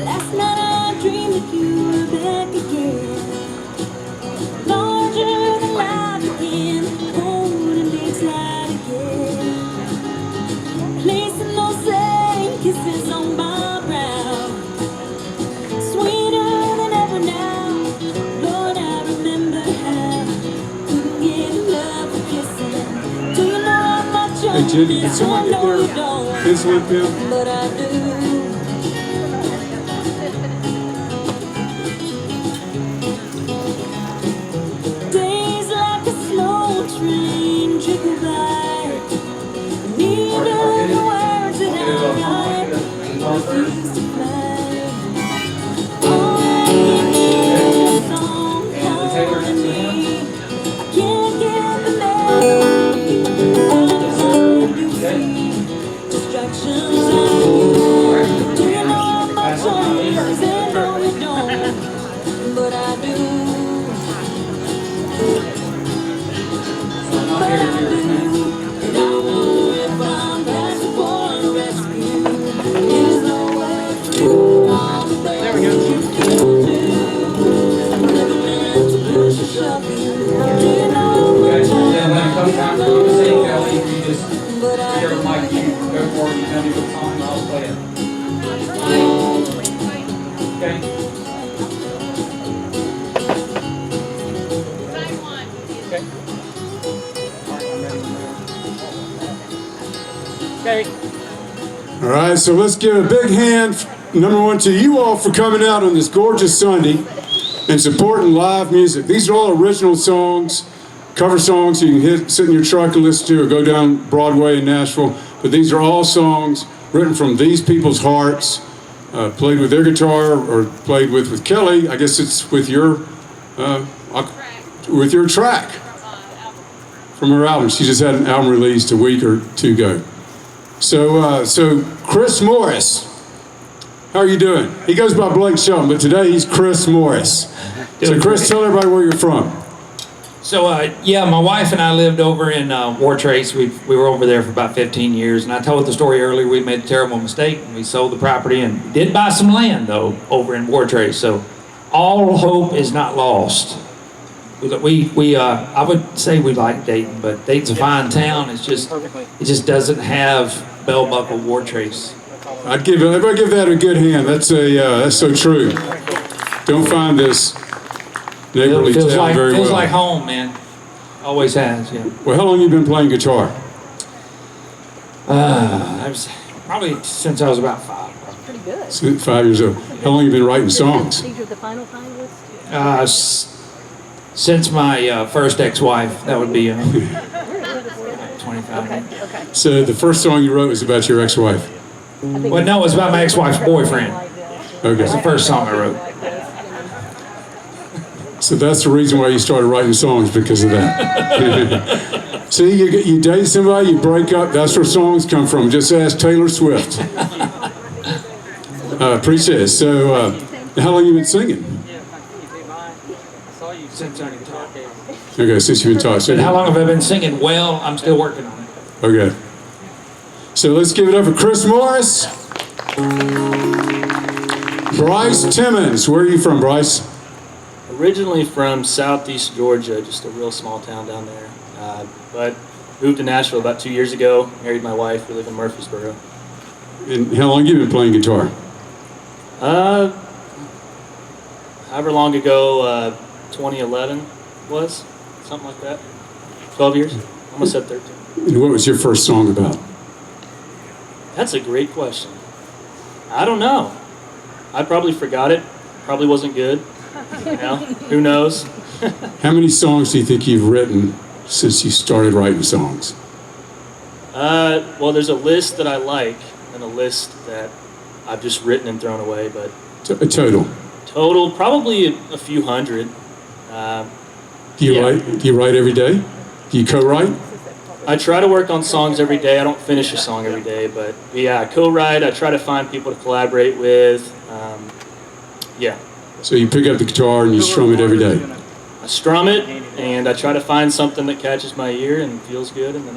Last night I dreamed that you were back again, larger than life again, holding me tight again, placing those same kisses on my brow, sweeter than ever now. Lord, I remember how couldn't get enough of kissing. Do you know how much Hey Jenny, did someone get their insulin pen? But I do. Okay. Okay. All right, so let's give a big hand, number one, to you all for coming out on this gorgeous Sunday and supporting live music. These are all original songs, cover songs you can sit in your truck and listen to or go down Broadway in Nashville. But these are all songs written from these people's hearts, played with their guitar or played with Kelly. I guess it's with your track from her album. She just had an album released a week or two ago. So Chris Morris, how are you doing? He goes by Blake Shelton, but today he's Chris Morris. So Chris, tell everybody where you're from. So, yeah, my wife and I lived over in War Trace. We were over there for about 15 years, and I told the story earlier. We made a terrible mistake, and we sold the property and did buy some land, though, over in War Trace. So all hope is not lost. I would say we like Dayton, but Dayton's a fine town. It just doesn't have Bell Buckle War Trace. Everybody give that a good hand. That's so true. Don't find this neighborly town very well. Feels like home, man. Always has, yeah. Well, how long have you been playing guitar? Probably since I was about 5. Pretty good. 5 years old. How long have you been writing songs? These are the final finalists? Since my first ex-wife, that would be 25. Okay. So the first song you wrote was about your ex-wife? Well, no, it was about my ex-wife's boyfriend. Okay. It's the first song I wrote. So that's the reason why you started writing songs, because of that. See, you date somebody, you break up, that's where songs come from. Just ask Taylor Swift. Appreciate it. So, how long have you been singing? Since I can talk. Okay, since you've been talking. And how long have I been singing? Well, I'm still working on it. Okay. So let's give it up for Chris Morris. Bryce Timmons. Where are you from, Bryce? Originally from southeast Georgia, just a real small town down there. But moved to Nashville about 2 years ago, married my wife, we live in Murfreesboro. And how long have you been playing guitar? However long ago 2011 was, something like that. 12 years, almost said 13. And what was your first song about? That's a great question. I don't know. I probably forgot it, probably wasn't good. You know, who knows? How many songs do you think you've written since you started writing songs? Well, there's a list that I like and a list that I've just written and thrown away, but A total. Total, probably a few hundred. Do you write every day? Do you co-write? I try to work on songs every day. I don't finish a song every day, but yeah, I co-write. I try to find people to collaborate with. Yeah. So you pick up the guitar and you strum it every day? I strum it, and I try to find something that catches my ear and feels good, and then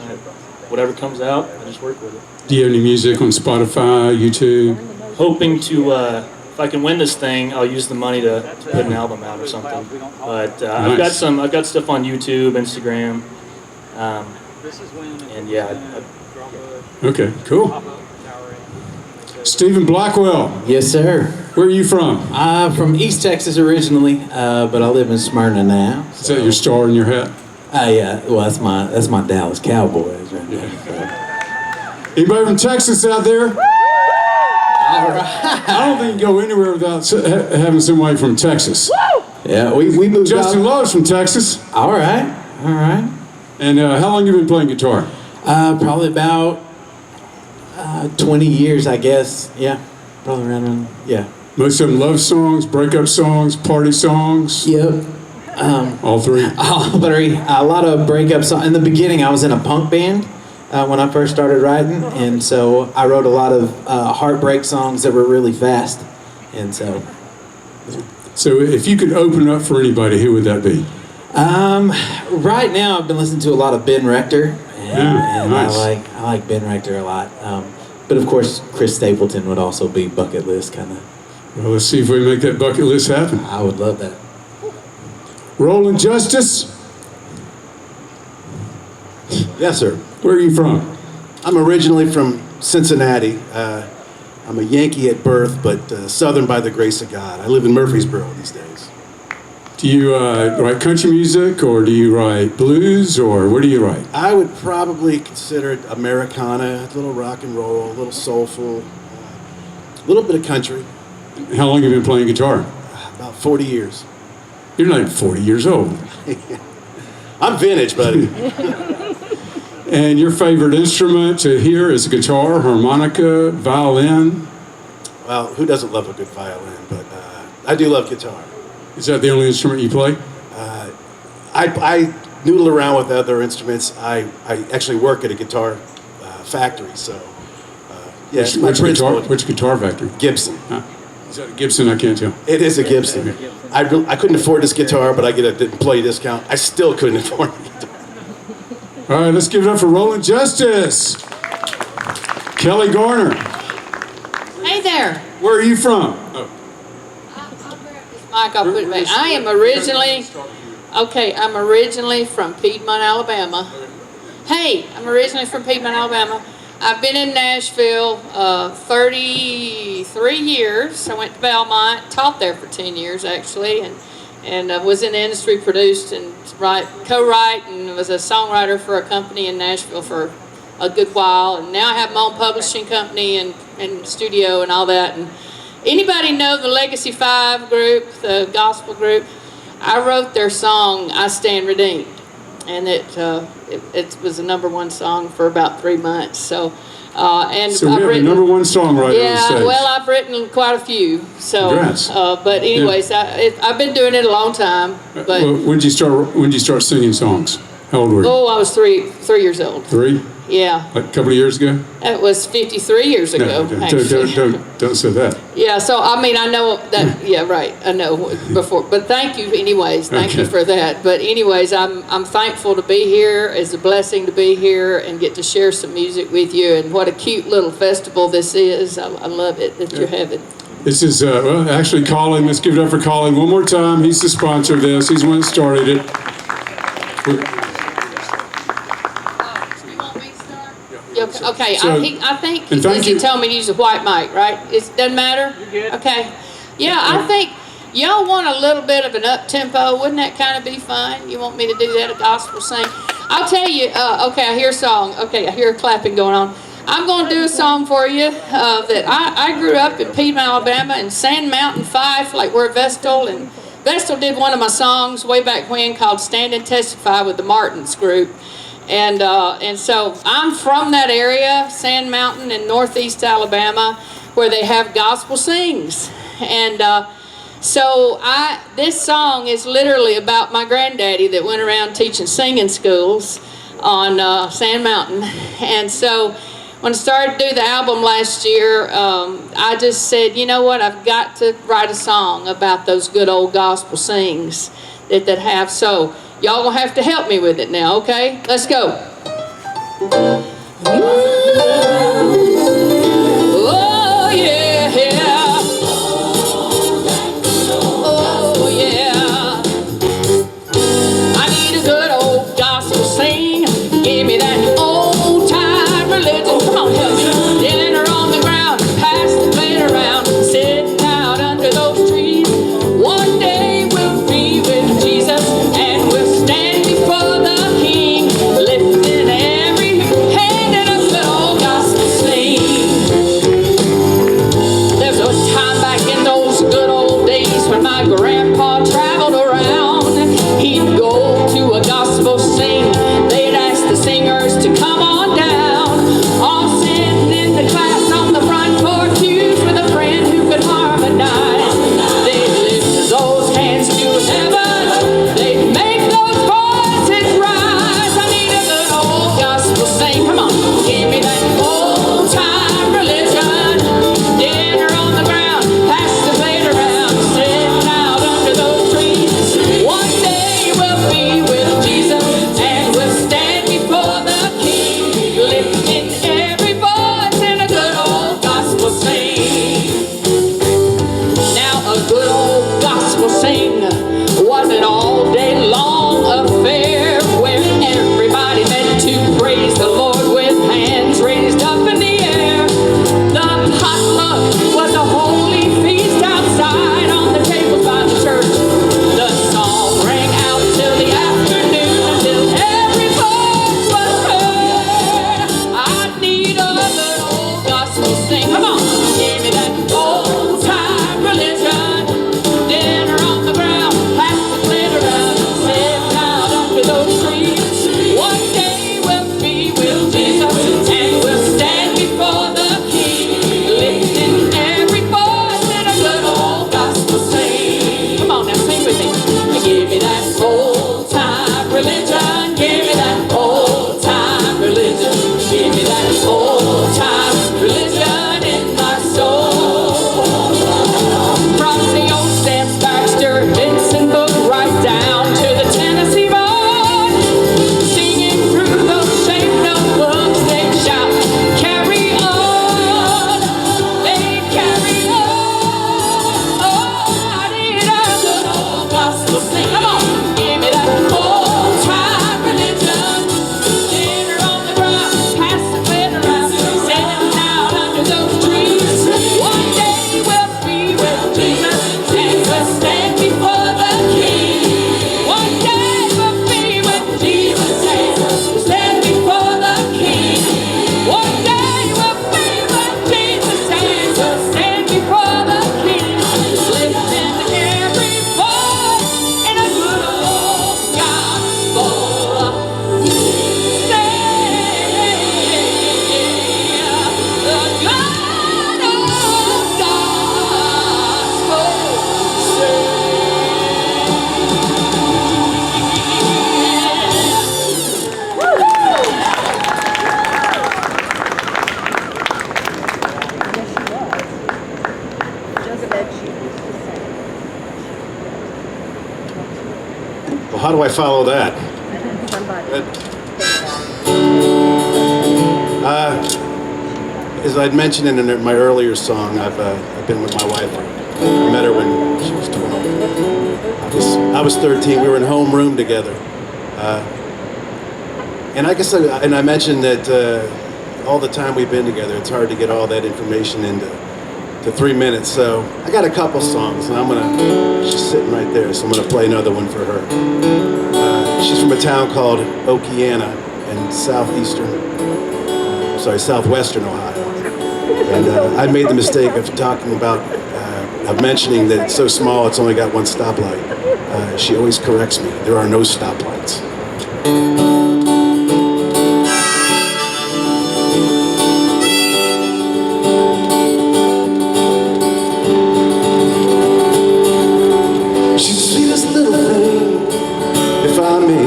whatever comes out, I just work with it. Do you have any music on Spotify, YouTube? Hoping to, if I can win this thing, I'll use the money to put an album out or something. But Nice. I've got stuff on YouTube, Instagram, and yeah. Okay, cool. Stephen Blackwell. Yes, sir. Where are you from? I'm from East Texas originally, but I live in Smyrna now. Is that your star in your hat? Yeah. Well, that's my Dallas Cowboys right there. Anybody from Texas out there? All right. I don't think you can go anywhere without having somebody from Texas. Yeah, we moved Justin Love's from Texas. All right. And how long have you been playing guitar? Probably about 20 years, I guess. Yeah, probably around. Yeah. Most of them love songs, breakup songs, party songs. Yep. All three. All three. A lot of breakup songs. In the beginning, I was in a punk band when I first started writing, and so I wrote a lot of heartbreak songs that were really fast, and so. So if you could open up for anybody, who would that be? Right now, I've been listening to a lot of Ben Rector, and nice. I like Ben Rector a lot. But of course, Chris Stapleton would also be bucket list kind of. Well, let's see if we can make that bucket list happen. I would love that. Roland Justice. Yes, sir. Where are you from? I'm originally from Cincinnati. I'm a Yankee at birth, but Southern by the grace of God. I live in Murfreesboro these days. Do you write country music, or do you write blues, or what do you write? I would probably consider it Americana, a little rock and roll, a little soulful, a little bit of country. How long have you been playing guitar? About 40 years. You're not even 40 years old. I'm vintage, buddy. And your favorite instrument to hear is guitar, harmonica, violin? Well, who doesn't love a good violin? But I do love guitar. Is that the only instrument you play? I noodle around with other instruments. I actually work at a guitar factory, so yeah. Which guitar factory? Gibson. Is that a Gibson? I can't tell. It is a Gibson. I couldn't afford this guitar, but I get a employee discount. I still couldn't afford the guitar. All right, let's give it up for Roland Justice. Kelly Garner. Hey there. Where are you from? Oh. Mike, I'll put it back. I'm originally from Piedmont, Alabama. Hey, I'm originally from Piedmont, Alabama. I've been in Nashville 33 years. I went to Belmont, taught there for 10 years actually, and was in the industry, produced and co-write, and was a songwriter for a company in Nashville for a good while. And now I have my own publishing company and studio and all that. And anybody know the Legacy 5 group, the gospel group? I wrote their song, I Stand Redeemed. And it was a #1 song for about 3 months. So we have a #1 songwriter on stage. Well, I've written quite a few. So, congrats. But anyways, I've been doing it a long time. But When did you start singing songs? How old were you? I was three years old. 3? Yeah. Like a couple of years ago? That was 53 years ago. No, actually. don't say that. Yeah, so I mean, I know that, yeah, right, I know before, but thank you anyways, thank you for that. But anyways, I'm thankful to be here. It's a blessing to be here and get to share some music with you, and what a cute little festival this is. I love it that you're having. This is, actually Colin, let's give it up for Colin one more time. He's the sponsor of this. He's the one that started it. Okay, So, I think and thank Lizzie you. told me to use a white mic, right? It doesn't matter? You're good. Okay. Yeah, I think y'all want a little bit of an up-tempo. Wouldn't that kind of be fun? You want me to do that, a gospel sing? I'll tell you, okay, I hear a song. Okay, I hear clapping going on. I'm going to do a song for you that I grew up in Piedmont, Alabama, in Sand Mountain, Fife, like we're Vestal, and Vestal did one of my songs way back when called Stand and Testify with the Martins group. And so I'm from that area, Sand Mountain in northeast Alabama, where they have gospel sings. And so this song is literally about my granddaddy that went around teaching singing schools on Sand Mountain. And so when I started to do the album last year, I just said, you know what, I've got to write a song about those good old gospel sings that have. So y'all gonna have to help me with it now, okay? Let's go. Oh yeah, yeah. Oh yeah. I need a good old gospel sing. Give me that old time religion. Come on, help me. Dinner on the ground, pass the plate around, sitting out under those trees. One day we'll be with Jesus, and we'll stand before the King, lifting every hand and a how do I follow that? As I'd mentioned in my earlier song, I've been with my wife. I met her when she was 12. I was 13. We were in homeroom together. And I guess I mentioned that all the time we've been together, it's hard to get all that information into 3 minutes. So I got a couple songs, and she's sitting right there, so I'm gonna play another one for her. She's from a town called Okeana in southwestern Ohio. And I made the mistake of of mentioning that it's so small, it's only got one stoplight. She always corrects me. There are no stoplights.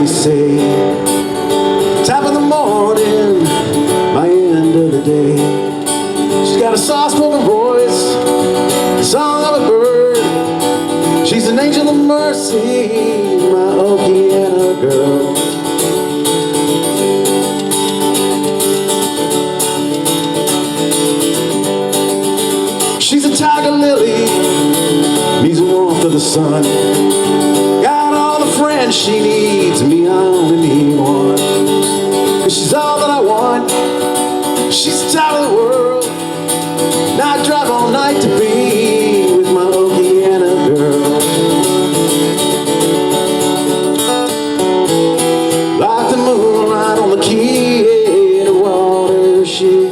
Say, top of the morning, my end of the day. She's got a soft-spoken voice, the song of a bird. She's an angel of mercy, my Okeana girl. She's a tiger lily, needs the warmth of the sun. She needs me, I only need one. 'Cause she's all that I want. She's the top of the world. Now I drive all night to be with my Okeana girl. Like the moonlight on the key to water, she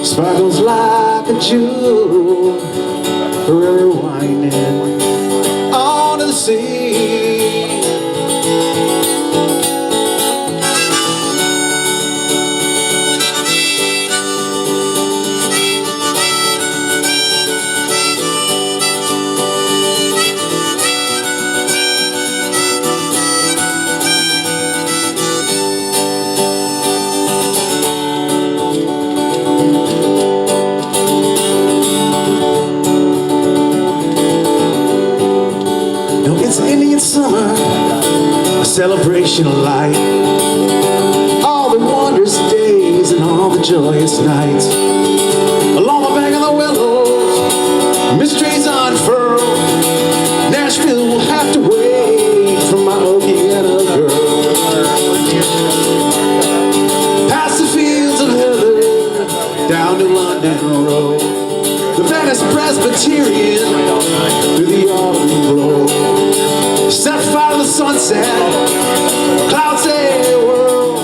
sparkles like a jewel, forever winding onto the sea. Summer, a celebration of light, all the wondrous days and all the joyous nights. Along the bank of the willows, mysteries unfurl. Nashville will have to wait for my Okeana girl. Past the fields of heather, down to London Road, the Venice Presbyterian, through the autumn glow. Set fire to the sunset, clouds say world,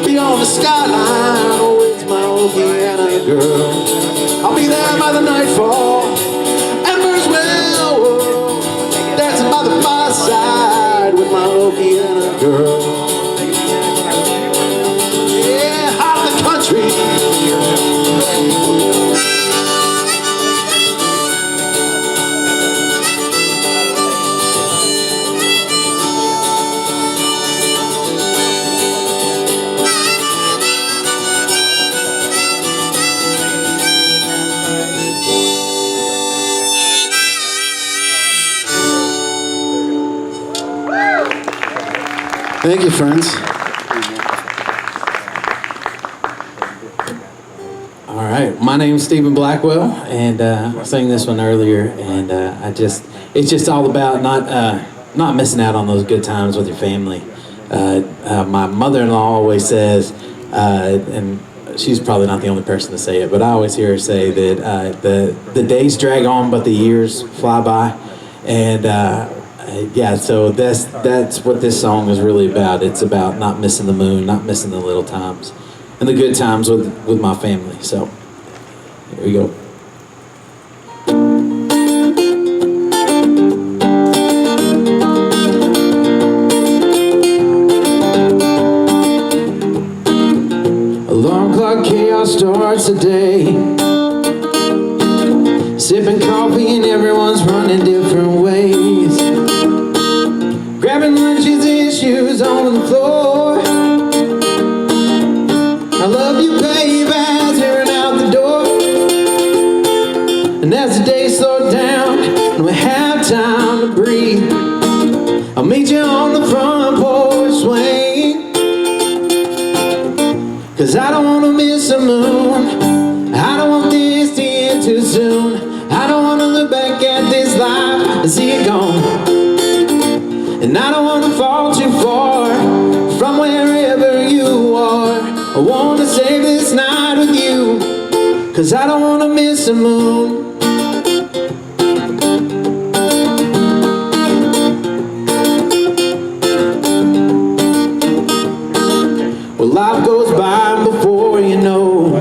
beyond the skyline, oh, it's my Okeana girl. I'll be there by the nightfall, embers will whirl, dancing by the fireside with my Okeana girl. Yeah, out of the country. Thank you, friends. All right, my name is Stephen Blackwell, and I sang this one earlier, and it's just all about not missing out on those good times with your family. My mother-in-law always says, and she's probably not the only person to say it, but I always hear her say that the days drag on, but the years fly by, and yeah, so that's what this song is really about. It's about not missing the moon, not missing the little times, and the good times with my family. So here we go. Alarm clock chaos starts the day. Sipping coffee and everyone's running different ways. Grabbing lunches and shoes on the floor. I love you, babe, as hearing out the door. And as the day slows down and we have time to breathe, I'll meet you on the front 'cause I don't wanna miss the moon. I don't want this to end too soon. I don't wanna look back at this life and see it gone. And I don't wanna fall too far from wherever you are. I wanna save this night with you, 'cause I don't wanna miss the moon. Well, life goes by before you know.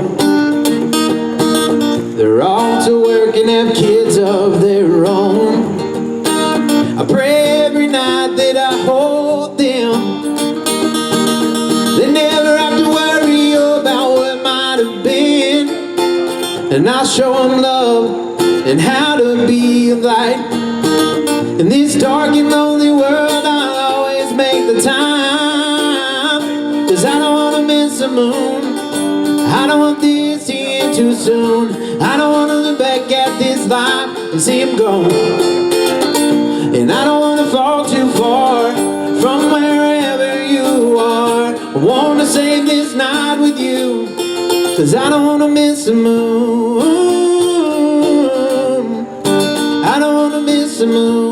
They're all to work and have kids of their own. I pray every night that I hold them. They never have to worry about what might have been. And I'll show them love and how to be a light. In this dark and lonely world, I'll always make the time. 'Cause I don't wanna miss the moon. I don't want this to end too soon. I don't wanna look back at this life and see him go. And I don't wanna fall too far from wherever you are. I wanna save this night with you, 'cause I don't wanna miss the moon. I don't wanna miss the moon.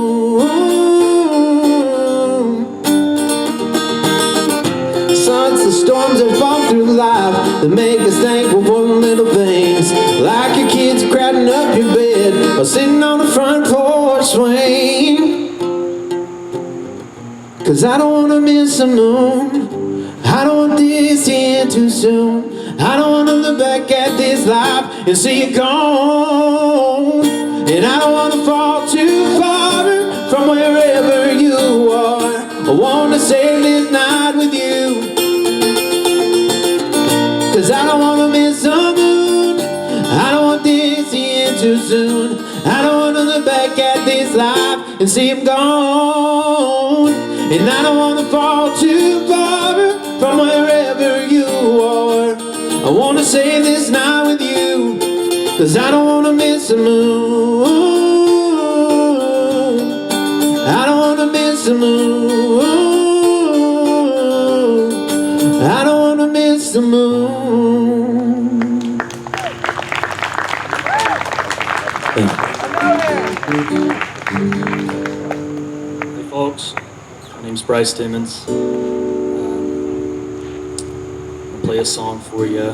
So it's the storms that fall through life that make us thankful for the little things. Like your kids crowding up your bed or sitting on the front porch swing. 'Cause I don't wanna miss the moon. I don't want this to end too soon. I don't wanna look back at this life and see it gone. And I don't wanna fall too far from wherever you are. I wanna save this night with you, 'cause I don't wanna miss the moon. I don't want this to end too soon. I don't wanna look back at this life and see him gone. And I don't wanna fall too far from wherever you are. I wanna save this night with you, 'cause I don't wanna miss the moon. I don't wanna miss the moon. I don't wanna miss the moon. Hey folks, my name's Bryce Timmons. I'll play a song for you.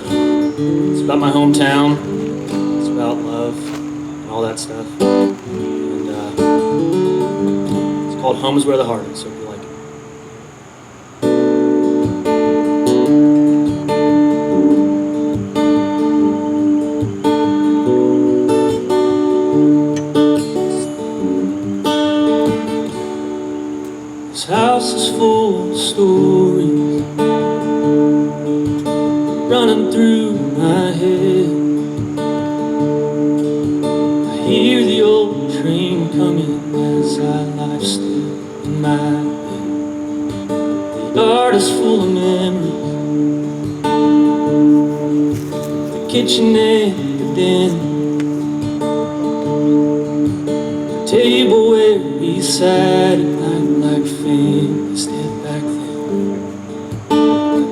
It's about my hometown. It's about love and all that stuff. And it's called Home is Where the Heart Is. So if you like it. This house is full of stories running through my head. I hear the old train coming as I lie still in my bed. The yard is full of memories, the kitchen and the den, the table where we sat at night like families did back then. I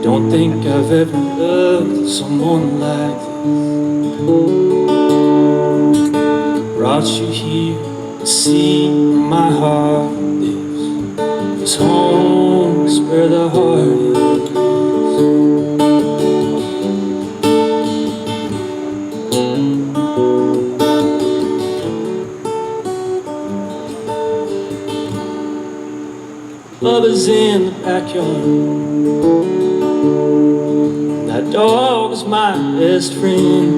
don't think I've ever loved someone like this. Brought you here to see where my heart lives. 'Cause home is where the heart is. Bubba's in the backyard. That dog is my best friend.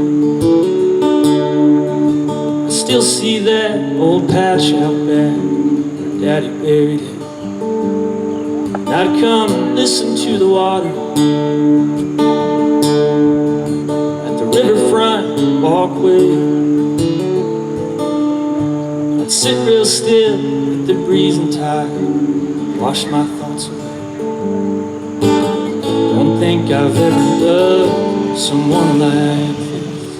I still see that old patch out back where Daddy buried him. And I'd come and listen to the water at the riverfront walkway. I'd sit real still with the breeze and tide, wash my thoughts away. Don't think I've ever loved someone like this.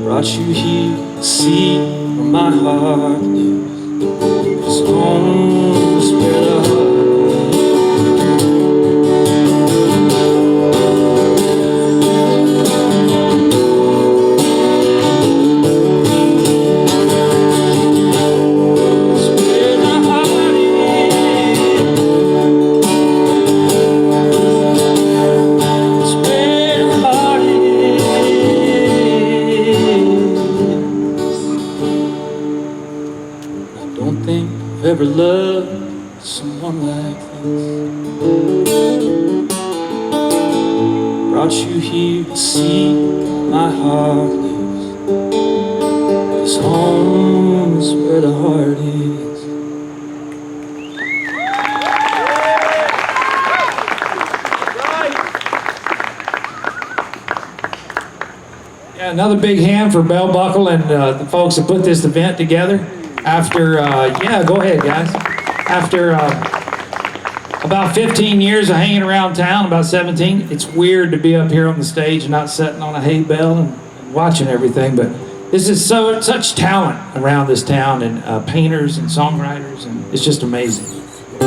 Brought you here to see where my heart lives. 'Cause home is where the heart is. someone like this. Brought you here to see my heart lives. 'Cause home is where the heart is. Yeah, another big hand for Bell Buckle and the folks that put this event together. After, yeah, go ahead, guys. After about 15 years of hanging around town, about 17, it's weird to be up here on the stage and not sitting on a hay bale and watching everything, but this is such talent around this town, and painters and songwriters, and it's just amazing. A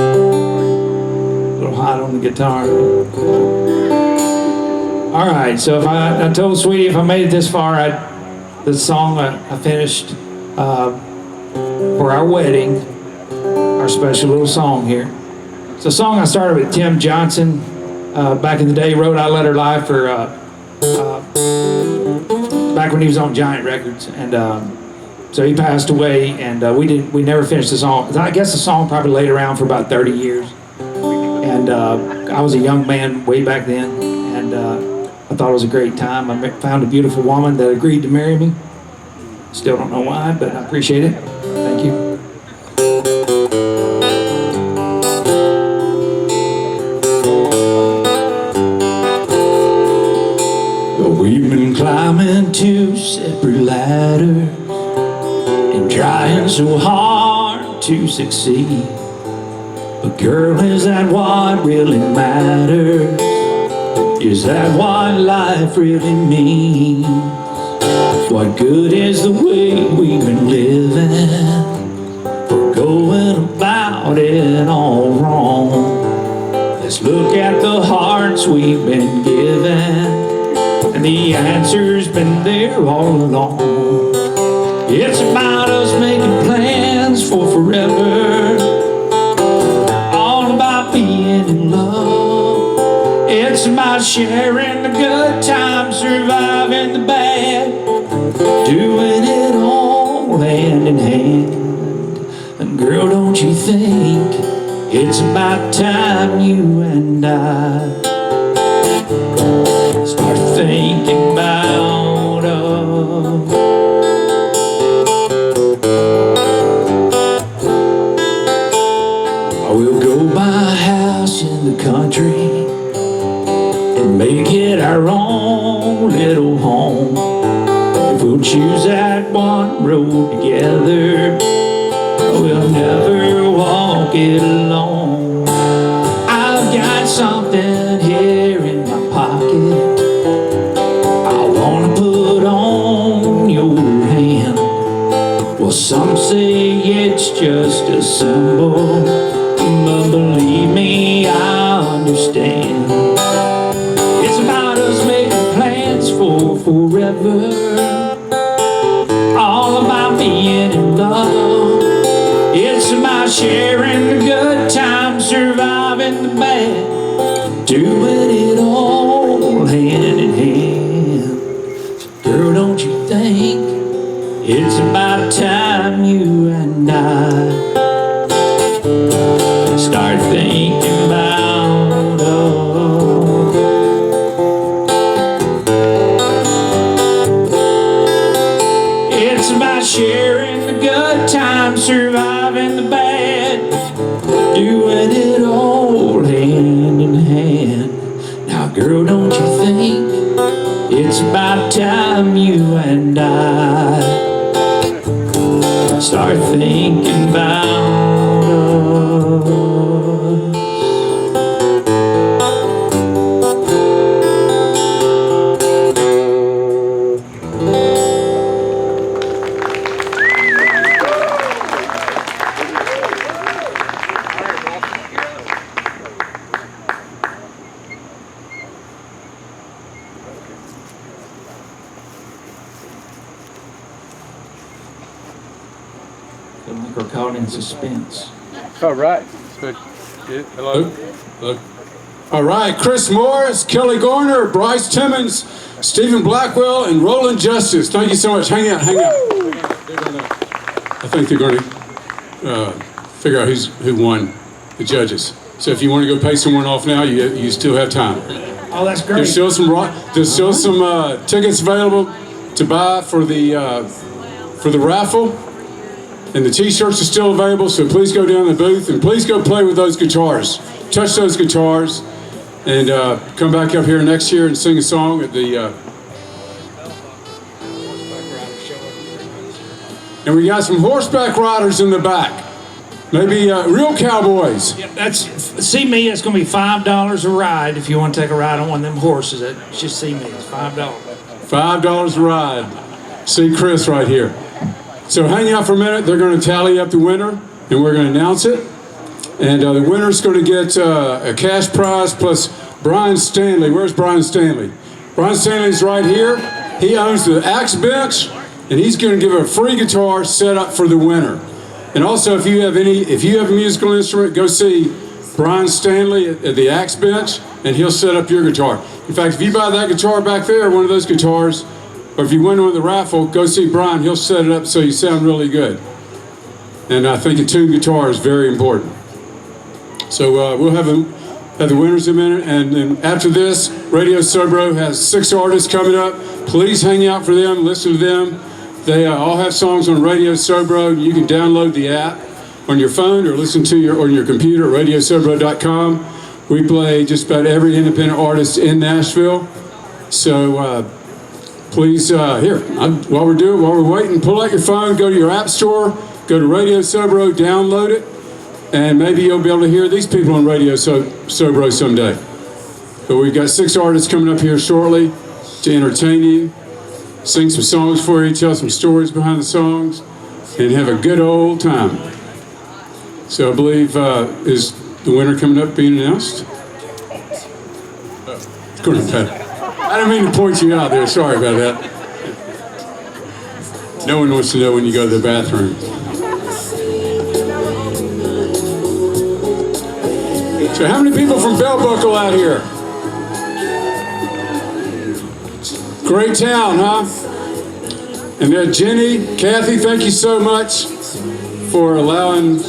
little hot on the guitar. All right, so if I told Sweetie if I made it this far, the song I finished for our wedding, our special little song here. It's a song I started with Tim Johnson back in the day. Wrote I Let Her Lie for back when he was on Giant Records, and so he passed away, and we never finished the song. I guess the song probably laid around for about 30 years, and I was a young man way back then, and I thought it was a great time. I found a beautiful woman that agreed to marry me. Still don't know why, but I appreciate it. Thank you. We've been climbing 2 separate ladders and trying so hard to succeed. But girl, is that what really matters? Is that what life really means? What good is the way we've been living? We're going about it all wrong. Let's look at the hearts we've been given, and the answer's been there all along. It's about us making plans for forever, all about being in love. It's about sharing the good times, surviving the bad, doing it all hand in hand. And girl, don't you think it's about time you and I start thinking about us? We'll go buy a house in the country and make it our own little home. If we'll choose that one road together, we'll never walk it alone. I've got something here in my pocket I wanna put on your hand. Well, some say it's just a symbol, but believe me, I understand. It's about us making plans for forever, all about being in love. It's about sharing the good times, surviving the bad, doing it all hand in hand. Girl, don't you think it's about time you and I start thinking about us? It's about sharing the good times, surviving the bad, doing it all hand in hand. Now, girl, don't you think it's about time you and I start thinking about us? Feel like we're caught in suspense. All right. Good. Hello. Hello. All right. Chris Morris, Kelly Garner, Bryce Timmons, Stephen Blackwell, and Roland Justice. Thank you so much. Hang out. Hang out. I think they're going to figure out who won. the judges. So if you want to go pay someone off now, you still have time. Oh, that's great. There's still some tickets available to buy for the raffle, and the T-shirts are still available. So please go down the booth and please go play with those guitars, touch those guitars, and come back up here next year and sing a song at the. And we got some horseback riders in the back. Maybe real cowboys. Yep, see me. It's going to be $5 a ride if you want to take a ride on one of them horses. That's just see me. It's $5. $5 a ride. See Chris right here. So hang out for a minute. They're going to tally up the winner, and we're going to announce it. And the winner's going to get a cash prize plus Brian Stanley. Where's Brian Stanley? Brian Stanley's right here. He owns the Axe Bench, and he's going to give a free guitar set up for the winner. And also, if you have a musical instrument, go see Brian Stanley at the Axe Bench, and he'll set up your guitar. In fact, if you buy that guitar back there, one of those guitars, or if you win on the raffle, go see Brian. He'll set it up so you sound really good. And I think a tuned guitar is very important. So we'll have the winners in a minute, and then after this, Radio Sobro has 6 artists coming up. Please hang out for them, listen to them. They all have songs on Radio Sobro. You can download the app on your phone or listen to on your computer at radiosobro.com. We play just about every independent artist in Nashville. So please, while we're waiting, pull out your phone, go to your app store, go to Radio Sobro, download it, and maybe you'll be able to hear these people on Radio Sobro someday. But we've got 6 artists coming up here shortly to entertain you, sing some songs for you, tell some stories behind the songs, and have a good old time. So I believe, is the winner coming up being announced? Go ahead. I didn't mean to point you out there, sorry about that. No one wants to know when you go to the bathroom. So how many people from Bell Buckle out here? Great town, huh? And Jenny, Kathy, thank you so much for allowing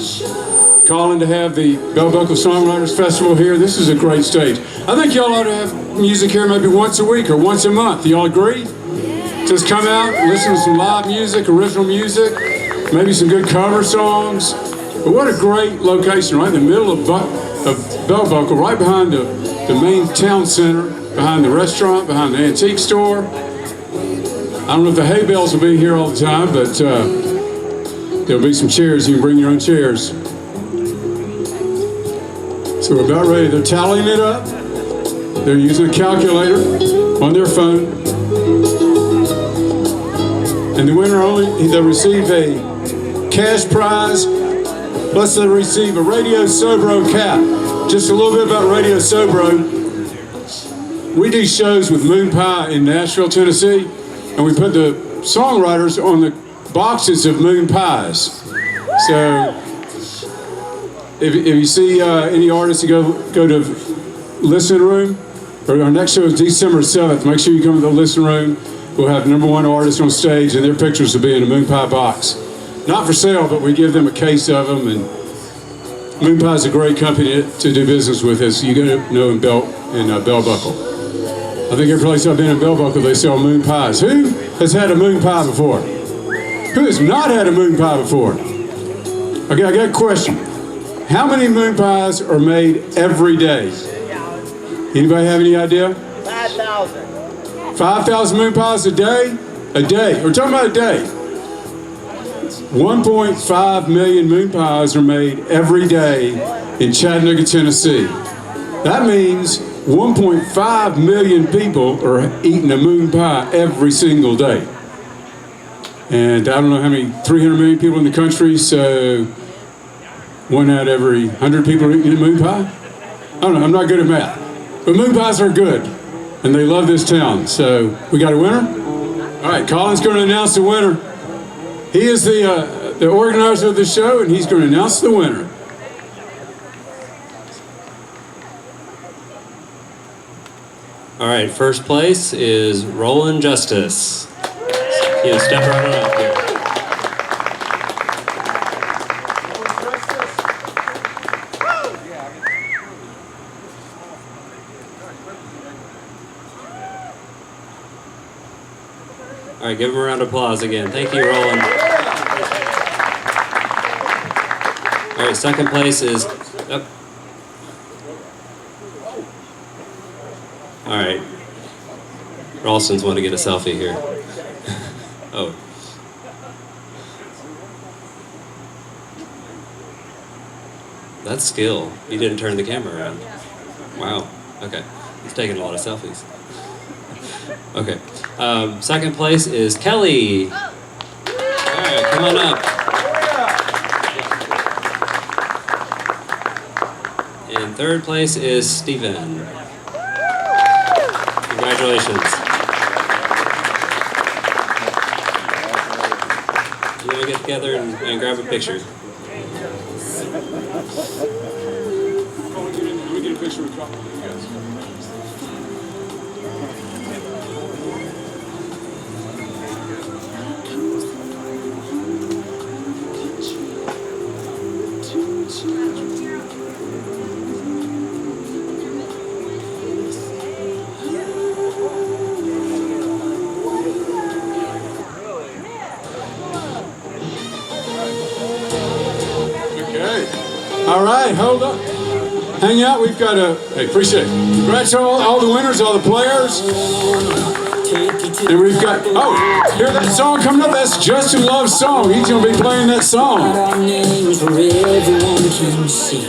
Colin to have the Bell Buckle Songwriters Festival here. This is a great stage. I think y'all ought to have music here maybe once a week or once a month. Y'all agree? Just come out, listen to some live music, original music, maybe some good cover songs. But what a great location, right in the middle of Bell Buckle, right behind the main town center, behind the restaurant, behind the antique store. I don't know if the hay bales will be here all the time, but there'll be some chairs. You can bring your own chairs. So we're about ready. They're tallying it up. They're using a calculator on their phone. And the winner they'll receive a cash prize, plus they'll receive a Radio Sobro cap. Just a little bit about Radio Sobro. We do shows with Moon Pie in Nashville, Tennessee, and we put the songwriters on the boxes of Moon Pies. So if you see any artists that go to Listen Room, or our next show is December 7th, make sure you come to the Listen Room. We'll have #1 artist on stage, and their pictures will be in a Moon Pie box. Not for sale, but we give them a case of them, and Moon Pie is a great company to do business with, as you know in Bell Buckle. I think every place I've been in Bell Buckle, they sell Moon Pies. Who has had a Moon Pie before? Who has not had a Moon Pie before? Okay, I got a question. How many Moon Pies are made every day? Anybody have any idea? 5,000. 5,000 Moon Pies a day? A day. We're talking about a day. 1.5 million Moon Pies are made every day in Chattanooga, Tennessee. That means 1.5 million people are eating a Moon Pie every single day. And I don't know how many, 300 million people in the country, so 1 out of every 100 people are eating a Moon Pie? I don't know, I'm not good at math. But Moon Pies are good, and they love this town. So, we got a winner? All right, Colin's going to announce the winner. He is the organizer of the show, and he's going to announce the winner. All right, first place is Roland Justice. Yeah, step right on up here. All right, give him a round of applause again. Thank you, Roland. All right, second place is... Oh. All right. Ralston's want to get a selfie here. Oh. That's skill. He didn't turn the camera around. Wow. Okay. He's taking a lot of selfies. Okay. Second place is Kelly. All right, come on up. And third place is Steven. Congratulations. You want to get together and grab a picture? Let me get a picture with you guys. All right, hold up. Hang out. We've got a. Hey, appreciate it. Congrats to all the winners, all the players. And we've got. Oh, hear that song coming up? That's Justin Love's song. He's going to be playing that song. Our names where everyone can see.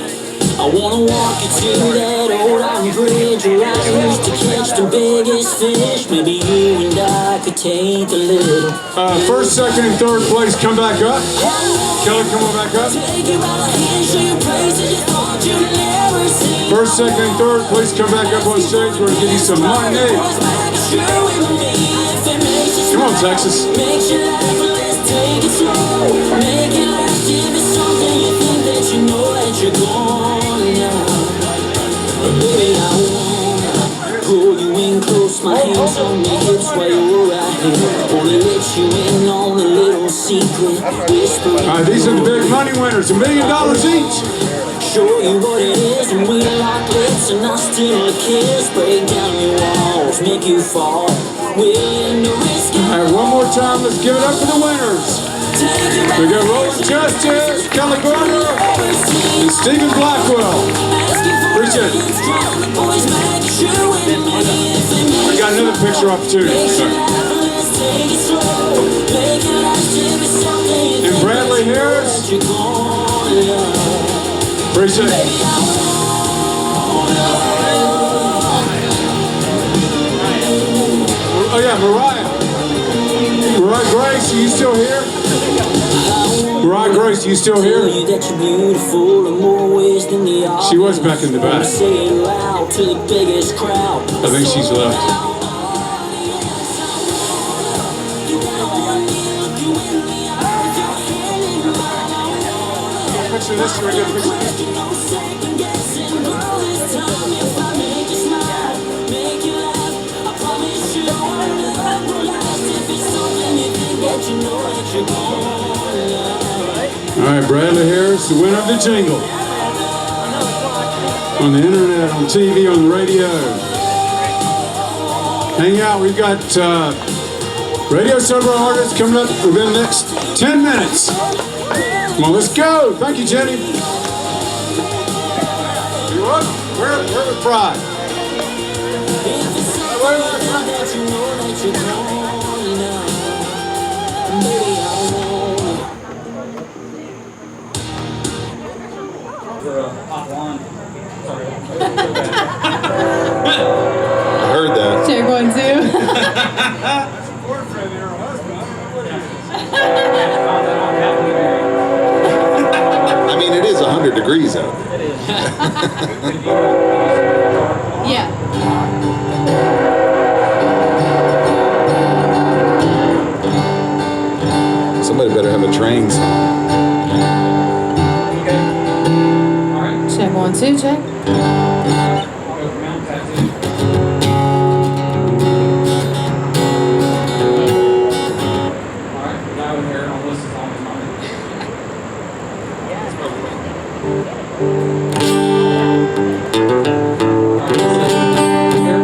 I wanna walk you to that old iron bridge where I used to catch the biggest fish. Maybe you and I could take a little. First, second, and third place, come back up. Kelly, come on back up. First, second, and third, please come back up on stage. We're gonna give you some money. Come on, Texas. Make your life, let's take it slow. Make it last if it's something you think that you know that you're gonna know. But baby, I wanna pull you in close, my hands on your hips while you're right here. Wanna let you in on a little secret. Whisper. All right, these are the big money winners, $1 million each. Show you what it is, and we like lips, and I steal a kiss. Break down your walls, make you fall. Willing to risk it. All right, one more time, let's give it up for the winners. We got Roland Justice, Kelly Garner, and Stephen Blackwell. Appreciate it. I got another picture opportunity. Sorry. And Bradley Harris. Appreciate it. Oh yeah, Mariah Grace, are you still here? Mariah Grace, are you still here? She was back in the back. I think she's left. Picture this, we're gonna picture this. All right, Bradley Harris, the winner of the Jingle. On the internet, on TV, on the radio. Hang out, we've got radio server artists coming up within the next 10 minutes. Come on, let's go. Thank you, Jenny. You what? Where the pride? I heard that. Check 1, 2. I mean, it is 100 degrees out there. Yeah. Somebody better have a train song. Check 1, 2, check.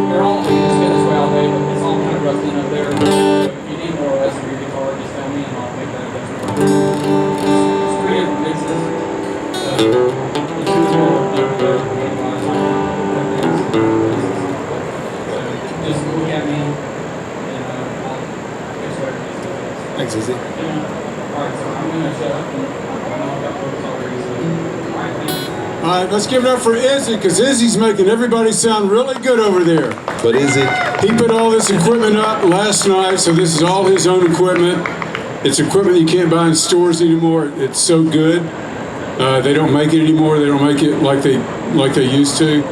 They're all just good as well. It's all kind of rusting up there. If you need more Thanks, Izzy. All right, let's give it up for Izzy, because Izzy's making everybody sound really good over there. But Izzy, he put all this equipment up last night, so this is all his own equipment. It's equipment you can't buy in stores anymore. It's so good. They don't make it anymore. They don't make it like they used to.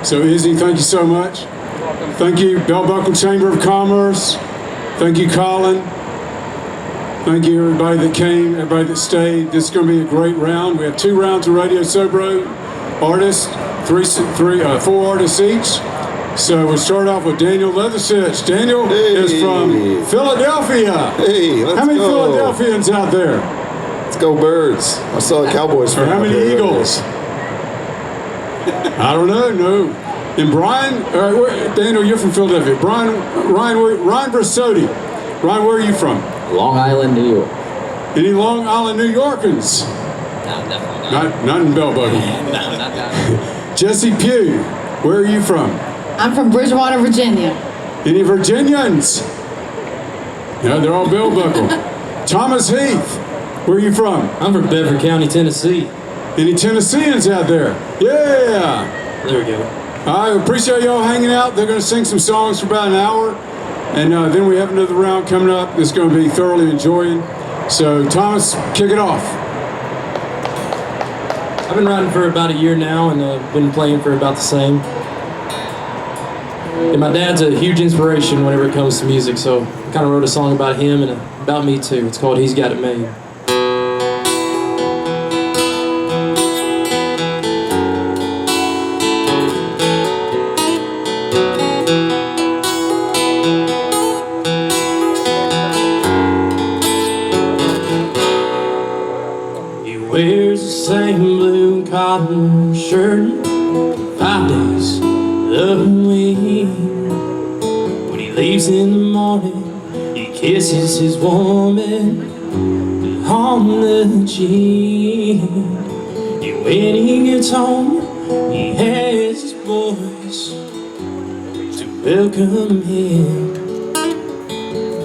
So Izzy, thank you so much. Thank you, Bell Buckle Chamber of Commerce. Thank you, Colin. Thank you, everybody that came, everybody that stayed. This is going to be a great round. We have 2 rounds of Radio Sobro artists, 4 artists each. So we'll start off with Daniel Leathersich. Daniel is from Philadelphia. Hey, let's go. How many Philadelphians out there? Let's go Birds. I saw a Cowboys fan. Or how many Eagles? I don't know, no. And Brian, Daniel, you're from Philadelphia. Ryan Versotti. Ryan, where are you from? Long Island, New York. Any Long Island New Yorkers? No, definitely not. Not in Bell Buckle. No, not that. Jesse Pugh, where are you from? I'm from Bridgewater, Virginia. Any Virginians? No, they're all Bell Buckle. Thomas Heath, where are you from? I'm from Bedford County, Tennessee. Any Tennesseans out there? Yeah! There we go. I appreciate y'all hanging out. They're going to sing some songs for about an hour. And then we have another round coming up that's going to be thoroughly enjoying. So, Thomas, kick it off. I've been writing for about a year now, and been playing for about the same. And my dad's a huge inspiration whenever it comes to music, so I kind of wrote a song about him and about me too. It's called He's Got It Made. Wears the same blue cotton shirt 5 days of the week. When he leaves in the morning, he kisses his woman on the cheek. And when he gets home, he has his boys to welcome him.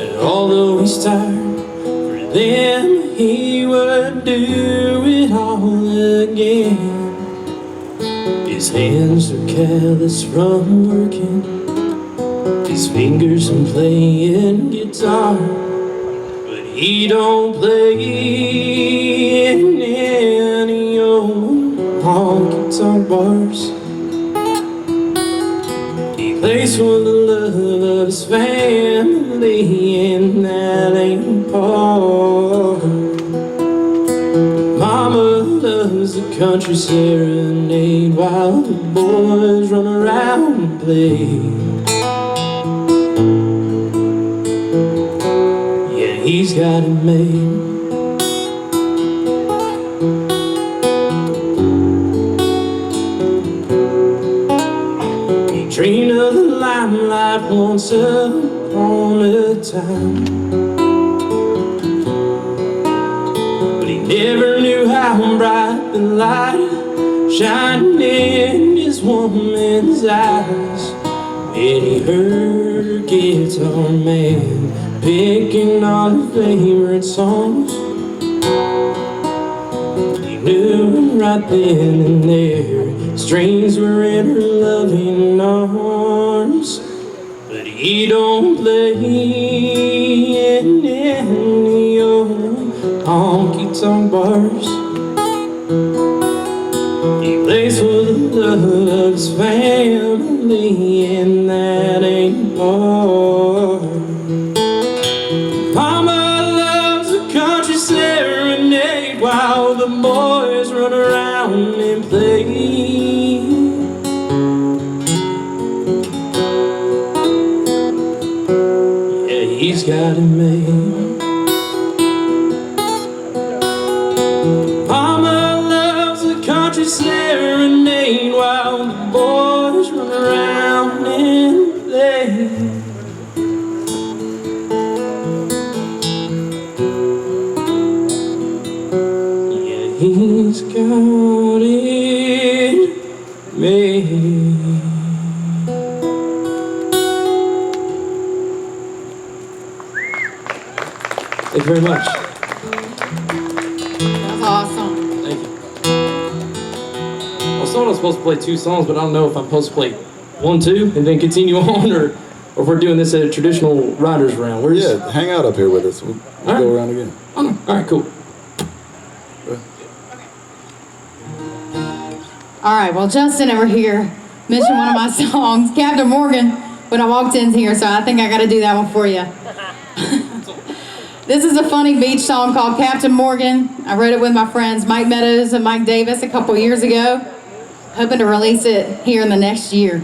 And although he's tired, for them he would do it all again. His hands are callous from working, his fingers from playing guitar, but he don't play in any old honky-tonk bars. He plays for the love of his family, and that ain't part. Mama loves the country serenade while the boys run around and play. Yeah, he's got it made. He dreamed of the limelight once upon a time, never knew how bright the light shined in his woman's eyes. When he heard her guitar man picking all her favorite songs, he knew right then and there strings were in her loving arms. But he don't play in any old honky-tonk bars. He plays for the love of his family, and that ain't hard. Mama loves a country serenade while the boys run around and play. Yeah, he's got it made. Serenade while the boys run around and play. Yeah, he's got it made. Thank you very much. That's awesome. Thank you. I was told I was supposed to play 2 songs, but I don't know if I'm supposed to play 1, 2, and then continue on, or if we're doing this at a traditional writers round. Yeah, hang out up here with us. We'll go around again. Oh, no. All right, cool. All right, well, Justin over here mentioned one of my songs, Captain Morgan, when I walked in here, so I think I got to do that one for you. This is a funny beach song called Captain Morgan. I wrote it with my friends Mike Meadows and Mike Davis a couple years ago. Hoping to release it here in the next year.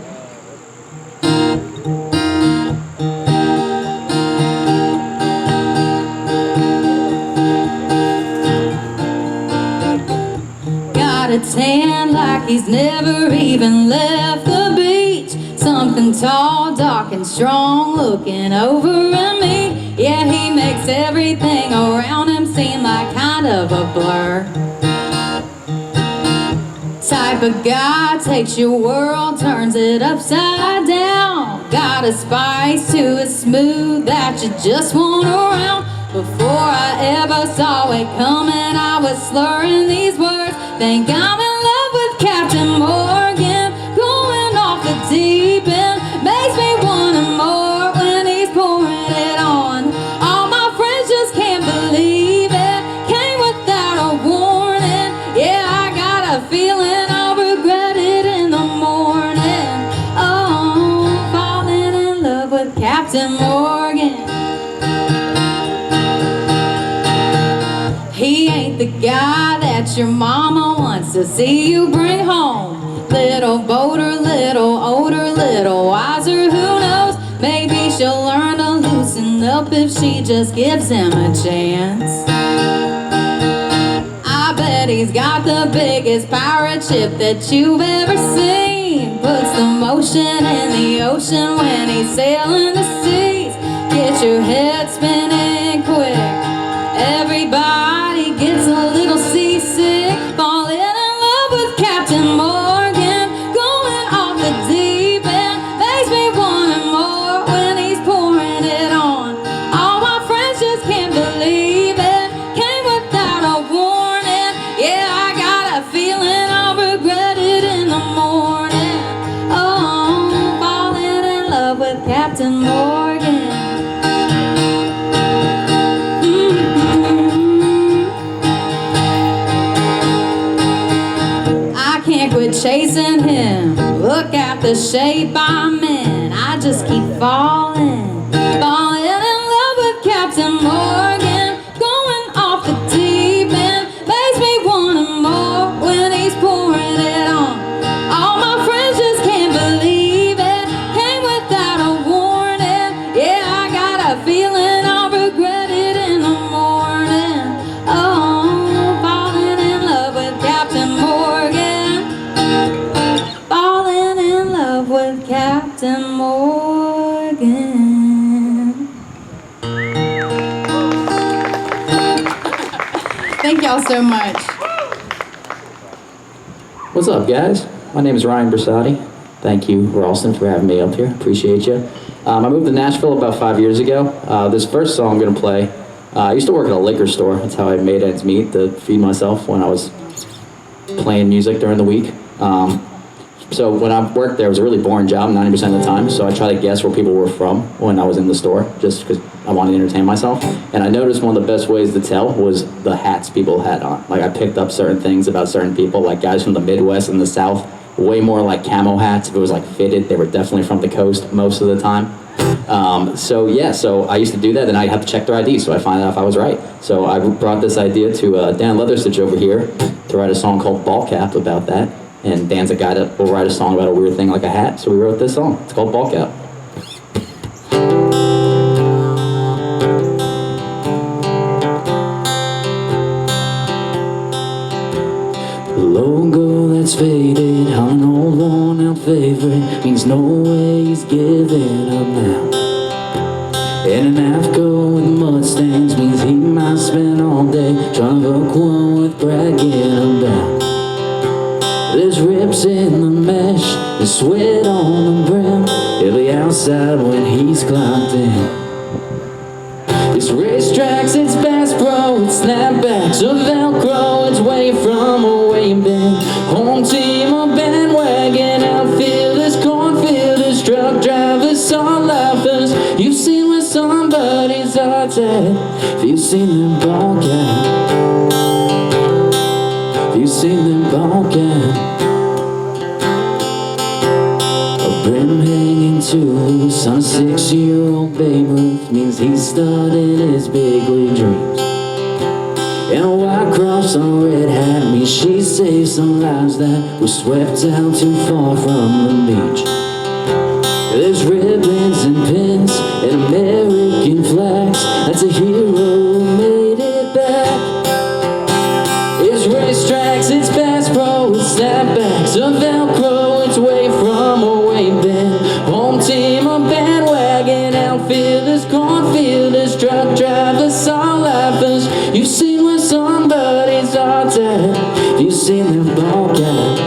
Got a tan like he's never even left the beach. Something tall, dark, and strong looking over at me. Yeah, he makes everything around him seem like kind of a blur. Type of guy takes your world, turns it upside down. Got a spice to his smooth that you just want around. Before I ever saw it coming, I was slurring these words. Think I'm in love with Captain Morgan, going off the deep end. Makes me want him more when he's pouring it on. All my friends just can't believe it. Came without a warning. Yeah, I got a feeling I'll regret it in the morning. Oh, falling in love with Captain Morgan. He ain't the guy that your mama wants to see you bring home. Little bolder, little older, little wiser, who knows? Maybe she'll learn to loosen up if she just gives him a chance. I bet he's got the biggest pirate ship that you've ever seen. Puts the motion in the ocean when he's sailing the seas. Get your head spinning quick. Everybody gets a little seasick. Falling in love with Captain Morgan, going off the deep end. Makes me want him more when he's pouring it on. All my friends just can't believe it. Came without a warning. Yeah, I got a feeling I'll regret it in the morning. Oh, falling in love with Captain Morgan. Quit chasing him. Look at the shape I'm in. I just keep falling, falling in love with Captain Morgan, going off the deep end. Makes me want him more when he's pouring it on. All my friends just can't believe it. Came without a warning. Yeah, I got a feeling I'll regret it in the morning. Oh, falling in love with Captain Morgan. Falling in love with Captain Morgan. Thank y'all so much. What's up, guys? My name is Ryan Bersati. Thank you, Ralston, for having me up here. Appreciate you. I moved to Nashville about 5 years ago. This first song I'm going to play, I used to work at a liquor store. That's how I made ends meet to feed myself when I was playing music during the week. So when I worked there, it was a really boring job 90% of the time, so I tried to guess where people were from when I was in the store, just because I wanted to entertain myself. And I noticed one of the best ways to tell was the hats people had on. Like, I picked up certain things about certain people, like guys from the Midwest and the South, way more like camo hats. If it was like fitted, they were definitely from the coast most of the time. So I used to do that, and I'd have to check their ID, so I'd find out if I was right. So I brought this idea to Dan Leatherstitch over here to write a song called Ball Cap about that. And Dan's a guy that will write a song about a weird thing like a hat, so we wrote this song. It's called Ball Cap. The logo that's faded on an old worn-out favorite means no way he's giving up now. And an AFCO with mud stains means he might spend all day trying to hook one with bragging about. There's rips in the mesh, and sweat on the brim. He'll be outside when he's clocked in. His racetracks, it's Bass Pro, it's snapbacks, or Velcro, it's way from a way back. Home team, a bandwagon, outfielders, cornfielders, truck drivers, all lifers. You've seen where somebody's heart's at. Have you seen them ball cap? Have you seen them ball cap? A brim hanging too loose on a 6-year-old Babe Ruth means he's starting his big league dreams. And a white cross on a red hat means she saved some lives that were swept out too far from the beach. There's ribbons and pins and American flags. That's a hero who made it back. It's racetracks, it's Bass Pro, it's snapbacks, a Velcro, it's way from a way back. Home team, a bandwagon, outfielders, cornfielders, truck drivers, all lifers. You've seen where somebody's heart's at. Have you seen them ball cap?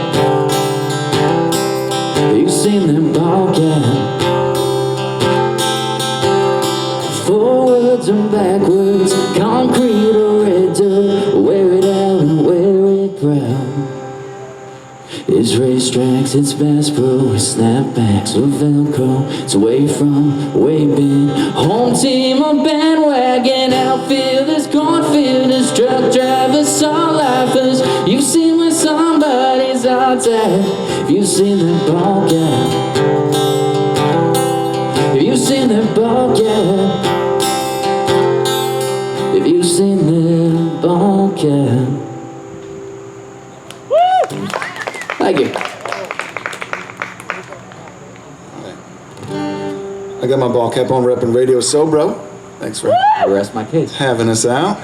Have you seen them ball cap? Forwards and backwards, concrete or red dirt, wear it out and wear it proud. It's racetracks, it's Bass Pro, it's snapbacks or Velcro, it's away from, way been. Home team, a bandwagon, outfielders, cornfielders, truck drivers, all lifers. You've seen where somebody's heart's at. Have you seen that ball cap? Have you seen that ball cap? Have you seen that ball cap? Thank you. I got my ball cap on, repping Radio Sobro. Thanks for rest my case. Having us out.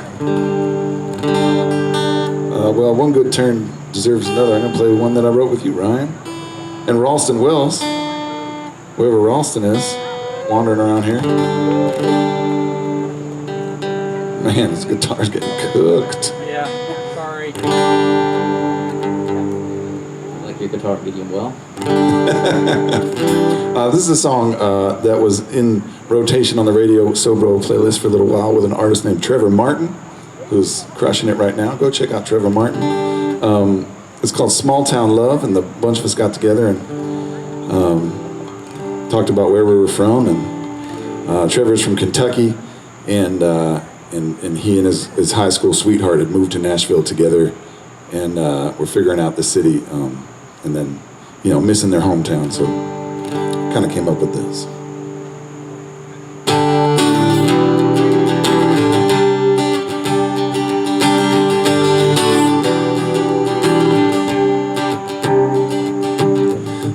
Well, one good turn deserves another. I'm gonna play one that I wrote with you, Ryan, and Ralston Wills, wherever Ralston is, wandering around here. Man, his guitar's getting cooked. Yeah, sorry. Like your guitar medium well. This is a song that was in rotation on the Radio Sobro playlist for a little while with an artist named Trevor Martin, who's crushing it right now. Go check out Trevor Martin. It's called Small Town Love, and the bunch of us got together and talked about where we were from. And Trevor's from Kentucky, and he and his high school sweetheart had moved to Nashville together, and were figuring out the city, and then, missing their hometown, so kind of came up with this.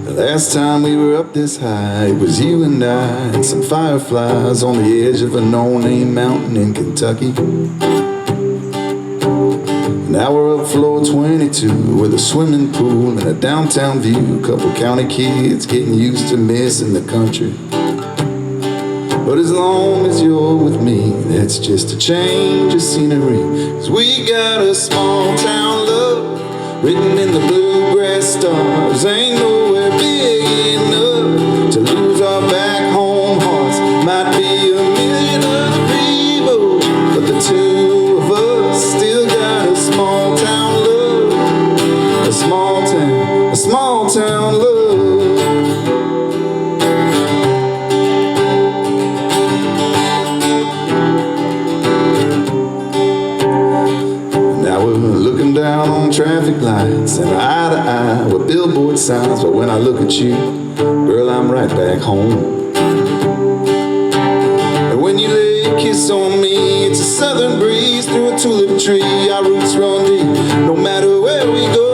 The last time we were up this high, it was you and I and some fireflies on the edge of a no-name mountain in Kentucky. Now we're up floor 22 with a swimming pool and a downtown view. Couple county kids getting used to missing the country. But as long as you're with me, that's just a change of scenery. 'Cause we got a small town love written in the bluegrass stars. Ain't nowhere big enough to lose our back home hearts. Might be a million other people, but the two of us still got a small town love. A small town love. Now we're looking down on traffic lights and eye to eye with billboard signs, but when I look at you, girl, I'm right back home. And when you lay a kiss on me, it's a southern breeze through a tulip tree. Our roots run deep, no matter where we go.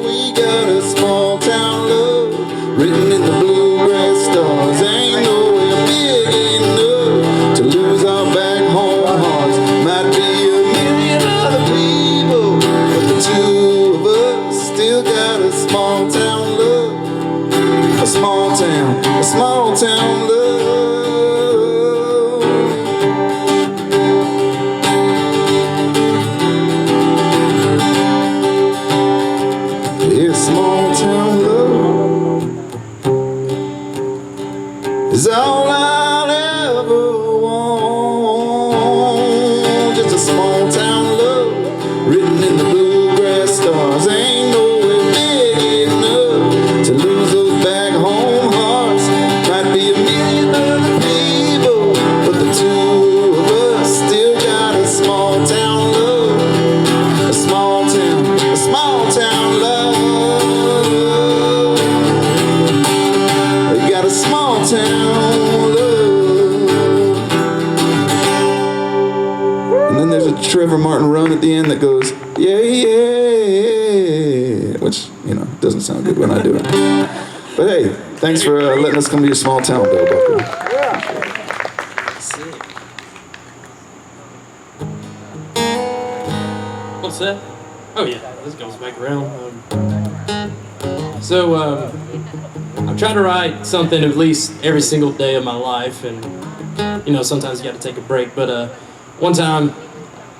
We got a small town love written in the bluegrass stars. Ain't nowhere big enough to lose our back home hearts. Might be a million other people, but the two of us still got a small town love. A small town love. Small town love is all I'll ever want. Trevor Martin run at the end that goes, yeah, yeah, which, doesn't sound good when I do it. But hey, thanks for letting us come to your small town, Bell Buckle. What's that? Oh yeah, this goes back around. I'm trying to write something at least every single day of my life, and sometimes you got to take a break. But one time,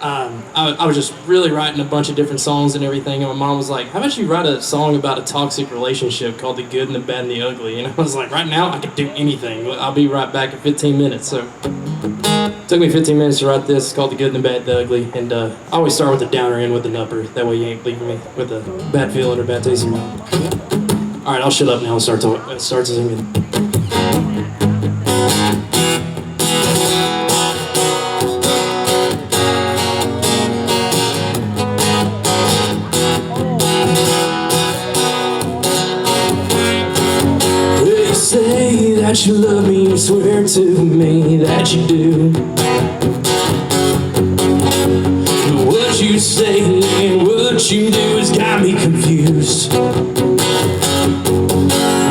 I was just really writing a bunch of different songs and everything, and my mom was like, "How about you write a song about a toxic relationship called The Good and the Bad and the Ugly?" And I was like, "Right now, I could do anything. I'll be right back in 15 minutes." So it took me 15 minutes to write this. It's called The Good and the Bad and the Ugly, and I always start with the downer, end with the upper. That way you ain't leaving me with a bad feeling or bad taste in your mouth. All right, I'll shut up now and start singing. They say that you love me, you swear to me that you do. But what you say and what you do has got me confused.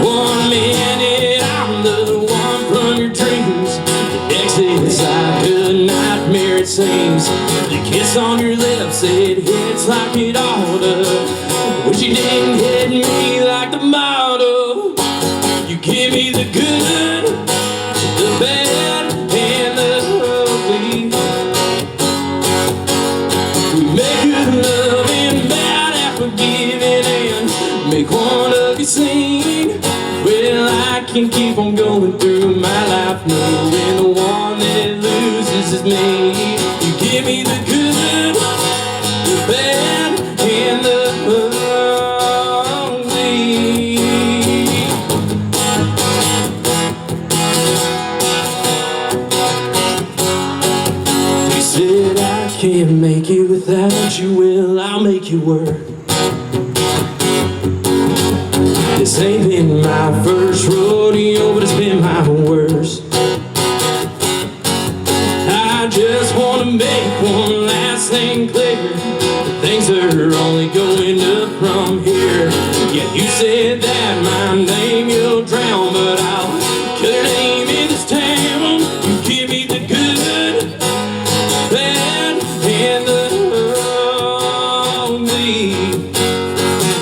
One minute I'm the one from your dreams, the next it's like a nightmare it seems. The kiss on your lips, it hits like it ought to. Wish you didn't hit me like the motto. You give me the good, the bad, and the ugly. We make good love and bad and forgiving and make one ugly scene. Well, I can keep on going through my life knowing the one that loses is me. You give me the good, the bad, and the ugly. You said I can't make it without you, well, I'll make you work. This ain't been my first rodeo, but it's been my worst. I just wanna make one last thing clear. Things are only going up from here. Yeah, you said that my name you'll drown, but I'll kill your name in this town. You give me the good, bad, and the ugly.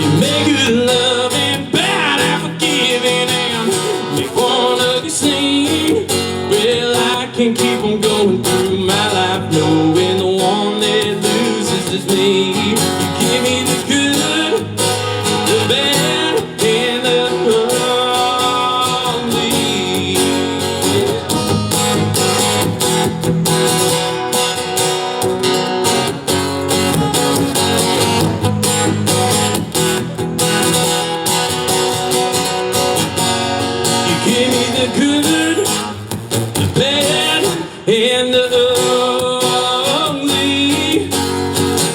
You make good love and bad and forgiving and make one ugly scene. Well, I can keep on going through my life knowing the one that loses is me. You give me the good, the bad, and the ugly. You give me the good, the bad, and the ugly.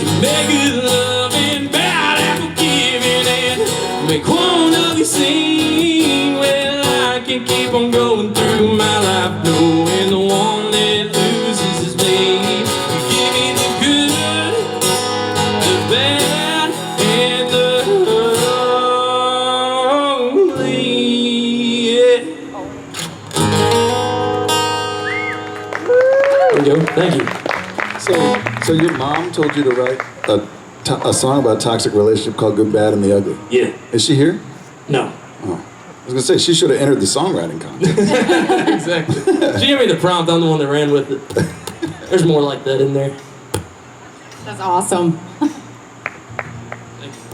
You make good love and bad and forgiving and make one ugly scene. Well, I can keep on going through my life knowing the one that loses is me. You give me the good, the bad, and the ugly. Yeah. There we go. Thank you. So your mom told you to write a song about a toxic relationship called Good, Bad, and the Ugly. Yeah. Is she here? No. Oh. I was gonna say she should have entered the songwriting contest. Exactly. She gave me the prompt. I'm the one that ran with it. There's more like that in there. That's awesome. Well,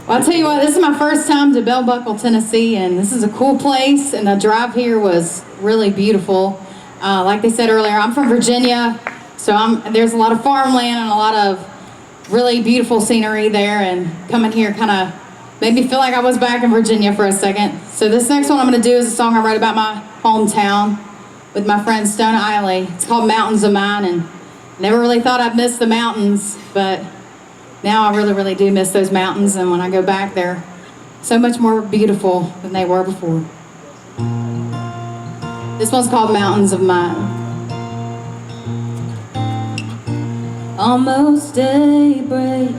I'll tell you what, this is my first time to Bell Buckle, Tennessee, and this is a cool place, and the drive here was really beautiful. Like they said earlier, I'm from Virginia, so there's a lot of farmland and a lot of really beautiful scenery there, and coming here kind of made me feel like I was back in Virginia for a second. So this next one I'm going to do is a song I wrote about my hometown with my friend Stone Eiley. It's called Mountains of Mine, and never really thought I'd miss the mountains, but now I really, really do miss those mountains, and when I go back, they're so much more beautiful than they were before. This one's called Mountains of Mine. almost daybreak.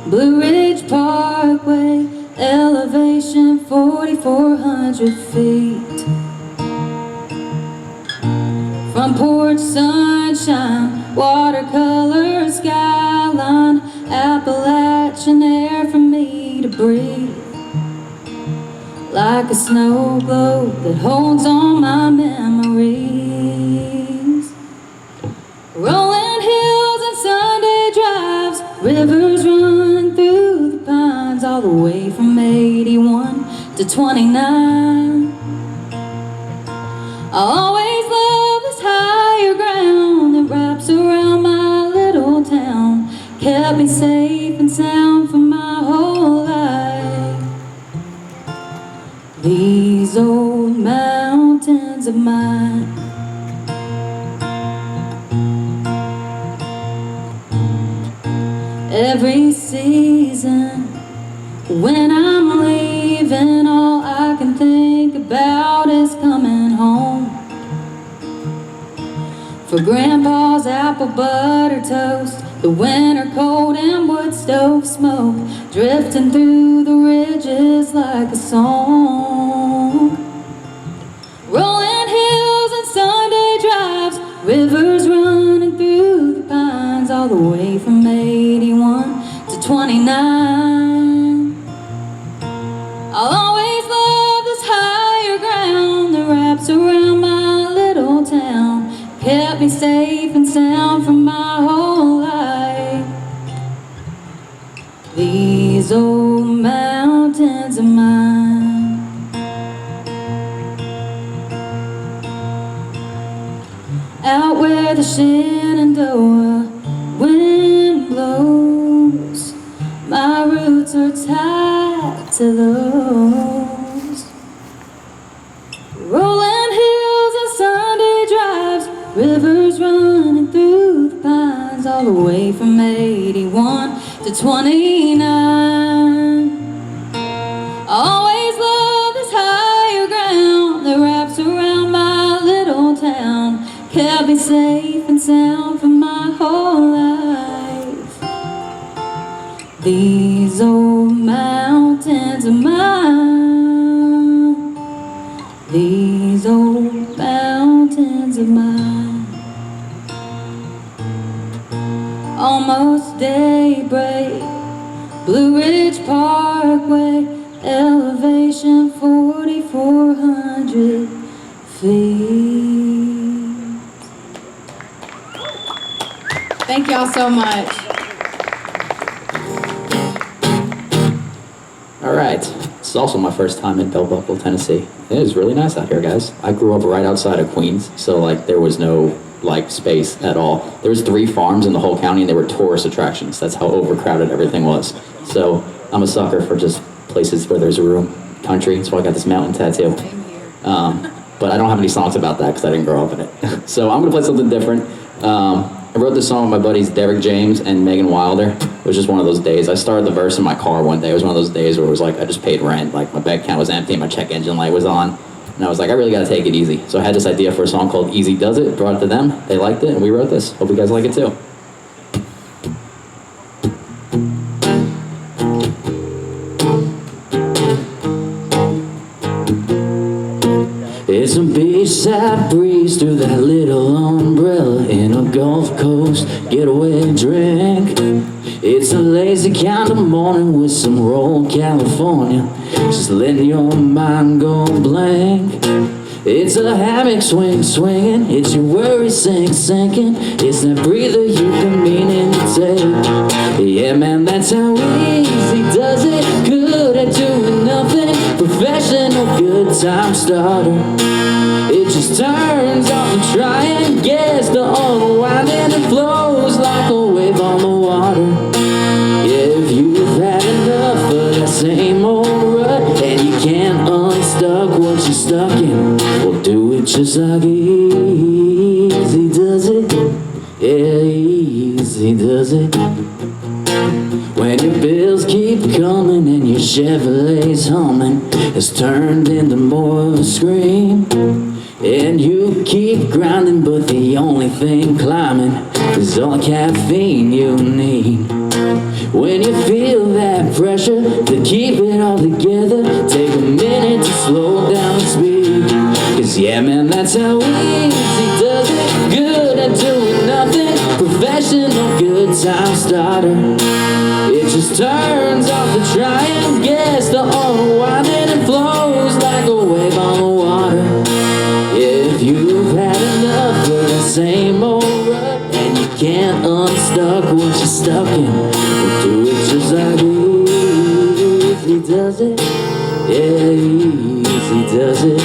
Blue Ridge Parkway, elevation 4,400 feet. Front porch sunshine, watercolor skyline, Appalachian air for me to breathe. Like a snow globe that holds all my memories. Rolling hills and Sunday drives, rivers running through the pines, all the way from 81 to 29. I always love this higher ground that wraps around my little town, kept me safe and sound for my whole life. These old mountains of mine. Every season, when I'm leaving, all I can think about is coming home. For Grandpa's apple butter toast, the winter cold and wood stove smoke, drifting through the ridges like a song. Rolling hills and Sunday drives, rivers running through the pines, all the way from 81 to 29. I'll always love this higher ground that wraps around my little town, kept me safe and sound for my whole life. These old mountains of mine. Out where the Shenandoah wind blows, my roots are tied to those. Rolling hills and Sunday drives, rivers running through the pines, all the way from 81 to 29. I always love this higher ground that wraps around my little town, kept me safe and sound for my whole life. These old mountains of mine. These old mountains of mine. Almost daybreak, Blue Ridge Parkway, elevation 4,400 feet. Thank y'all so much. All right. This is also my first time in Bell Buckle, Tennessee. It is really nice out here, guys. I grew up right outside of Queens, so like there was no like space at all. There was 3 farms in the whole county, and they were tourist attractions. That's how overcrowded everything was. So I'm a sucker for just places where there's a room, country. That's why I got this mountain tattoo. But I don't have any songs about that because I didn't grow up in it. So I'm gonna play something different. I wrote this song with my buddies Derek James and Megan Wilder. It was just one of those days. I started the verse in my car one day. It was one of those days where it was like I just paid rent, like my bank account was empty, my check engine light was on, and I was like, I really gotta take it easy. So I had this idea for a song called Easy Does It, brought it to them, they liked it, and we wrote this. Hope you guys like it too. It's a beachside breeze through that little umbrella in a Gulf Coast getaway drink. It's a lazy kind of morning with some rolled California, just letting your mind go blank. It's a hammock swinging, it's your worry sinking. It's that breather you've been meaning to take. Yeah, man, that's how easy does it. Good at doing nothing, professional good time starter. It just turns off and try and guess the unwinding and flows like a wave on the water. Yeah, if you've had enough of that same old rut and you can't unstuck what you're stuck in, well, do it just like easy does it. Yeah, easy does it. When your bills keep coming and your Chevrolet's humming has turned into more of a scream. And you keep grinding, but the only thing climbing is all the caffeine you need. When you feel that pressure to keep it all together, take a minute to slow down speed. Cause yeah man, that's how easy does it. Good at doing nothing, professional good time starter. It just turns off the trying, gets the unwinding, and flows like a wave on the water. If you've had enough of the same old rut and you can't unstuck what you're stuck in, well, do it just like easy does it. Yeah, easy does it.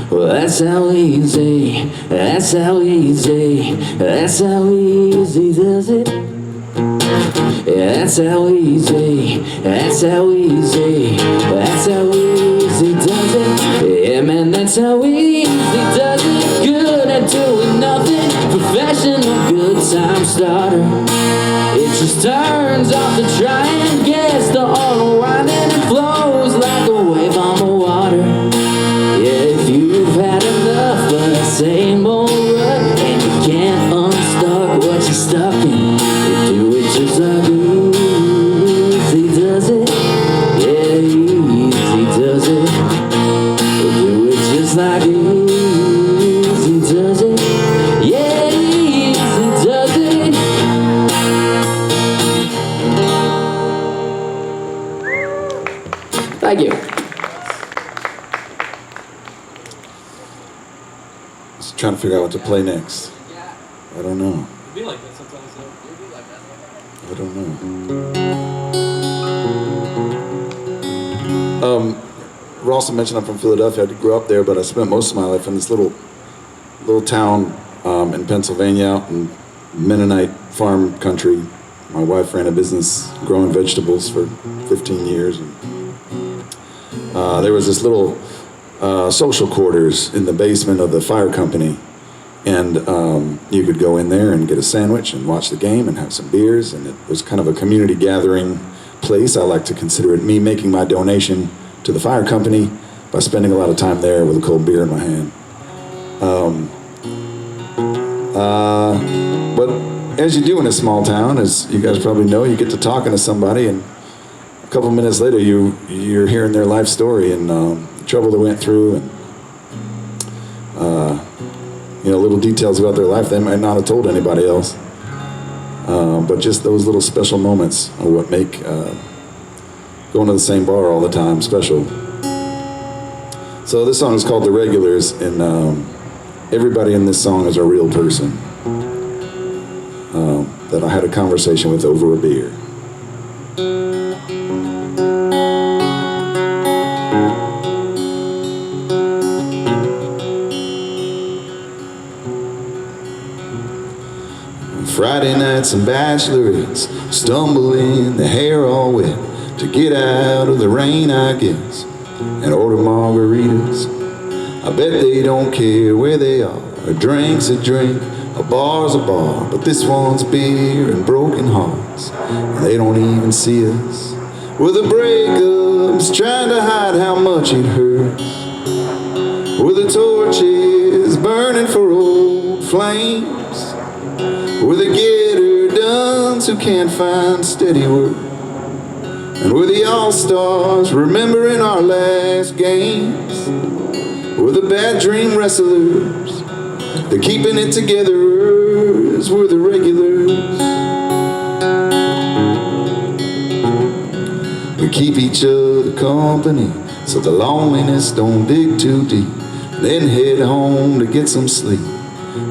Well, that's how easy, that's how easy, that's how easy does it. Yeah, that's how easy, that's how easy, that's how easy does it. Yeah man, that's how easy does it. Good at doing nothing, professional good time starter. It just turns off the trying, gets the unwinding, and flows like a wave on the water. Yeah, if you've had enough of the same old rut and you can't unstuck what you're stuck in, you do it just like easy does it. Yeah, easy does it. We'll do it just like easy does it. Yeah, easy does it. Thank you. Just trying to figure out what to play next. I don't know. Be like that sometimes, though. I don't know. Ralston mentioned I'm from Philadelphia. I grew up there, but I spent most of my life in this little town in Pennsylvania, out in Mennonite farm country. My wife ran a business growing vegetables for 15 years. And, there was this little social quarters in the basement of the fire company. And you could go in there and get a sandwich and watch the game and have some beers. And it was kind of a community gathering place. I like to consider it me making my donation to the fire company by spending a lot of time there with a cold beer in my hand. But as you do in a small town, as you guys probably know, you get to talking to somebody, and a couple minutes later you're hearing their life story and the trouble they went through, and little details about their life they might not have told anybody else. But just those little special moments are what make going to the same bar all the time special. So this song is called The Regulars, and everybody in this song is a real person that I had a conversation with over a beer. Friday nights and bachelorettes, stumble in, the hair all wet, to get out of the rain, I guess, and order margaritas. I bet they don't care where they are. A drink's a drink, a bar's a bar, but this one's beer and broken hearts, and they don't even see us. With the breakups, trying to hide how much it hurts, with the torches burning for old flames, with the get-her-dones who can't find steady work, and with the all-stars remembering our last games, with the bad dream wrestlers, the keeping it togetherers, we're the regulars. We keep each other company so the loneliness don't dig too deep, then head home to get some sleep,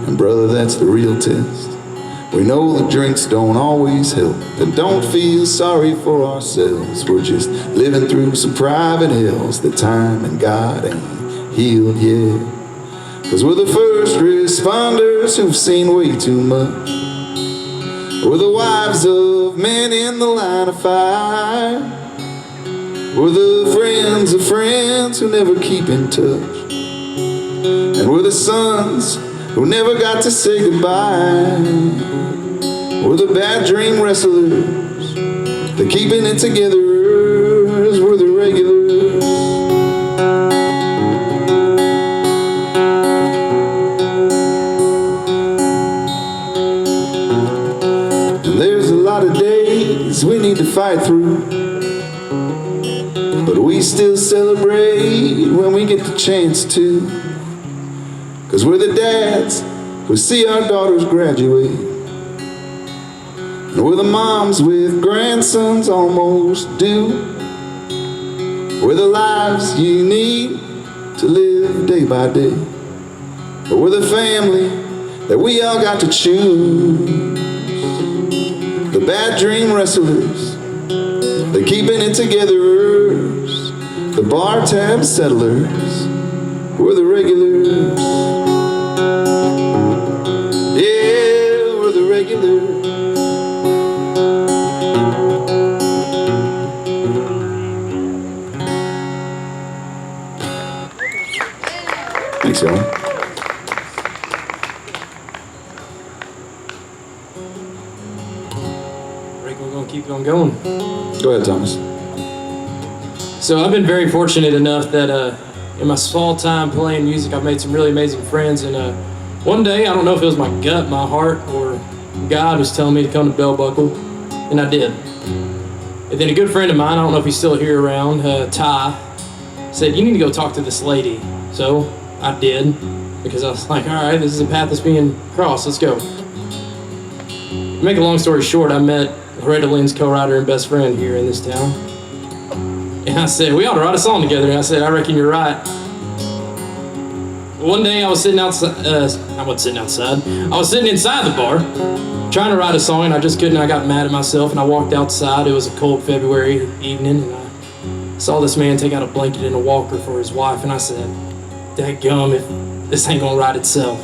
and brother, that's the real test. We know the drinks don't always help, and don't feel sorry for ourselves. We're just living through some private hells that time and God ain't healed yet. Cause we're the first responders who've seen way too much. We're the wives of men in the line of fire. We're the friends of friends who never keep in touch. And we're the sons who never got to say goodbye. We're the bad dream wrestlers, the keeping it togetherers, we're the regulars. fight through. But we still celebrate when we get the chance to. 'Cause we're the dads who see our daughters graduate. And we're the moms with grandsons almost due. We're the lives you need to live day by day. But we're the family that we all got to choose. The bad dream wrestlers, the keeping it togetherers, the bar tab settlers, we're the regulars. Yeah, we're the regulars. Thanks, y'all. We're gonna keep on going. Go ahead, Thomas. So I've been very fortunate enough that in my small time playing music, I've made some really amazing friends. And one day, I don't know if it was my gut, my heart, or God was telling me to come to Bell Buckle, and I did. And then a good friend of mine, I don't know if he's still here around, Ty, said, "You need to go talk to this lady." So I did, because I was like, all right, this is a path that's being crossed, let's go. To make a long story short, I met Loretta Lynn's co-writer and best friend here in this town. And I said, we ought to write a song together. And I said, I reckon you're right. One day I was sitting outside, I wasn't sitting outside, I was sitting inside the bar, trying to write a song, and I just couldn't. I got mad at myself, and I walked outside. It was a cold February evening, and I saw this man take out a blanket and a walker for his wife, and I said, dadgum, if this ain't gonna write itself.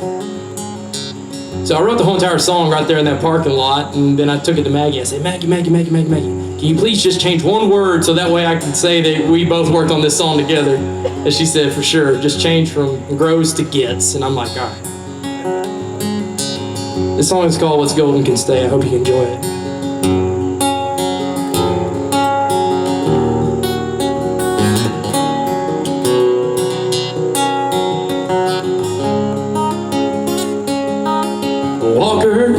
So I wrote the whole entire song right there in that parking lot, and then I took it to Maggie. I said, Maggie, can you please just change one word so that way I can say that we both worked on this song together? And she said, for sure, just change from grows to gets. And I'm like, all right. This song is called What's Golden Can Stay. I hope you enjoy it. Walker,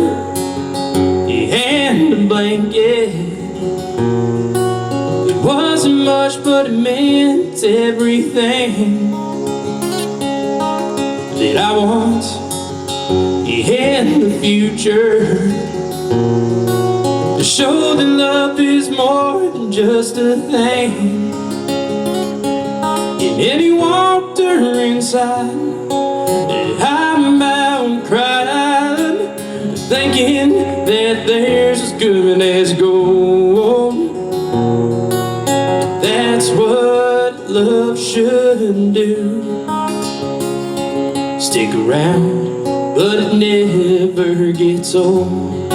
he handed a blanket. It wasn't much, but it meant everything that I want. He had the future to show that love is more than just a thing. And then he walked her inside, and I'm bound crying, thinking that there's as good as gold. That's what love should do. Stick around, but it never gets old.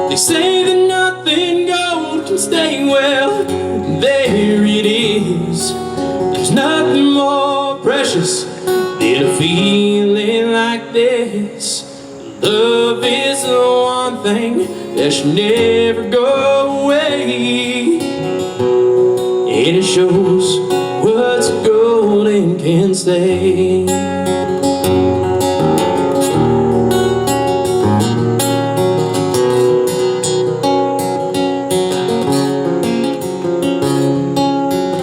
They say that nothing gold can stay. Well, there it is. There's nothing more precious than a feeling like this. Love is the one thing that should never go away. And it shows what's golden can stay.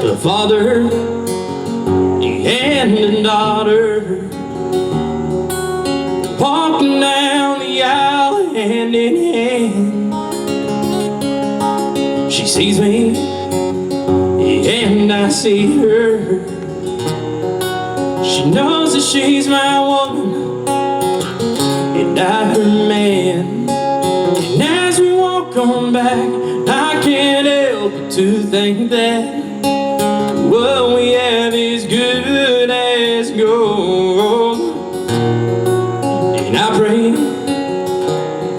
The father and the daughter walking down the aisle hand in hand. She sees me and I see her. She knows that she's my woman and I her man. And as we walk on back, I can't help but to think that what we have is good as gold. And I pray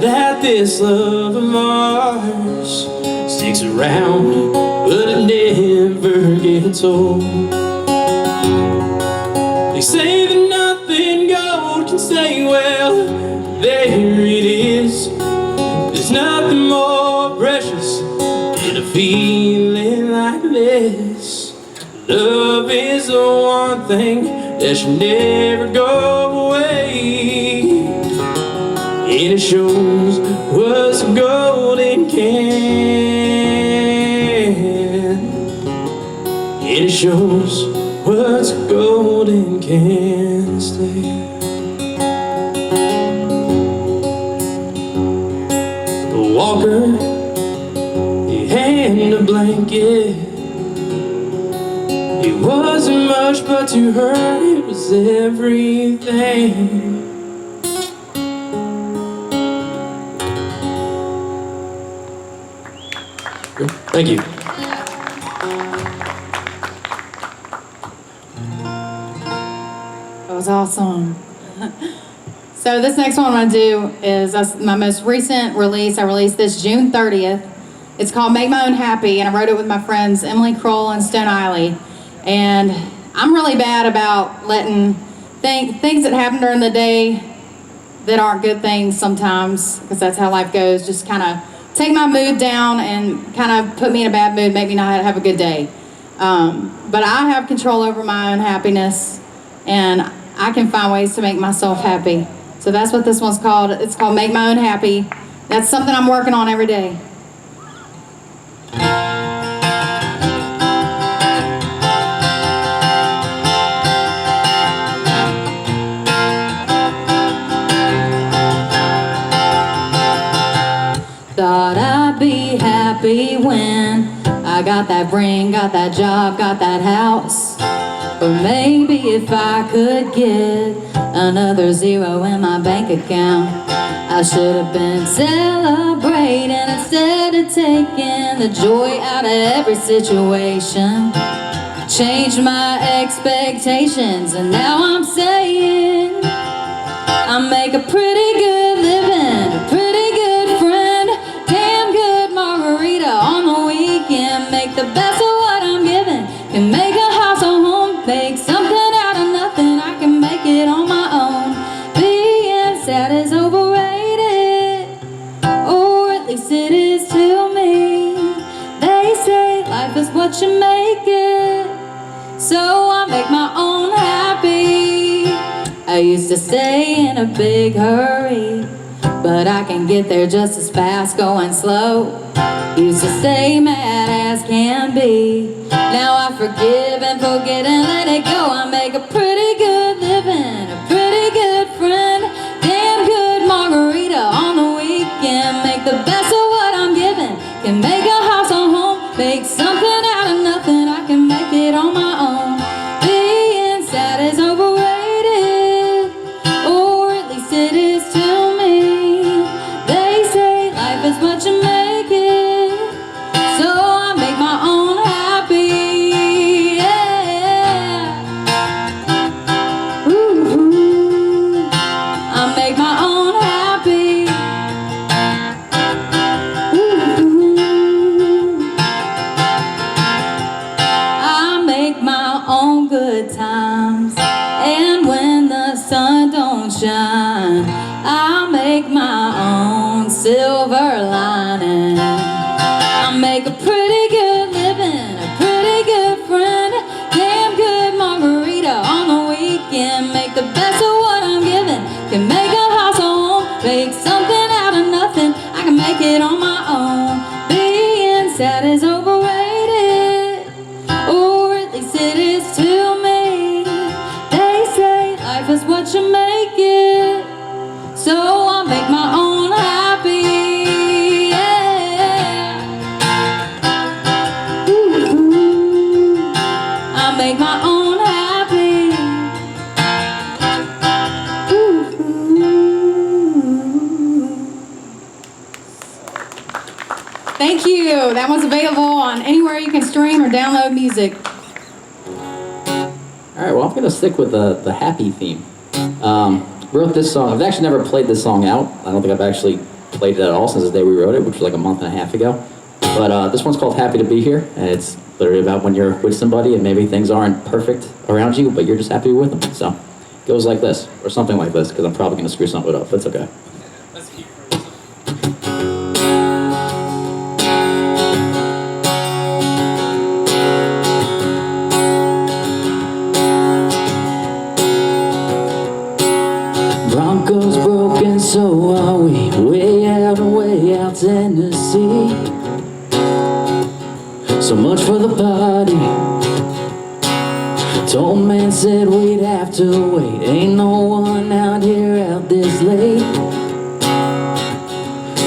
that this love of ours sticks around, but it never gets old. They say that nothing gold can stay. Well, there it is. There's nothing more precious than a feeling like this. Love is the one thing that should never go away. And it shows what's a golden can. It shows what's a golden can stand. The walker, he had a blanket. It wasn't much, but to her it was everything. Thank you. That was awesome. So this next one I'm going to do is my most recent release. I released this June 30th. It's called Make My Own Happy, and I wrote it with my friends Emily Kroll and Stone Eiley. And I'm really bad about letting things that happen during the day that aren't good things sometimes, because that's how life goes, just kind of take my mood down and kind of put me in a bad mood, make me not have a good day. But I have control over my own happiness, and I can find ways to make myself happy. So that's what this one's called. It's called Make My Own Happy. That's something I'm working on every day. Thought I'd be happy when I got that ring, got that job, got that house. Or maybe if I could get another zero in my bank account. I should have been celebrating instead of taking the joy out of every situation. Changed my expectations, and now I'm saying I make a pretty good living, a pretty good friend, damn good margarita on the weekend. Make the best of what I'm given, can make a house a home, make something out of nothing. I can make it on my own. Being sad is overrated, or at least it is to me. They say life is what you make it, so I make my own happy. I used to stay in a big hurry, but I can get there just as fast going slow. Used to stay mad as can be, now I forgive and forget and let it go. I make a pretty good living, a pretty good friend, damn good margarita on the weekend. Make the best of what I'm given, can make a house a home, make something out of nothing. I can make it on my own. Being sad is overrated, or at least it is to me. They say life is what you make it, so I make my own happy, yeah. Ooh, I make my own happy. Ooh, I make my own good times, and when the sun don't shine, I make my own silver lining. I make a pretty good living, a pretty good friend, damn good margarita on the weekend. Make the best of what I'm given, can make a house a home, make something out of nothing. I can make it on my own. Being sad is overrated, or at least it is to me. They say life is what you make it, so I make my own happy, yeah. Ooh, I make my own happy. Ooh. Thank you. That one's available on anywhere you can stream or download music. All right, well, I'm going to stick with the happy theme. Wrote this song. I've actually never played this song out. I don't think I've actually played it at all since the day we wrote it, which was like a month and a half ago. But this one's called Happy to Be Here, and it's literally about when you're with somebody and maybe things aren't perfect around you, but you're just happy with them. So it goes like this, or something like this, because I'm probably going to screw something up. That's okay. Bronco's broken, so are we. much for the party. Told man said we'd have to wait. Ain't no one out here out this late.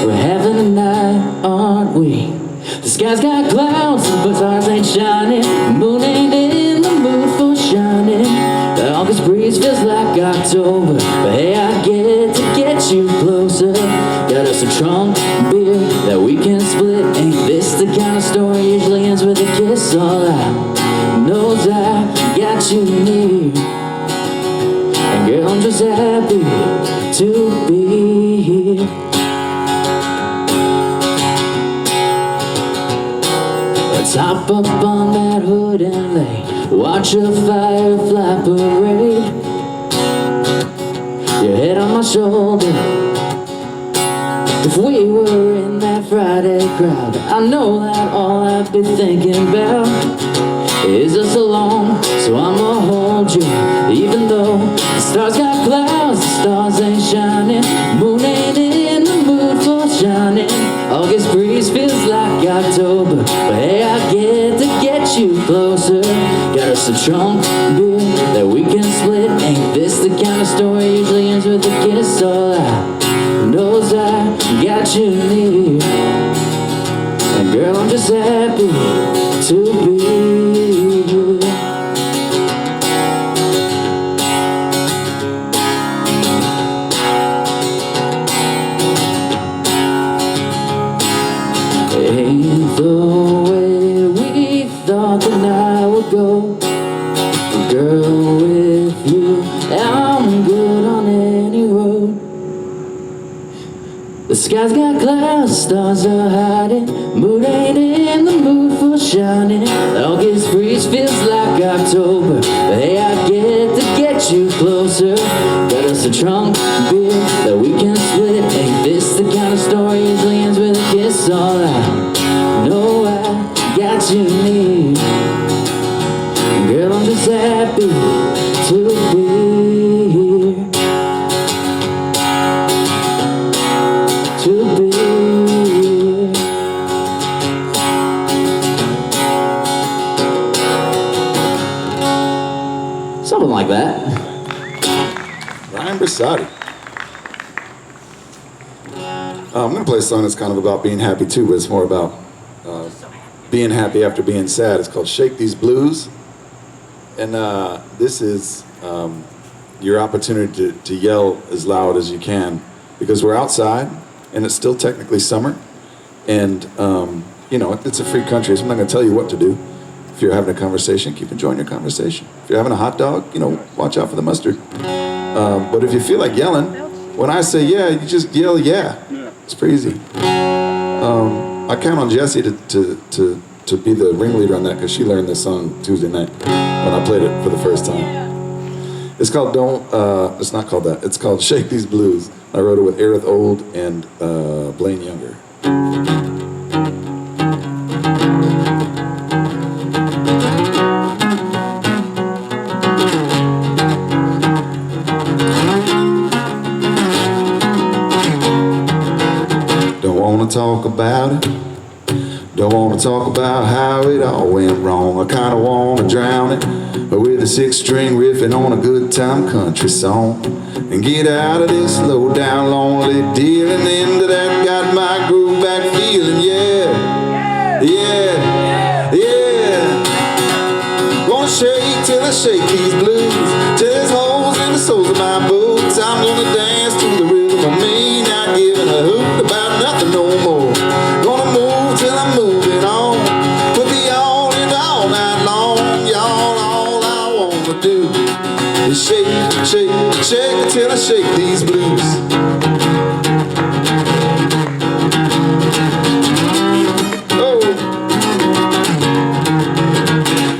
We're having a night, aren't we? The sky's got clouds, but stars ain't shining. Moon ain't in the mood for shining. The August breeze feels like October, but hey, I get you closer. Got us a trunk beer that we can split. Ain't this the kind of story usually ends with a kiss? All I know's I got you near, and girl, I'm just happy to be here. Hop up on that hood and lay, watch a firefly parade. Your head on my shoulder. If we were in that Friday crowd, I know that all I'd be thinking about is us alone. So I'ma hold you, even though the stars got clouds, the stars ain't shining. Moon ain't in the mood for shining. August breeze feels like October, but hey, I get you closer. Got us a trunk beer that we can split. Ain't this the kind of story usually ends with a kiss? All I know's I got you near, and girl, I'm just happy to be here. Ain't the way we thought the night would go. Girl, with you, I'm good on any road. The sky's got clouds, stars are hiding. Moon ain't in the mood for shining. The August breeze feels like October, but hey, I get you closer. Got us a trunk beer that we can split. Ain't this the kind of story usually ends with a kiss? All I know I got you near, and girl, I'm just happy to be here. To be here. Something like that. Ryan Brissati. I'm going to play a song that's kind of about being happy too, but it's more about being happy after being sad. It's called Shake These Blues. And this is your opportunity to yell as loud as you can, because we're outside and it's still technically summer. And, you know, it's a free country, so I'm not going to tell you what to do. If you're having a conversation, keep enjoying your conversation. If you're having a hot dog, you know, watch out for the mustard. But if you feel like yelling, when I say yeah, you just yell yeah. It's pretty easy. I count on Jessie to be the ringleader on that, because she learned this song Tuesday night when I played it for the first time. It's called it's not called that. It's called Shake These Blues. I wrote it with Aerith Old and Blaine Younger. Talk about it. Don't want to talk about how it all went wrong. I kind of want to drown it with a 6-string riffing on a good time country song, and get out of this low down lonely dealing into that got my groove back feeling. Yeah, yeah, yeah. Gonna shake till I shake these blues, till there's holes in the soles of my boots. I'm gonna dance to the rhythm of me, not giving a hoot about nothing no more. Gonna move till I'm moving on, put the all in all night long. Y'all, all I wanna do is shake, shake, shake till I shake these blues. Oh,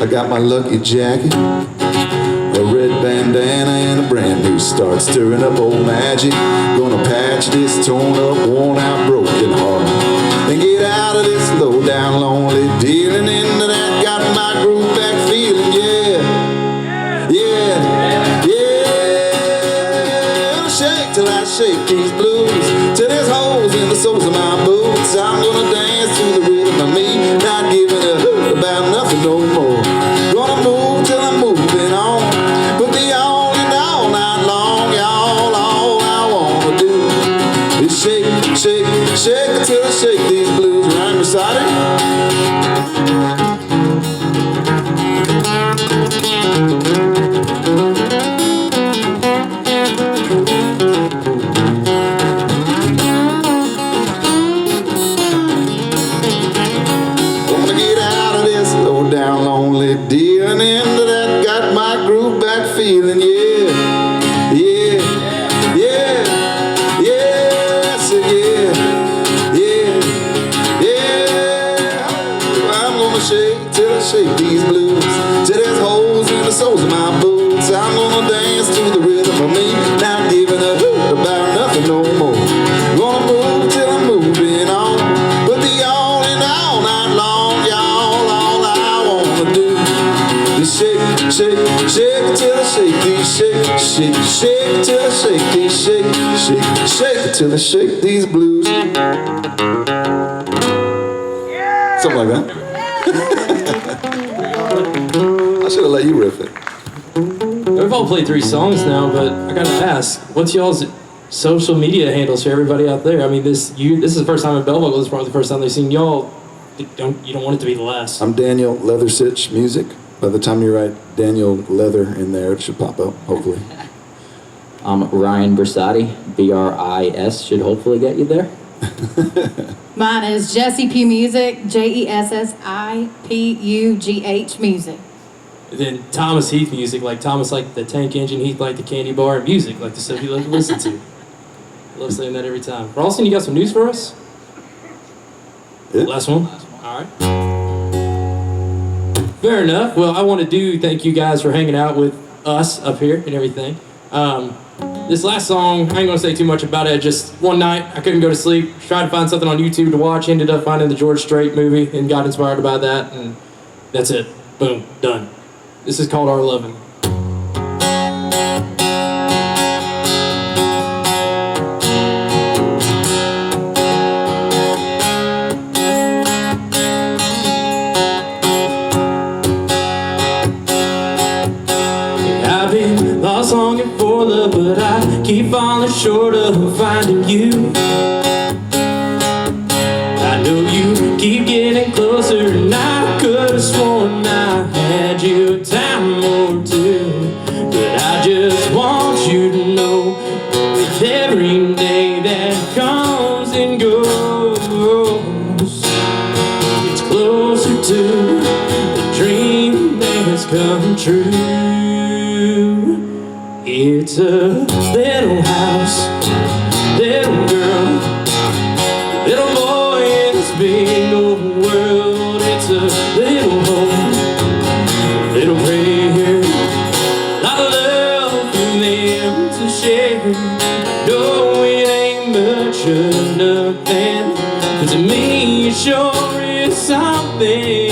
I got my lucky jacket, a red bandana and a brand new start, stirring up old magic. Gonna patch this torn up, worn out, broken heart, and get out of this low down lonely dealing into that got my groove back feeling. Yeah, yeah, yeah. Shake till I shake these blues, till there's holes in the soles of my boots. I'm gonna dance to the rhythm of me, not giving a hoot about that got my groove back feeling, yeah, yeah, yeah, yeah, I said yeah, yeah, yeah. I'm gonna shake till I shake these blues, till there's holes in the soles of my boots. I'm gonna dance to the rhythm of me, not giving a hoot about nothing no more. Gonna move till I'm moving on, put the all in all night long, y'all. All I wanna do is shake, shake, shake till I shake these, shake, shake, shake till I shake these, shake, shake, shake till I shake these blues. Something like that. I should have let you riff it. We've all played 3 songs now, but I gotta ask, what's y'all's social media handles for everybody out there? I mean, this is the first time in Bell Buckle. This is probably the first time they've seen y'all. You don't want it to be the last. I'm Daniel Leathersitch Music. By the time you write Daniel Leather in there, it should pop up, hopefully. I'm Ryan Bersati, BRIS, should hopefully get you there. Mine is Jessie P Music, JESSIPUGH Music. Then Thomas Heath Music, like Thomas like the tank engine, Heath like the candy bar, and music like the stuff you love to listen to. I love saying that every time. Ralston, you got some news for us? Yeah. Last one? All right. Fair enough. Well, I want to thank you guys for hanging out with us up here and everything. This last song, I ain't gonna say too much about it. Just one night, I couldn't go to sleep. Tried to find something on YouTube to watch. Ended up finding the George Strait movie and got inspired by that. And that's it. Boom. Done. This is called Our Lovin'. I've been lost longing for love, but I keep falling short of finding you. I know you keep getting closer, and I could have sworn I had you a time or two. But I just want you to know, with every day that comes and goes, it's closer to the dream that has come true. It's a little house, little girl, little boy in this big old world. It's a little home, little prayer, lot of love for them to share. No, it ain't much of nothing, but to me it sure is something.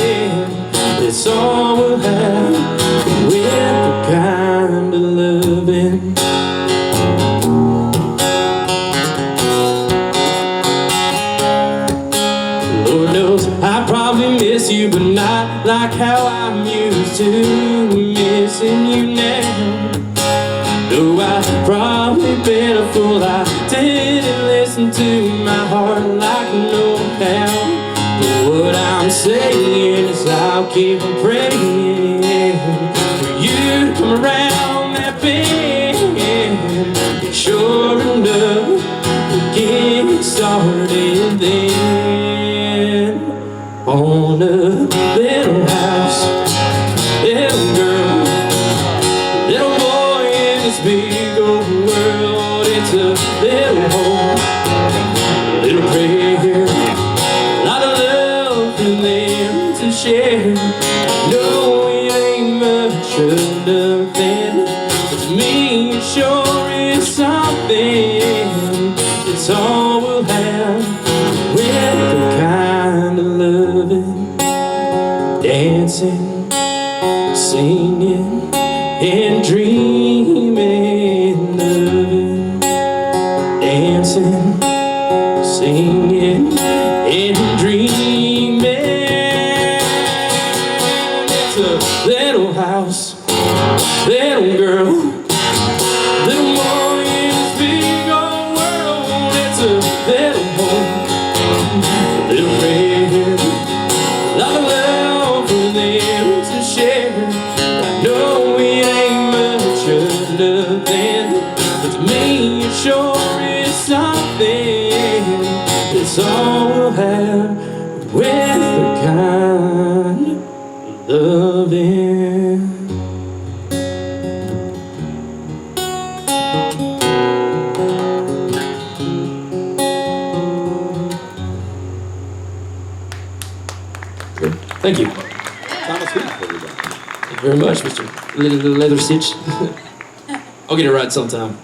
It's all we'll have with the kind of loving. Lord knows I probably miss you, but not like how I'm used to missing you now. Though I've probably been a fool, I didn't listen to my heart like no how. But what I'm saying is I'll keep on praying for you to come around that bend. And sure enough, we'll get started then. On a little house, little girl, little boy in this big old world. It's a little home, little prayer, lot of love for them to share. No, it ain't much of nothing, but to me it sure is something. It's all we'll have with the kind of loving, dancing, singing, and dreaming, loving, dancing, singing, and dreaming. It's a little house, little girl, little boy in this big old world. It's a little home, little prayer, lot of love for them to share. I know it ain't much of nothing, but to me it sure is something. It's all we'll have with the kind of loving. leather stitch. I'll get it right sometime.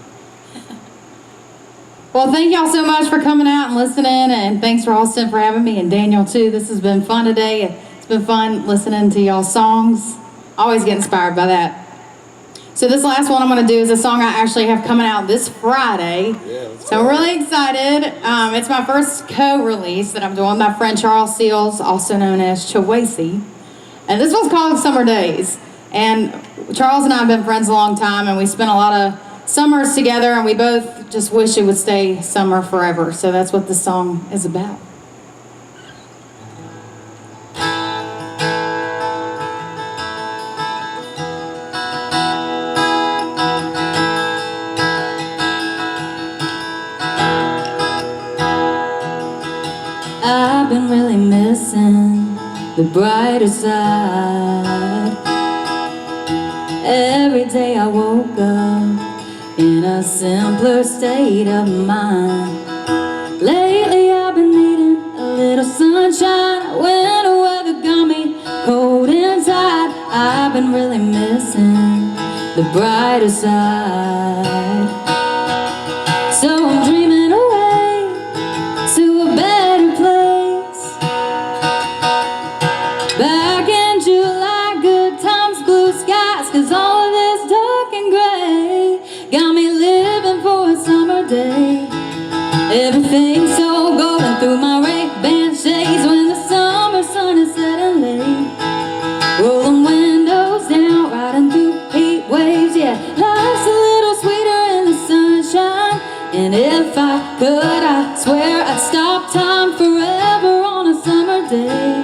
Well, thank y'all so much for coming out and listening, and thanks for Austin for having me, and Daniel too. This has been fun today. It's been fun listening to y'all's songs. Always get inspired by that. So this last one I'm going to do is a song I actually have coming out this Friday. So I'm really excited. It's my first co-release that I'm doing with my friend Charles Seals, also known as Chawasi. And this one's called Summer Days. And Charles and I have been friends a long time, and we spent a lot of summers together, and we both just wish it would stay summer forever. So that's what this song is about. I've been really missing the brighter side. Every day I woke up in a simpler state of mind. Lately I've been needing a little sunshine. Winter weather got me cold inside. I've been really missing the brighter side. So I'm dreaming away to a better place. Back in July, good times, blue skies, 'cause all of this dark and gray got me living for a summer day. Everything's so golden through my Ray-Ban shades when the summer sun is setting late. Rolling windows down, riding through heat waves, yeah. Life's a little sweeter in the sunshine. And if I could, I swear I'd stop time forever on a summer day.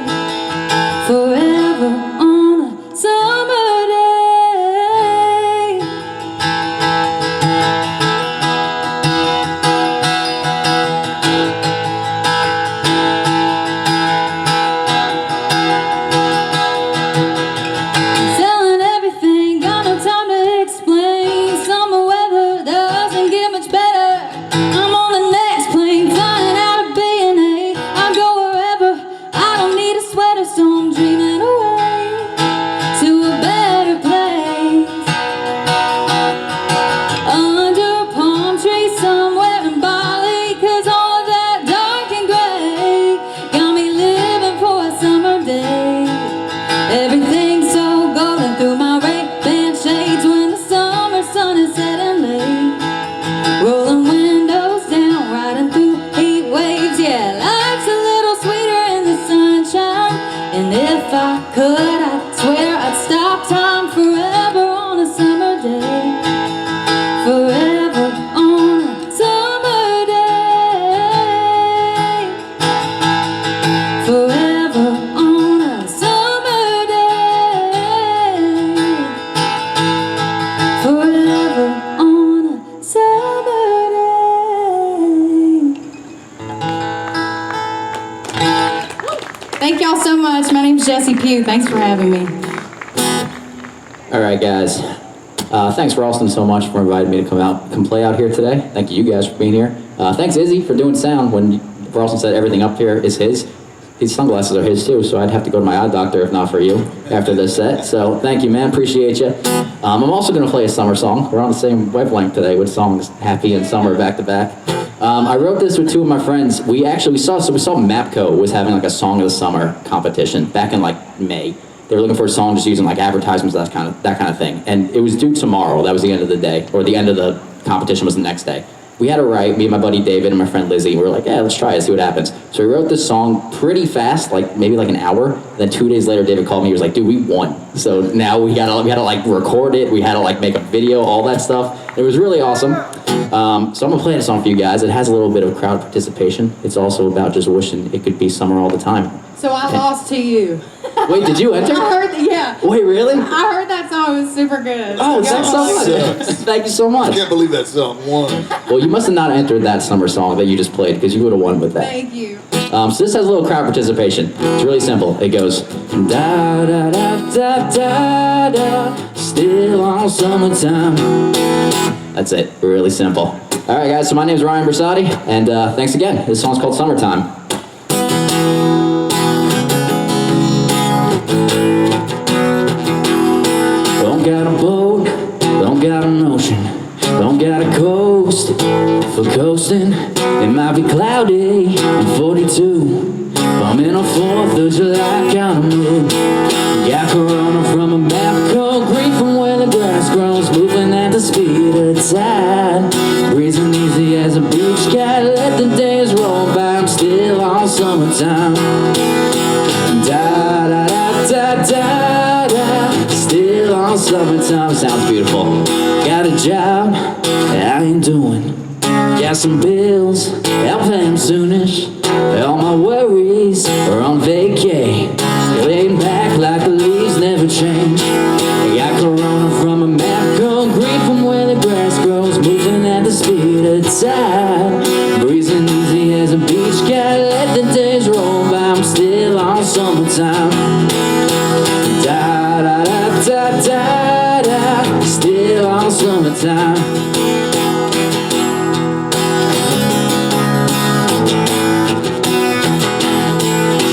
Forever on a summer day. Selling everything, got no time to explain. Summer weather doesn't get much better. I'm on the next plane, flying out of B&A. I go wherever, I don't need a sweater, so I'm dreaming away to a better place. Under a palm tree somewhere in Bali, 'cause all of that dark and gray got me living for a summer day. Everything's so golden through my Ray-Ban shades when the summer sun is setting late. Rolling windows down, riding through heat waves, yeah. Life's a little sweeter in the sunshine. And if I could, I swear I'd stop time forever on a summer day. Forever on a summer day. Forever on a summer day. Forever on a summer day. Thank y'all so much. My name's Jessie Pugh. Thanks for having me. All right, guys. Thanks, Ralston, so much for inviting me to come play out here today. Thank you guys for being here. Thanks, Izzy, for doing sound. When Ralston said everything up here is his, these sunglasses are his too, so I'd have to go to my eye doctor if not for you after this set. So thank you, man. Appreciate you. I'm also going to play a summer song. We're on the same wavelength today with songs Happy and Summer back to back. I wrote this with two of my friends. We saw Mapco was having like a Song of the Summer competition back in like May. They were looking for a song just using like advertisements, that kind of thing. And it was due tomorrow. That was the end of the day, or the end of the competition was the next day. We had to write, me and my buddy David and my friend Lizzie, we were like, yeah, let's try it, see what happens. So we wrote this song pretty fast, like maybe like an hour. Then 2 days later, David called me, he was like, dude, we won. So now we had to like record it, we had to like make a video, all that stuff. It was really awesome. So I'm gonna play a song for you guys. It has a little bit of crowd participation. It's also about just wishing it could be summer all the time. So I lost to you. Wait, did you enter? I heard that, yeah. Wait, really? I heard that song. It was super good. Oh, thanks so much. Thank you so much. I can't believe that song won. Well, you must have not entered that summer song that you just played, because you would have won with that. Thank you. So this has a little crowd participation. It's really simple. It goes da da da da da da. Still on summertime. That's it. Really simple. All right, guys. So my name's Ryan Bersati, and thanks again. This song's called Summertime. Don't got got a boat, don't got an ocean, don't got a coast for coasting. It might be cloudy, I'm 42, bumming on 4th of July kind of mood. Got corona from a map, cold green from where the grass grows, moving at the speed of tide, breezing easy as a beach cat. Let the days roll by, I'm still on summertime. Da da da da da da, still on summertime. Sounds beautiful. Got a job I ain't doing, got some bills, I'll pay them soonish. All my worries are on vacay, laying back like the leaves never change. I got corona from a map, cold green from where the grass grows, moving at the speed of tide, breezing easy as a beach cat. Let the days roll by, I'm still on summertime. Da da da da da da, still on summertime.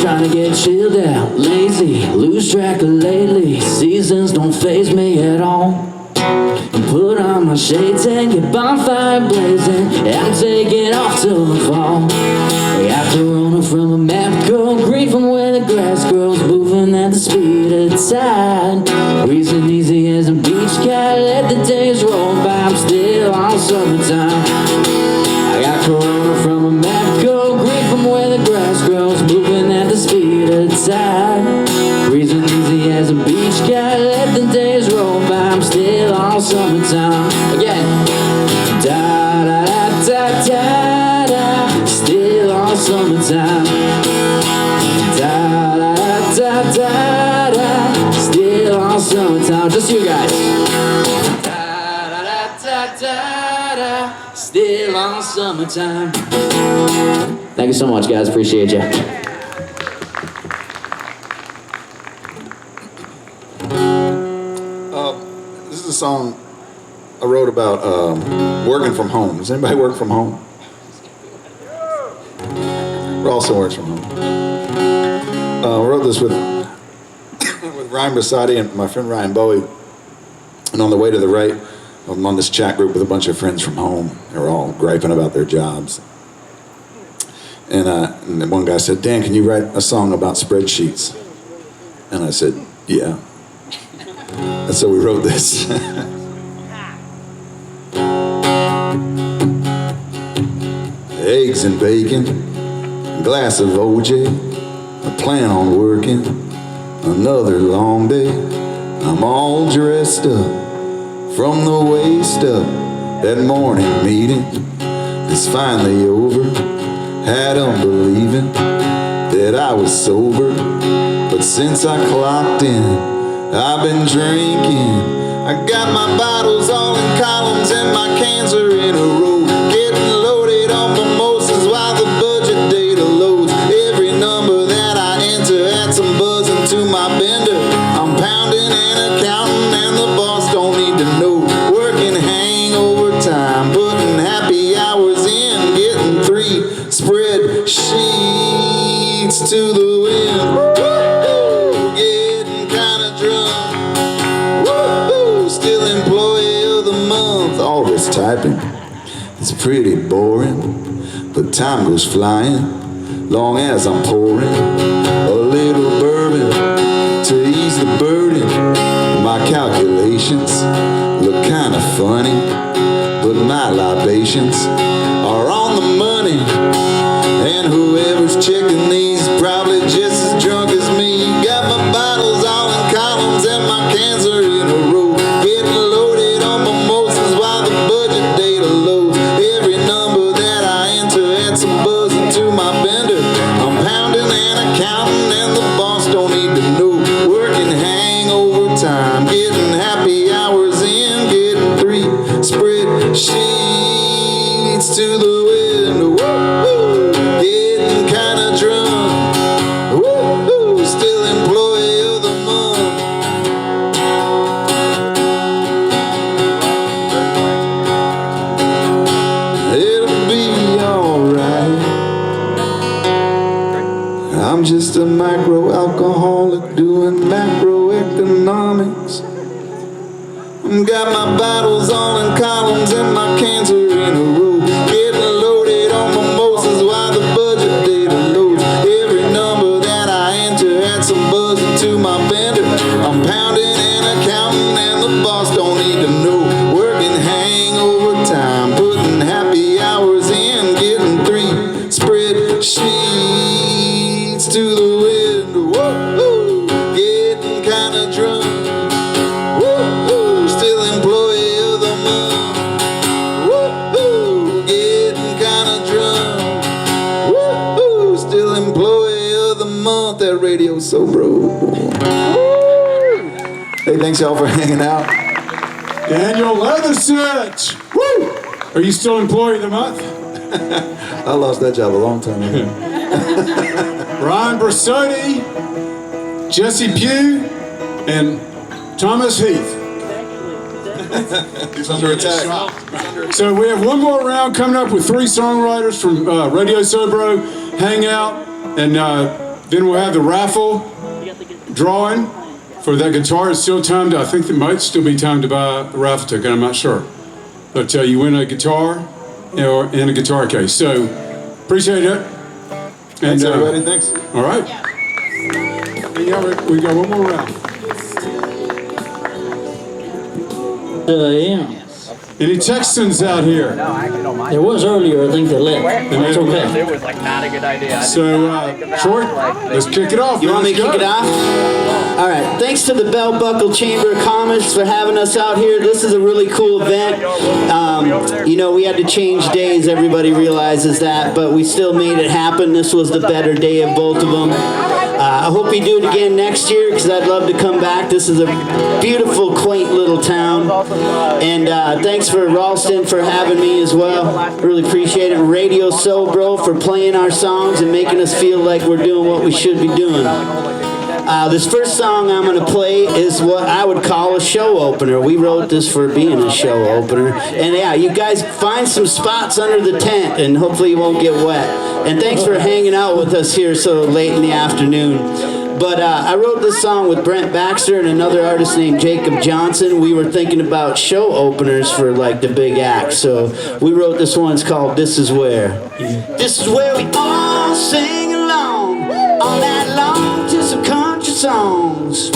Trying to get chilled out, lazy, lose track of lately. Seasons don't faze me at all. Put on my shades and get bonfire blazing, I'm taking off till the fall. I got corona from a map, cold green from where the grass grows, moving at the speed of tide, breezing easy as a beach cat. Let the days roll by, I'm still on summertime. I got corona from a map, cold green from where the grass grows, moving at the speed of tide, breezing easy as a beach cat. Let the days roll by, I'm still on summertime. Again. Da da da da da da, still on summertime. Da da da da da, still on summertime. Just you guys. Da da da da da da, still on summertime. Thank you so much, guys. Appreciate you. This is a song I wrote about working from home. Does anybody work from home? Rawson works from home. I wrote this with Ryan Brissati and my friend Ryan Bowie. And on the way to the right, I'm on this chat group with a bunch of friends from home. They were all griping about their jobs. And then one guy said, "Dan, can you write a song about spreadsheets?" And I said, "Yeah." And so we wrote this. Eggs and bacon, a glass of OJ. I plan on working another long day. I'm all dressed up from the waist up. That morning meeting is finally over. Had 'em believing that I was sober, but since I clocked in, I've been drinking. I got my bottles all in columns and my cans are in a row. Getting loaded on mimosas while the budget data loads. Every number that I enter adds some buzzing to my bender. I'm pounding and accounting and the boss don't need to know. Working hangover time, putting happy hours in, getting 3 spreadsheets to the wind. Getting kinda drunk. Still employee of the month. All this typing, it's pretty boring, but time goes flying. Long as I'm pouring a little bourbon to ease the burden. My calculations look kinda funny, but my libations are on the money. And whoever's checking these probably just as drunk as me. Got my bottles all in columns and my cans are in a row. Getting loaded on mimosas while the budget data loads. Every number that I enter adds some buzzing to my bender. I'm pounding and accounting and the boss don't need to know. Working hangover time, getting happy hours in, getting 3 spreadsheets to the window. Woo! Got my bottles all in columns and my cans are in a row. Getting loaded on mimosas while the budget data loads. Every number that I enter adds some buzz to my vendor. I'm pounding and accounting and the boss don't need to know. Working hangover time, putting happy hours in, getting 3 spreadsheets to the window. Woo-hoo. Getting kinda drunk. Woo-hoo. Still employee of the month. Woo-hoo. Getting kinda drunk. Woo-hoo. Still employee of the month. That radio's so broke. Hey, thanks y'all for hanging out. Daniel Leatherstitch. Woo! Are you still employee of the month? I lost that job a long time ago. Ron Brasotti, Jesse Pugh, and Thomas Heath. He's under attack. So we have one more round coming up with 3 songwriters from Radio Sobro, hang out, and then we'll have the raffle drawing for that guitar. It's still timed. I think there might still be time to buy a raffle ticket. I'm not sure. But you win a guitar and a guitar case. So appreciate it. Thanks, everybody. Thanks. All right. We got one more round. Yeah. Any Texans out here? There was earlier, I think they left. That's okay. It was like not a good idea. So, Troy, let's kick it off. You want me to kick it off? All right. Thanks to the Bell Buckle Chamber of Commerce for having us out here. This is a really cool event. You know, we had to change days. Everybody realizes that, but we still made it happen. This was the better day of both of them. I hope you do it again next year because I'd love to come back. This is a beautiful, quaint little town. And thanks for Ralston for having me as well. Really appreciate it. Radio Sobro for playing our songs and making us feel like we're doing what we should be doing. This first song I'm going to play is what I would call a show opener. We wrote this for being a show opener. And yeah, you guys find some spots under the tent and hopefully you won't get wet. And thanks for hanging out with us here so late in the afternoon. But I wrote this song with Brent Baxter and another artist named Jacob Johnson. We were thinking about show openers for like the big act. So we wrote this one. It's called This Is Where. This is where we all sing along all night long to some country songs.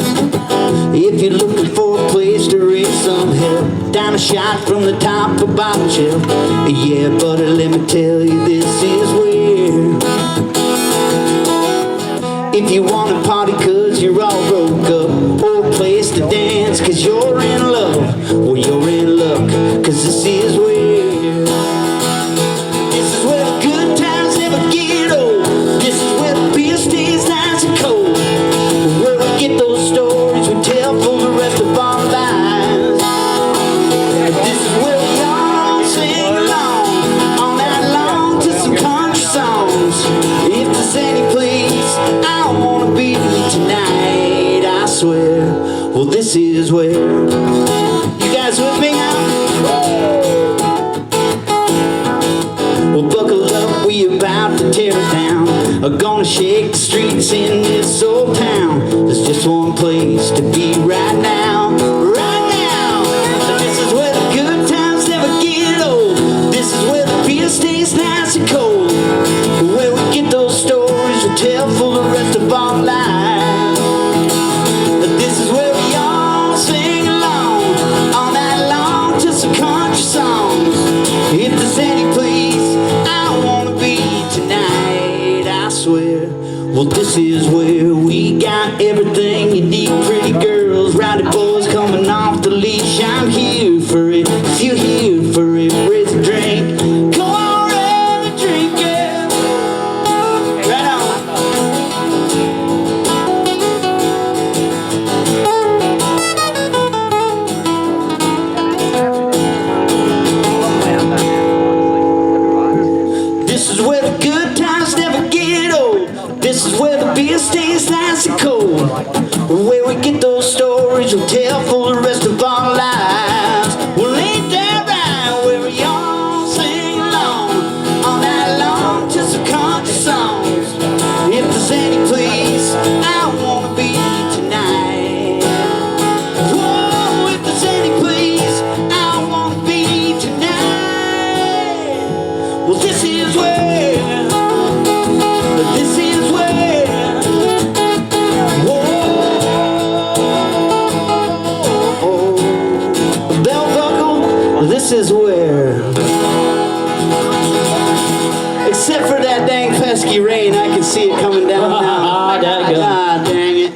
If you're looking for a place to raise some hell, down a shot from the top of bottle shelf. Yeah, buddy, let me tell you, this is where. If you want to party cause you're all broke up, or a place to dance cause you're in love, well, you're in luck, cause this is where. This is where the good times never get old. This is where the beer stays nice and cold. Where we get those stories we tell for the rest of our lives. This is where we all sing along all night long to some country songs. If there's any place I wanna be tonight, I swear, well, this is where. You guys with me now? Well, buckle up, we about to tear it down. I'm gonna shake the streets in this old town. There's just one place to be right now. Right now. This is where the good times never get old. This is where the beer stays nice and cold. Where we get those stories we tell for the rest of our lives. This is where we all sing along all night long to some country songs. If there's any place I wanna be tonight, I swear, well, this is where we got everything you need. Pretty girls, rowdy boys coming off the leash. I'm here for it. If you're here for it, raise a drink. Come on, raise a drink, yeah. Right on. This is where the good times never get old. This is where the beer stays nice and cold. this is where, except for that dang pesky rain, I can see it coming down now. God dang it.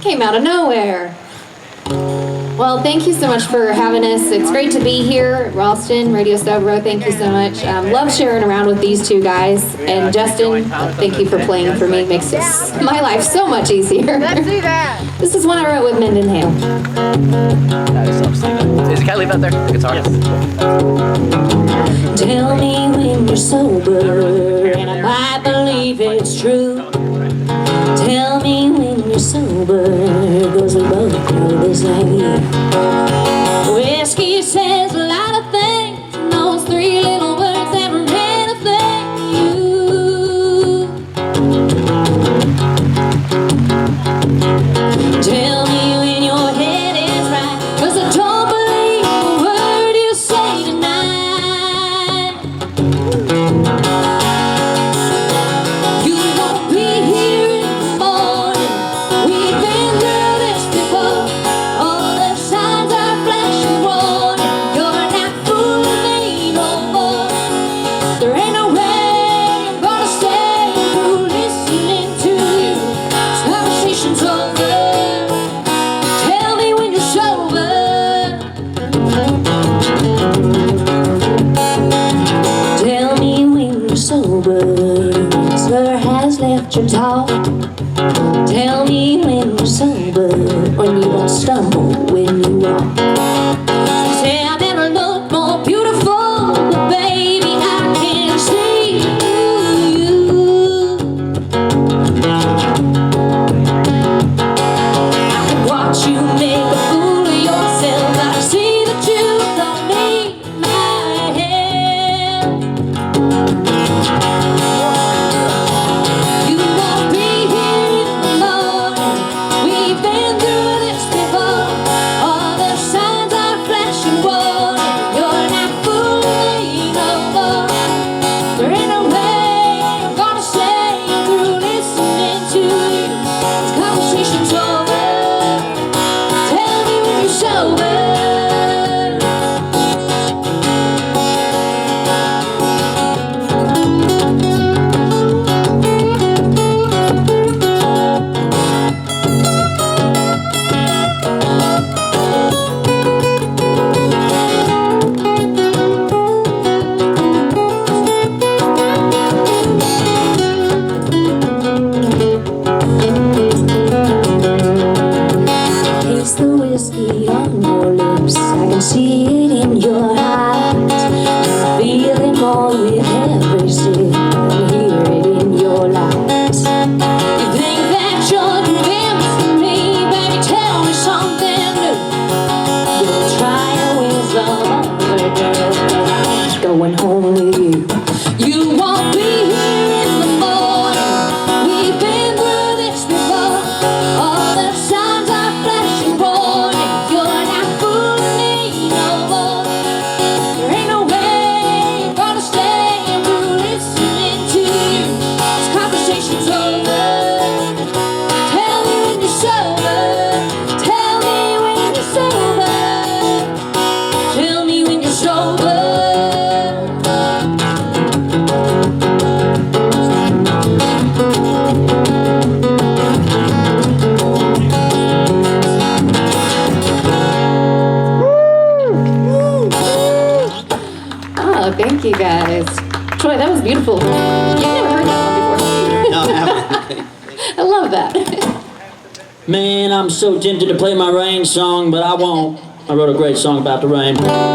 Came out of nowhere. Well, thank you so much for having us. It's great to be here at Ralston, Radio Sobro. Thank you so much. Love sharing around with these two guys. And Justin, thank you for playing for me. Makes my life so much easier. Let's see that. This is one I wrote with Mendenhale. Is it, can I leave that there? The guitar? Tell me when you're sober, and I might believe it's true. Tell me when you're sober, 'cause we both know this ain't you. Whiskey says a lot of things, and those three little words never meant a thing to you. Tell me when your head is right, 'cause I don't believe a word you say tonight. You won't be here in the morning. We've been through this before. All the signs are flashing warning. You're not fooling me no more. There ain't no way I'm gonna stay through listening to you. This conversation's over. Tell me when you're sober. Tell me when you're sober. Slur has left your talk. Tell me when you're sober, when you don't stumble when you walk. Say I never looked more beautiful, but baby I can see you. I can watch you make a fool of yourself. I see that you don't need my help. You won't be here in the morning. We've been through this before. All the signs are flashing warning. You're not fooling me no more. There ain't no way I'm gonna stay through listening to you. This conversation's over. Tell me when you're sober. Taste the whiskey on your lips. I can see it in your eyes. Feel it more with every sip. And hear it in your lies. You think that you're convinced of me, baby? Tell me something new. You're trying with some other girl, 'cause I'm going home with you. You won't be here in the morning. We've been through this before. All the signs are flashing warning. You're not fooling me no more. There ain't no way I'm gonna stay through listening to you. This conversation's over. Tell me when you're sober. Tell me when you're sober. Tell me when you're sober. Oh, thank you guys. Troy, that was beautiful. You've never heard that one before. No, I haven't. I love that. Man, I'm so tempted to play my rain song, but I won't. I wrote a great song about the rain.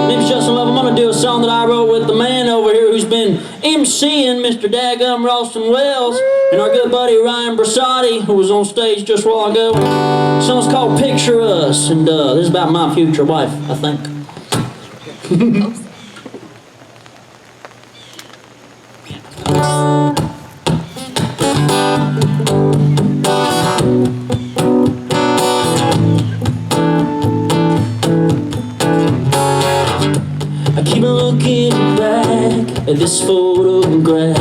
Name's Justin Love. I'm gonna do a song that I wrote with the man over here who's been MCing Mr. Daggum Ralston Wells and our good buddy Ryan Brassotti, who was on stage just a while ago. The song's called Picture Us, and this is about my future wife, I think. I keep looking back at this photograph.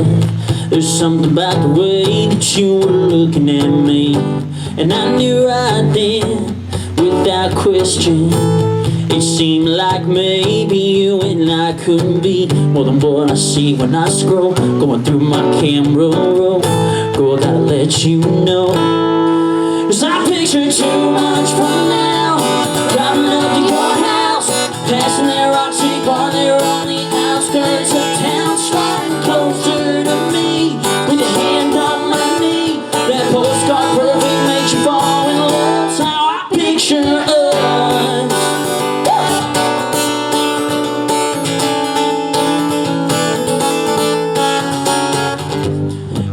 There's something about the way that you were looking at me, and I knew right then, without question, It seemed like maybe you and I couldn't be more than what I see when I scroll, going through my camera roll. Girl, I gotta let you know, 'cause I picture too much from now. Driving up to your house, passing that Roxy bar there on the outskirts of town, sliding closer to me with your hand on my knee. That postcard perfect makes you fall in love. That's how I picture us.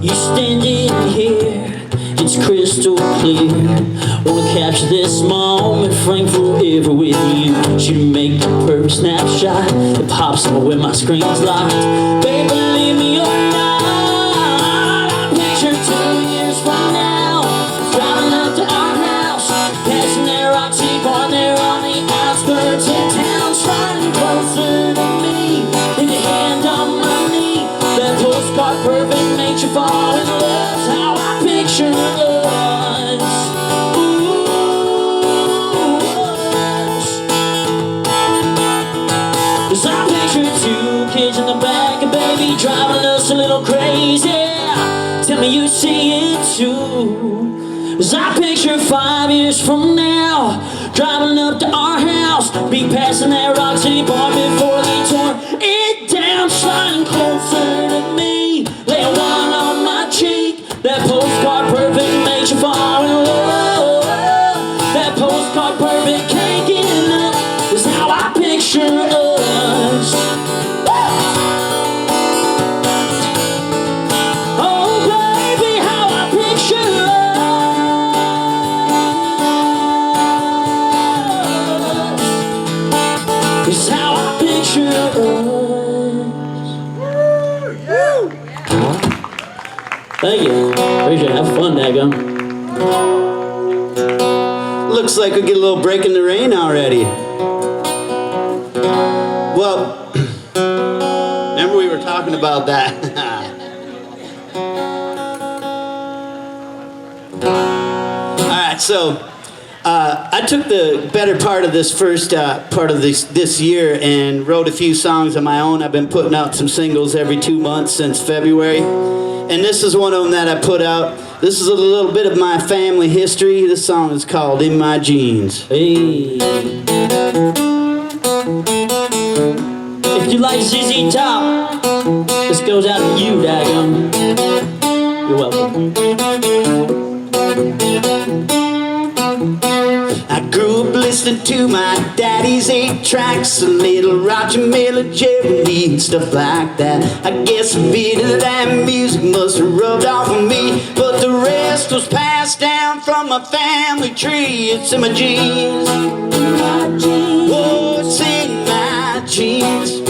You standing here, it's crystal clear. Wanna capture this moment, frame forever with you. Should make the perfect snapshot that pops up when my screen's locked. Baby, believe me or not, I picture 2 years from now, driving up to our house, passing that Roxy bar there on the outskirts of town, sliding closer to me, with your hand on my knee. That postcard perfect makes you fall in love. That's how I picture us. Cause I picture 2 kids in the back, and baby driving us a little crazy. Tell me you see it too. Cause I picture 5 years from now, driving up to our house, be passing that Roxy bar before they tore it down, sliding closer to me, laying one on my cheek. That postcard perfect makes you fall in love. That postcard perfect can't get enough. Is how I picture us. Oh baby, how I picture us. Is how I picture us. Thank you. Appreciate it. Have fun, daggum. Looks like we get a little break in the rain already. Well, remember we were talking about that. All right, so I took the better part of this first part of this year and wrote a few songs on my own. I've been putting out some singles every 2 months since February. And this is one of them that I put out. This is a little bit of my family history. This song is called In My Jeans. Hey. If you like ZZ Top, this goes out to you, daggum. You're welcome. I grew up listening to my daddy's 8 tracks, a little Roger Miller, Jeremy, and stuff like that. I guess a bit of that music must have rubbed off on me, but the rest was passed down from my family tree. It's in my jeans. Oh, it's in my jeans.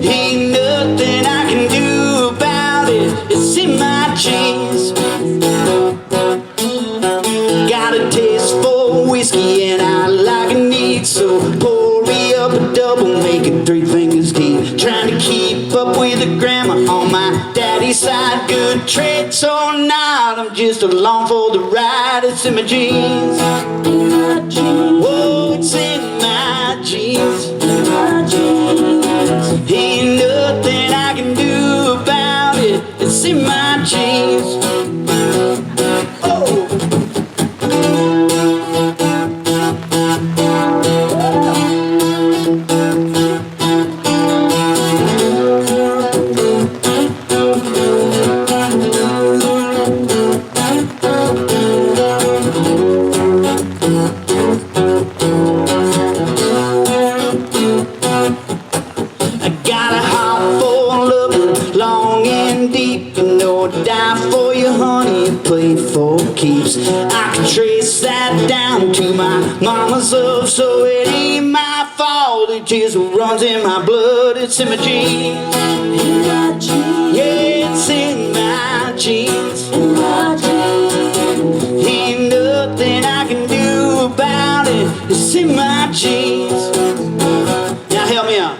Ain't nothing I can do about it. It's in my jeans. Got a taste for whiskey and I like it neat, so pour me up a double, make it 3 fingers deep. Trying to keep up with the grandma on my daddy's side. Good trade, so not, I'm just along for the ride. It's in my jeans. Whoa, it's in my jeans. Ain't nothing I can do about it. It's in my jeans. Oh. I can trace that down to my mama's love, so it ain't my fault. It just runs in my blood. It's in my jeans. Yeah, it's in my jeans. Ain't nothing I can do about it. It's in my jeans. Now help me out.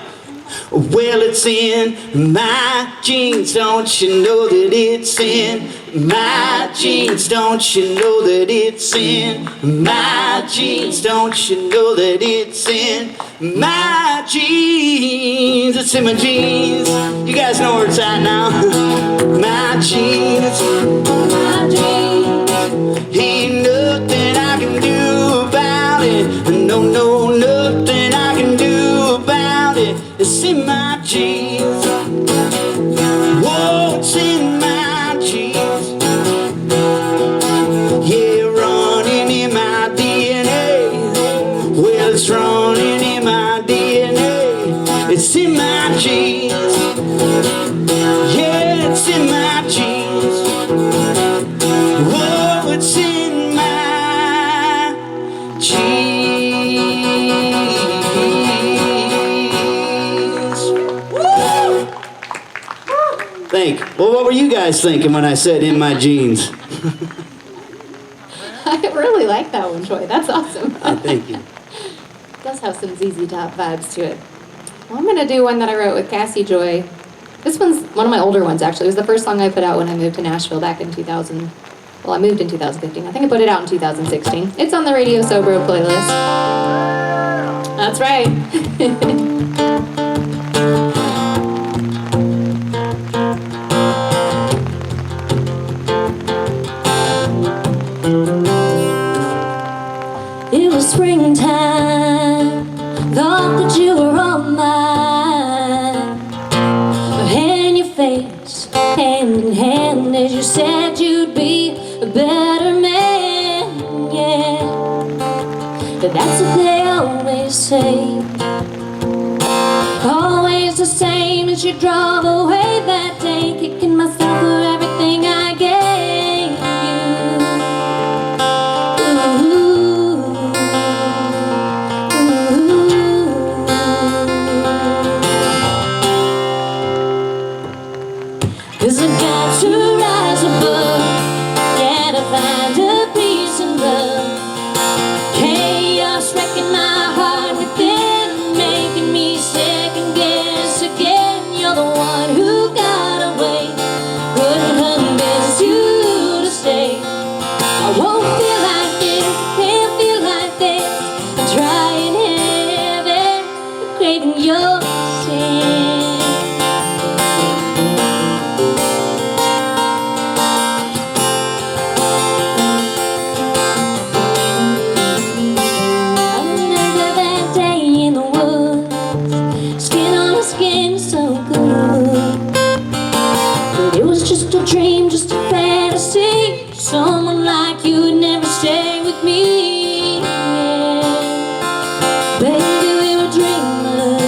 Well, it's in my jeans. Don't you know that it's in my jeans. Don't you know that it's in my jeans? Don't you know that it's in my jeans? It's in my jeans. You guys know where it's at now. My jeans, my jeans. Ain't nothing I can do about it. No, no, nothing I can do about it. It's in my jeans. Whoa, it's in my jeans. Yeah, running in my DNA. Well, it's running in my DNA. It's in my jeans. Yeah, it's in my jeans. Whoa, it's in my jeans. Woo! Well, what were you guys thinking when I said in my jeans? I really like that one, Troy. That's awesome. Thank you. It does have some ZZ Top vibes to it. Well, I'm going to do one that I wrote with Cassie Joy. This one's one of my older ones, actually. It was the first song I put out when I moved to Nashville back in 2000. Well, I moved in 2015. I think I put it out in 2016. It's on the Radio Sobro playlist. That's right. It was springtime, thought that you were all mine. My hand, your face, hand in hand, as you said you'd be a better man, yeah. But that's what they always say. Always the same as you drove away that day, kicking myself for everything I gave you. Cause I got to rise above, yeah, to find a peace and love. Chaos wrecking my heart within, making me second guess again. You're the one who got away, couldn't convince you to stay. I won't feel like this, can't feel like this. I'm trying heaven, craving your sin. Dream, just a fantasy. Someone like you would never stay with me, yeah. Baby, we were dreamers,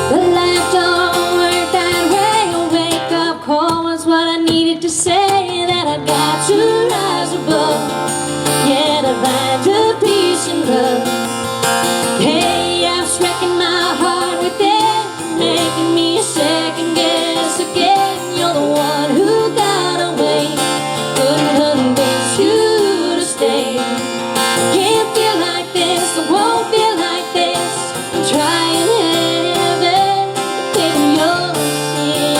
but life don't work that way. A wake-up call was what I needed to say, that I got to rise above, yeah, to find a peace and love. Hey, I was wrecking my heart within, making me a second guess again. You're the one who got away, couldn't convince you to stay. Can't feel like this, I won't feel like this. I'm trying heaven, craving your sin,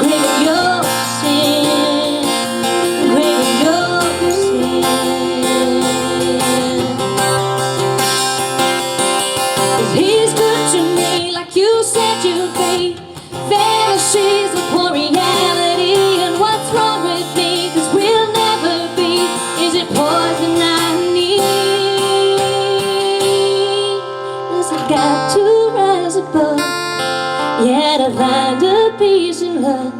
craving your sin, craving your sin. 'Cause he's good to me, like you said you'd be. Fantasies are poor reality, and what's wrong with me? 'Cause we'll never be. Is it poison I need? 'Cause I got to rise above, yeah, to find a peace and love.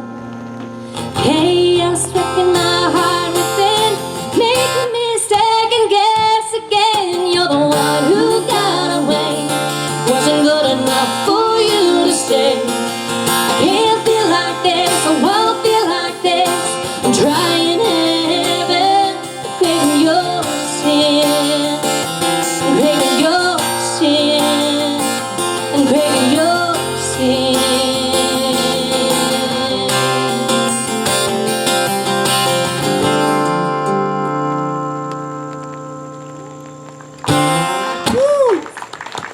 Chaos wrecking my heart within, making me second guess again. You're the one who got away, wasn't good enough for you to stay. Can't feel like this, I won't feel like this. I'm trying heaven, craving your sin, craving your sin, and craving your sin.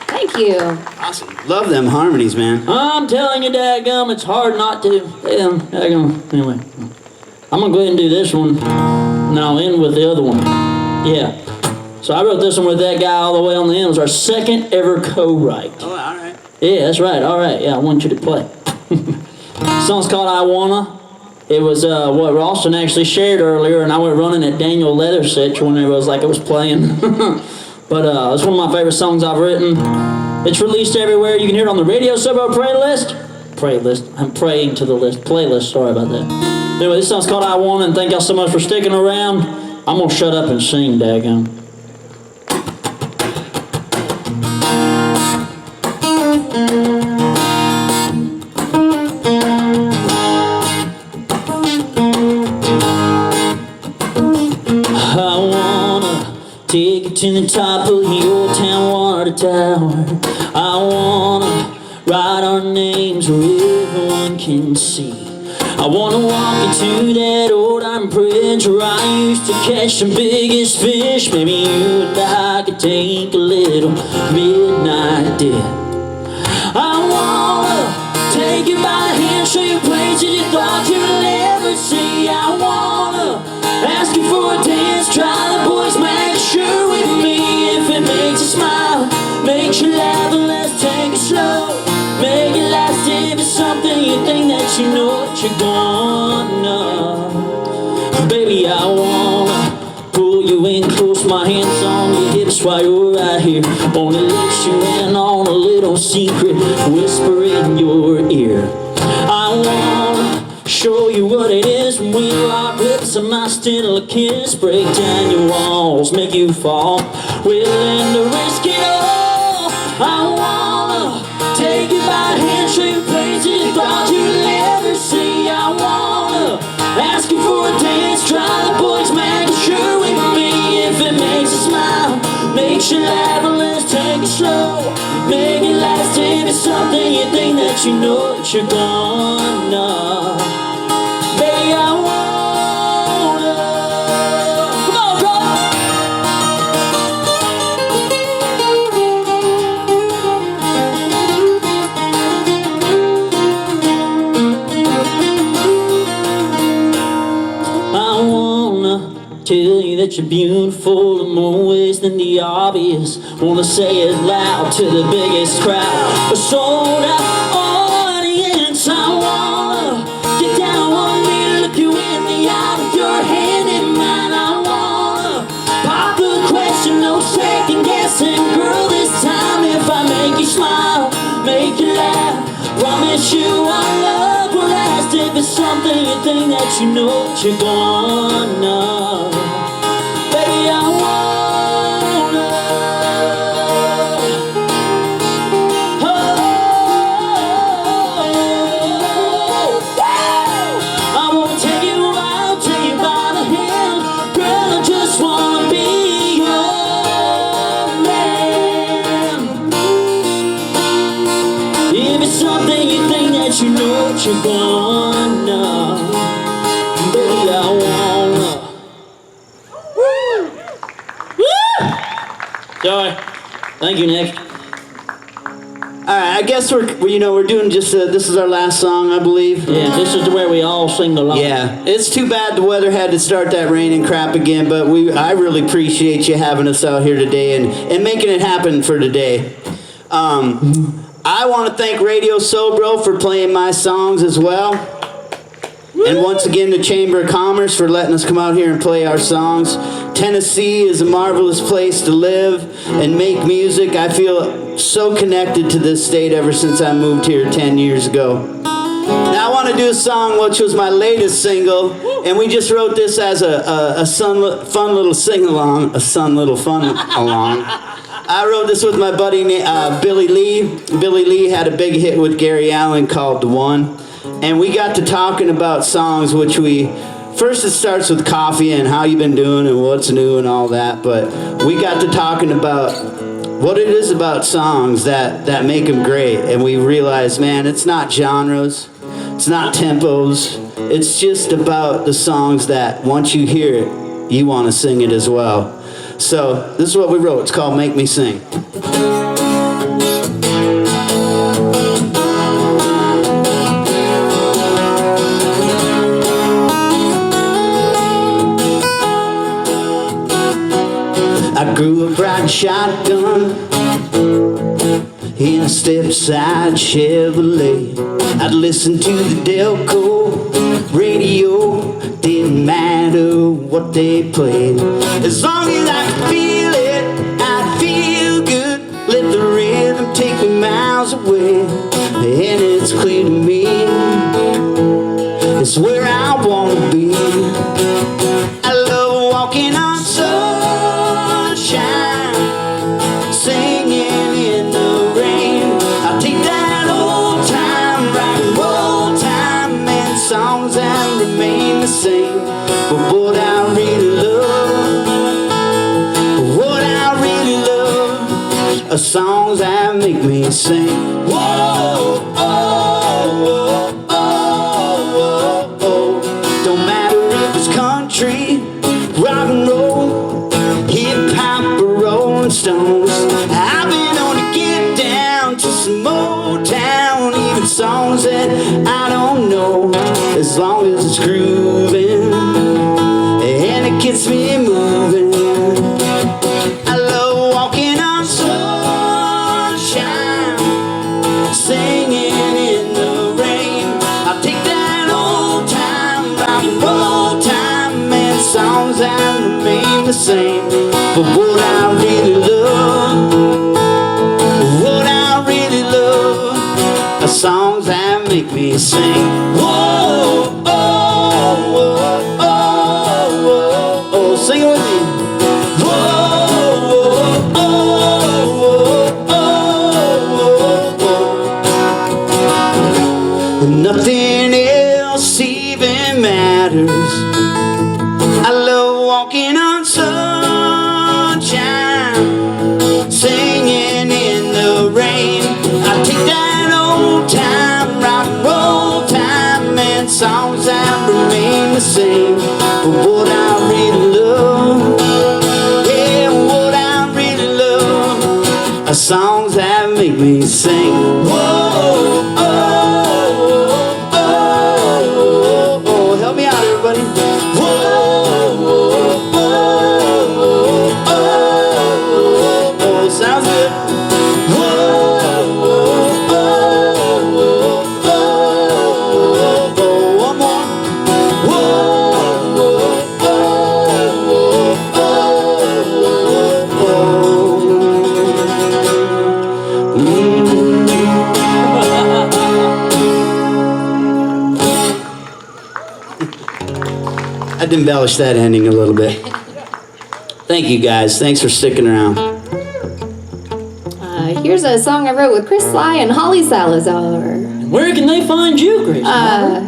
Thank you. Awesome. Love them harmonies, man. I'm telling you, dadgum, it's hard not to. Dadgum. Anyway, I'm gonna go ahead and do this one, and I'll end with the other one. Yeah. So I wrote this one with that guy all the way on the end. It was our second ever co-write. Oh, all right. Yeah, that's right. All right. Yeah, I want you to play. The song's called I Wanna. It was what Ralston actually shared earlier, and I went running at Daniel Leathersetch when it was like it was playing. But it's one of my favorite songs I've written. It's released everywhere. You can hear it on the Radio Suburb playlist. I'm praying to the list. Playlist. Sorry about that. Anyway, this song's called I Wanna, and thank y'all so much for sticking around. I'm gonna shut up and sing, daggum. Take it to the top of the old town water tower. I wanna write our names where everyone can see. I wanna walk into that old iron bridge where I used to catch the biggest fish. Maybe you and I could take a little midnight dip. I wanna take you by the hand, show you places you thought you'd never see. I wanna ask you for a dance, try the boys make sure with me. If it makes you smile, makes you laugh, and let's take it slow. Make it last if it's something you think that you know what you're gonna. Baby, I wanna pull you in close, my hands on your hips while you're right here. Wanna let you in on a little secret, whisper in your ear. I wanna show you what it is when we rock lips and my still a kiss. Break down your walls, make you fall, willing to risk it all. I wanna take you by the hand, show you places you thought you'd never see. I wanna ask you for a dance, try the boys make sure with me. If it makes you smile, makes you laugh, and let's take it slow. Make it last if it's something you think that you know that you're gonna. Baby, I wanna. Come on, brother. I wanna tell you that you're beautiful in more ways than the obvious. Wanna say it loud to the biggest crowd, a sold out audience. I wanna get down on me, look you in the eye with your hand in mine. I wanna pop the question, no second guessing. Girl, this time if I make you smile, make you laugh, promise you our love will last. If it's something you think that you know that you're gonna. Baby, I wanna. I wanna take you out, take you by the hand. Girl, I just wanna be your man. If it's something you think that you know what you're gonna, baby, I wanna. Woo! Sorry. Thank you, Nick. All right, I guess we're doing just this is our last song, I believe. Yeah, this is where we all sing along. Yeah, it's too bad the weather had to start that rain and crap again, but I really appreciate you having us out here today and making it happen for today. I want to thank Radio Sobro for playing my songs as well. And once again, the Chamber of Commerce for letting us come out here and play our songs. Tennessee is a marvelous place to live and make music. I feel so connected to this state ever since I moved here 10 years ago. Now I want to do a song which was my latest single, and we just wrote this as a fun little sing-along, I wrote this with my buddy Billy Lee. Billy Lee had a big hit with Gary Allan called The One. And we got to talking about songs which first it starts with coffee and how you've been doing and what's new and all that. But we got to talking about what it is about songs that make them great. And we realized, man, it's not genres. It's not tempos. It's just about the songs that once you hear it, you want to sing it as well. So this is what we wrote. It's called Make Me Sing. I grew up riding shotgun in a step-side Chevrolet. I'd listen to the Delco radio, didn't matter what they played. As long as I could feel it, I'd feel good. Let the rhythm take me miles away. And it's clear to me, it's where I wanna be. I love walking on sunshine, singing in the rain. I'll take that old time, rock and roll time, and songs that remain the same. But what I really love, what I really love, are songs that make me sing. Whoa, oh, oh, oh, oh, oh. Don't matter if it's country, rock and roll, hip hop or Rolling Stones. I've been on to get down to some Motown, even songs that I don't know. As long as it's grooving and it gets me moving. I love walking on sunshine, singing in the rain. I'll take that old time, rock and roll time, and songs that remain the same. But what I really love, what I really love, are songs that make me sing. Whoa, oh, oh, oh, oh, oh, sing it with me. Whoa, oh, oh, oh, oh, oh. Nothing else even matters. I love walking on sunshine, singing in the rain. I take that old time, rock and roll time, and songs that remain the same. But what I really love, yeah, what I really love, are songs that make me sing. Whoa, oh, oh, oh, oh, help me out, everybody. Whoa, oh, oh, oh, oh, oh, sounds good. Whoa, oh, oh, oh, oh, one more. Whoa, oh, oh, oh, oh, I'd embellish that ending a little bit. Thank you guys. Thanks for sticking around. Here's a song I wrote with Chris Sly and Holly Salazar. Where can they find you, Grace Maher?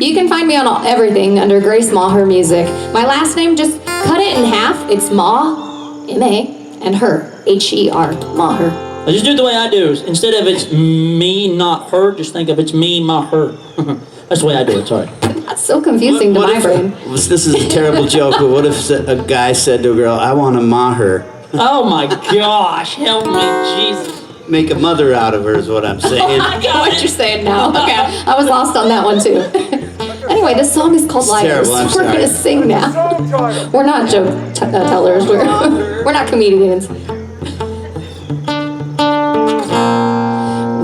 You can find me on everything under Grace Maher Music. My last name, just cut it in half. It's Ma, M-A, and her, H-E-R, Maher. Just do it the way I do. Instead of it's me, not her, just think of it's me, my her. That's the way I do it, sorry. That's so confusing to my brain. This is a terrible joke, but what if a guy said to a girl, I want to ma her? Oh my gosh, help me, Jesus. Make a mother out of her is what I'm saying. Oh, I get what you're saying now. Okay, I was lost on that one too. Anyway, this song is called Liars. Terrible, I'm We're gonna sing now. We're not joke tellers. We're not comedians.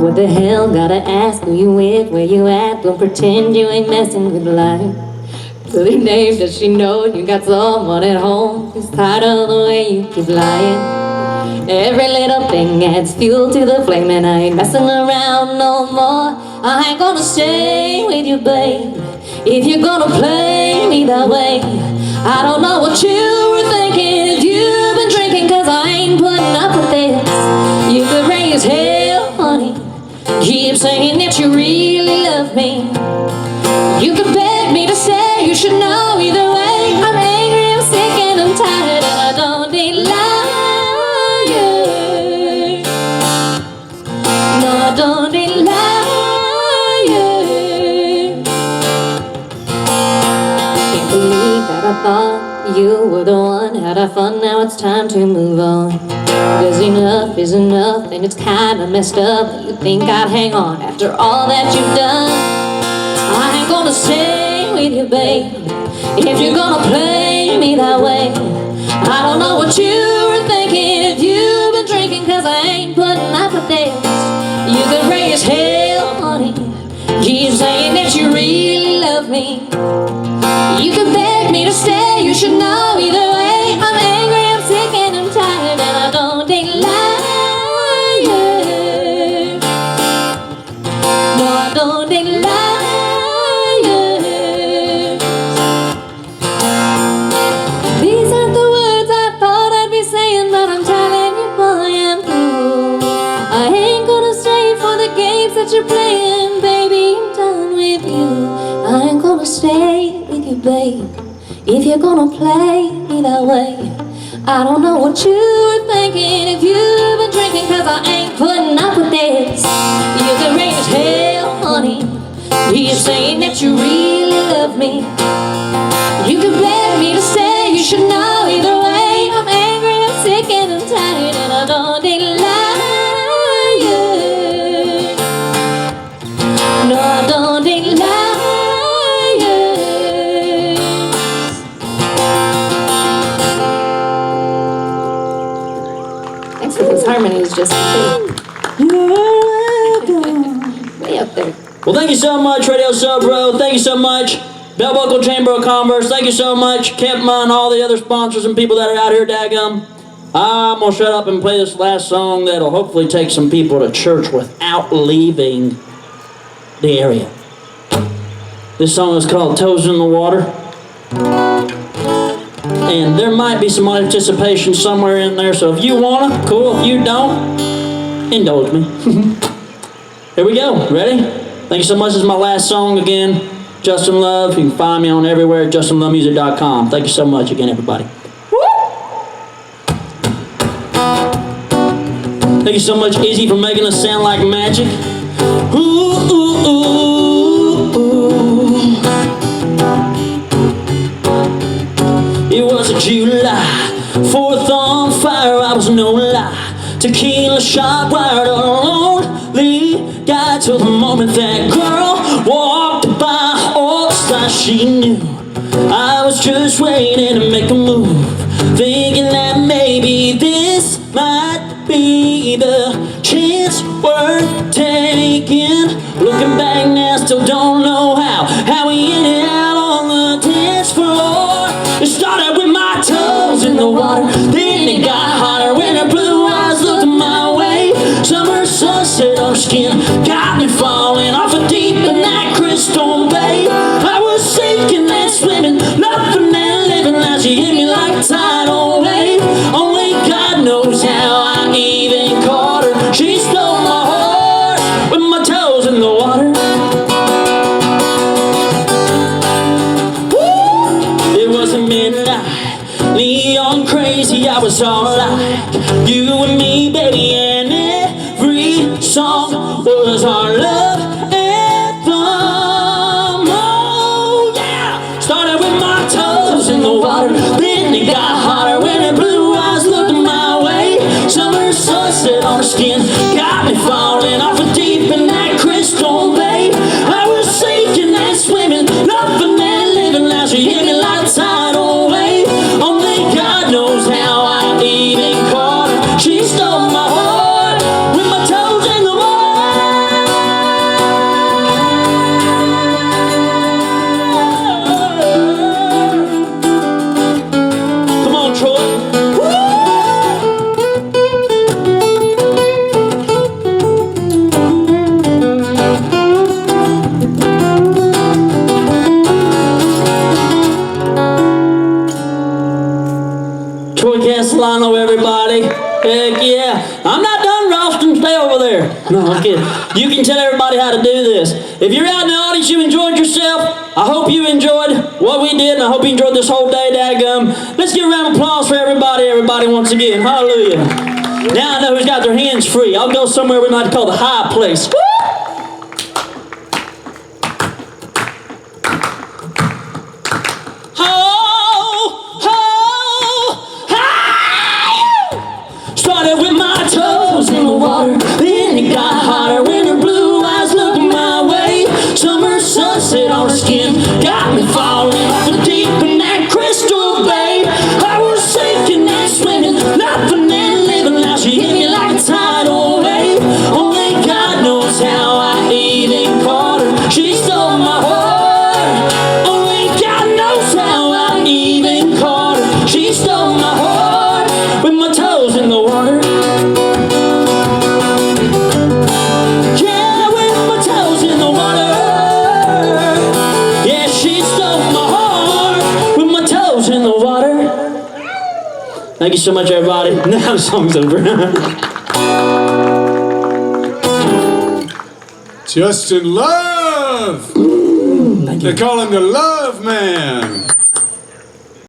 What the hell, gotta ask who you with, where you at, don't pretend you ain't messing with life. Put your name, does she know you got someone at home who's tired of the way you keep lying? Every little thing adds fuel to the flame, and I ain't messing around no more. I ain't gonna stay with you, babe, if you're gonna play me that way. I don't know what you were thinking if you've been drinking, cause I ain't putting up with this. You could raise hell, honey, keep saying that you really love me. You could beg me to say you should know either way. I'm angry, I'm sick, and I'm tired, and I don't need liars. No, I don't need liars. Can't believe that I thought you were the one. Had I fun, now it's time to move on. Cause enough is enough, and it's kinda messed up. You think I'd hang on after all that you've done? I ain't gonna stay with you, babe, if you're gonna play me that way. I don't know what you were me. You can beg me to stay, you should know either way. I'm angry, I'm sick, and I'm tired, and I don't take liars. No, I don't take liars. These aren't the words I thought I'd be saying, but I'm telling you, boy, I'm through. I ain't gonna stay for the games that you're playing, baby, I'm done with you. I ain't gonna stay with you, babe, if you're gonna play me that way. I don't know what you were thinking if you've been drinking, cause I ain't putting up with this. You can rain as hell, honey, you're saying that you really love me. You can beg me to stay, you should know either way. I'm angry, I'm sick, and I'm tired, and I don't take liars. No, I don't take liars. Thanks for those harmonies, just way up there. Well, thank you so much, Radio Sub Row. Thank you so much, Bell Buckle Chamber of Commerce. Thank you so much, Kempma, and all the other sponsors and people that are out here, daggum. I'm going to shut up and play this last song that'll hopefully take some people to church without leaving the area. This song is called Toes in the Water. And there might be some anticipation somewhere in there, so if you want to, cool. If you don't, indulge me. Here we go. Ready? Thank you so much. This is my last song again. Justin Love. You can find me on everywhere at justinlovemusic.com. Thank you so much again, everybody. Thank you so much, Izzy, for making us sound like magic. Ooh, ooh, ooh, ooh. It was a July 4th on fire. I was no lie. Tequila shot wired on lonely guy till the moment that girl walked by. Oh, like she knew I was just waiting to make a move, thinking that maybe this might be the chance worth taking. Looking back now, still don't know how we ended out on the dance floor. It started with my toes in the water, then it got hotter when her blue eyes looked my way. Summer sunset on her skin got me falling off a deep in that crystal bay. I was sinking and swimming, loving and living as she hit me like a tidal wave. Only God knows how I even caught her. She stole my heart with my toes in the water. Woo! It was a midnight, neon crazy, I was all like you and me, baby, and every song was our love anthem. Oh yeah! Started with my toes in the water, then it got hotter when her blue eyes looked my way. Summer sunset on her skin got me falling off a deep in that crystal bay. I was sinking and swimming, loving and living as she hit me like a tidal wave. Only God knows how I even caught her. She stole my heart with my toes in the water. Come on, Troy. Troy Castellano, everybody. Heck yeah. I'm not done, Ralston. Stay over there. No, I'm kidding. You can tell everybody how to do this. If you're out in the audience, you enjoyed yourself. I hope you enjoyed what we did, and I hope you enjoyed this whole day, dadgum. Let's give a round of applause for everybody once again. Hallelujah. Now I know who's got their hands free. I'll go somewhere we might call the high place. Woo! Started with my toes in the water, then it got hotter when her blue eyes looked my way. Summer sunset on her skin got me falling off the deep in that crystal bay. I was sinking and swimming, laughing and living. Now she hit me like a tidal wave. Only God knows Thank you so much, everybody. Now the song's over. Justin Love. They call him the Love Man.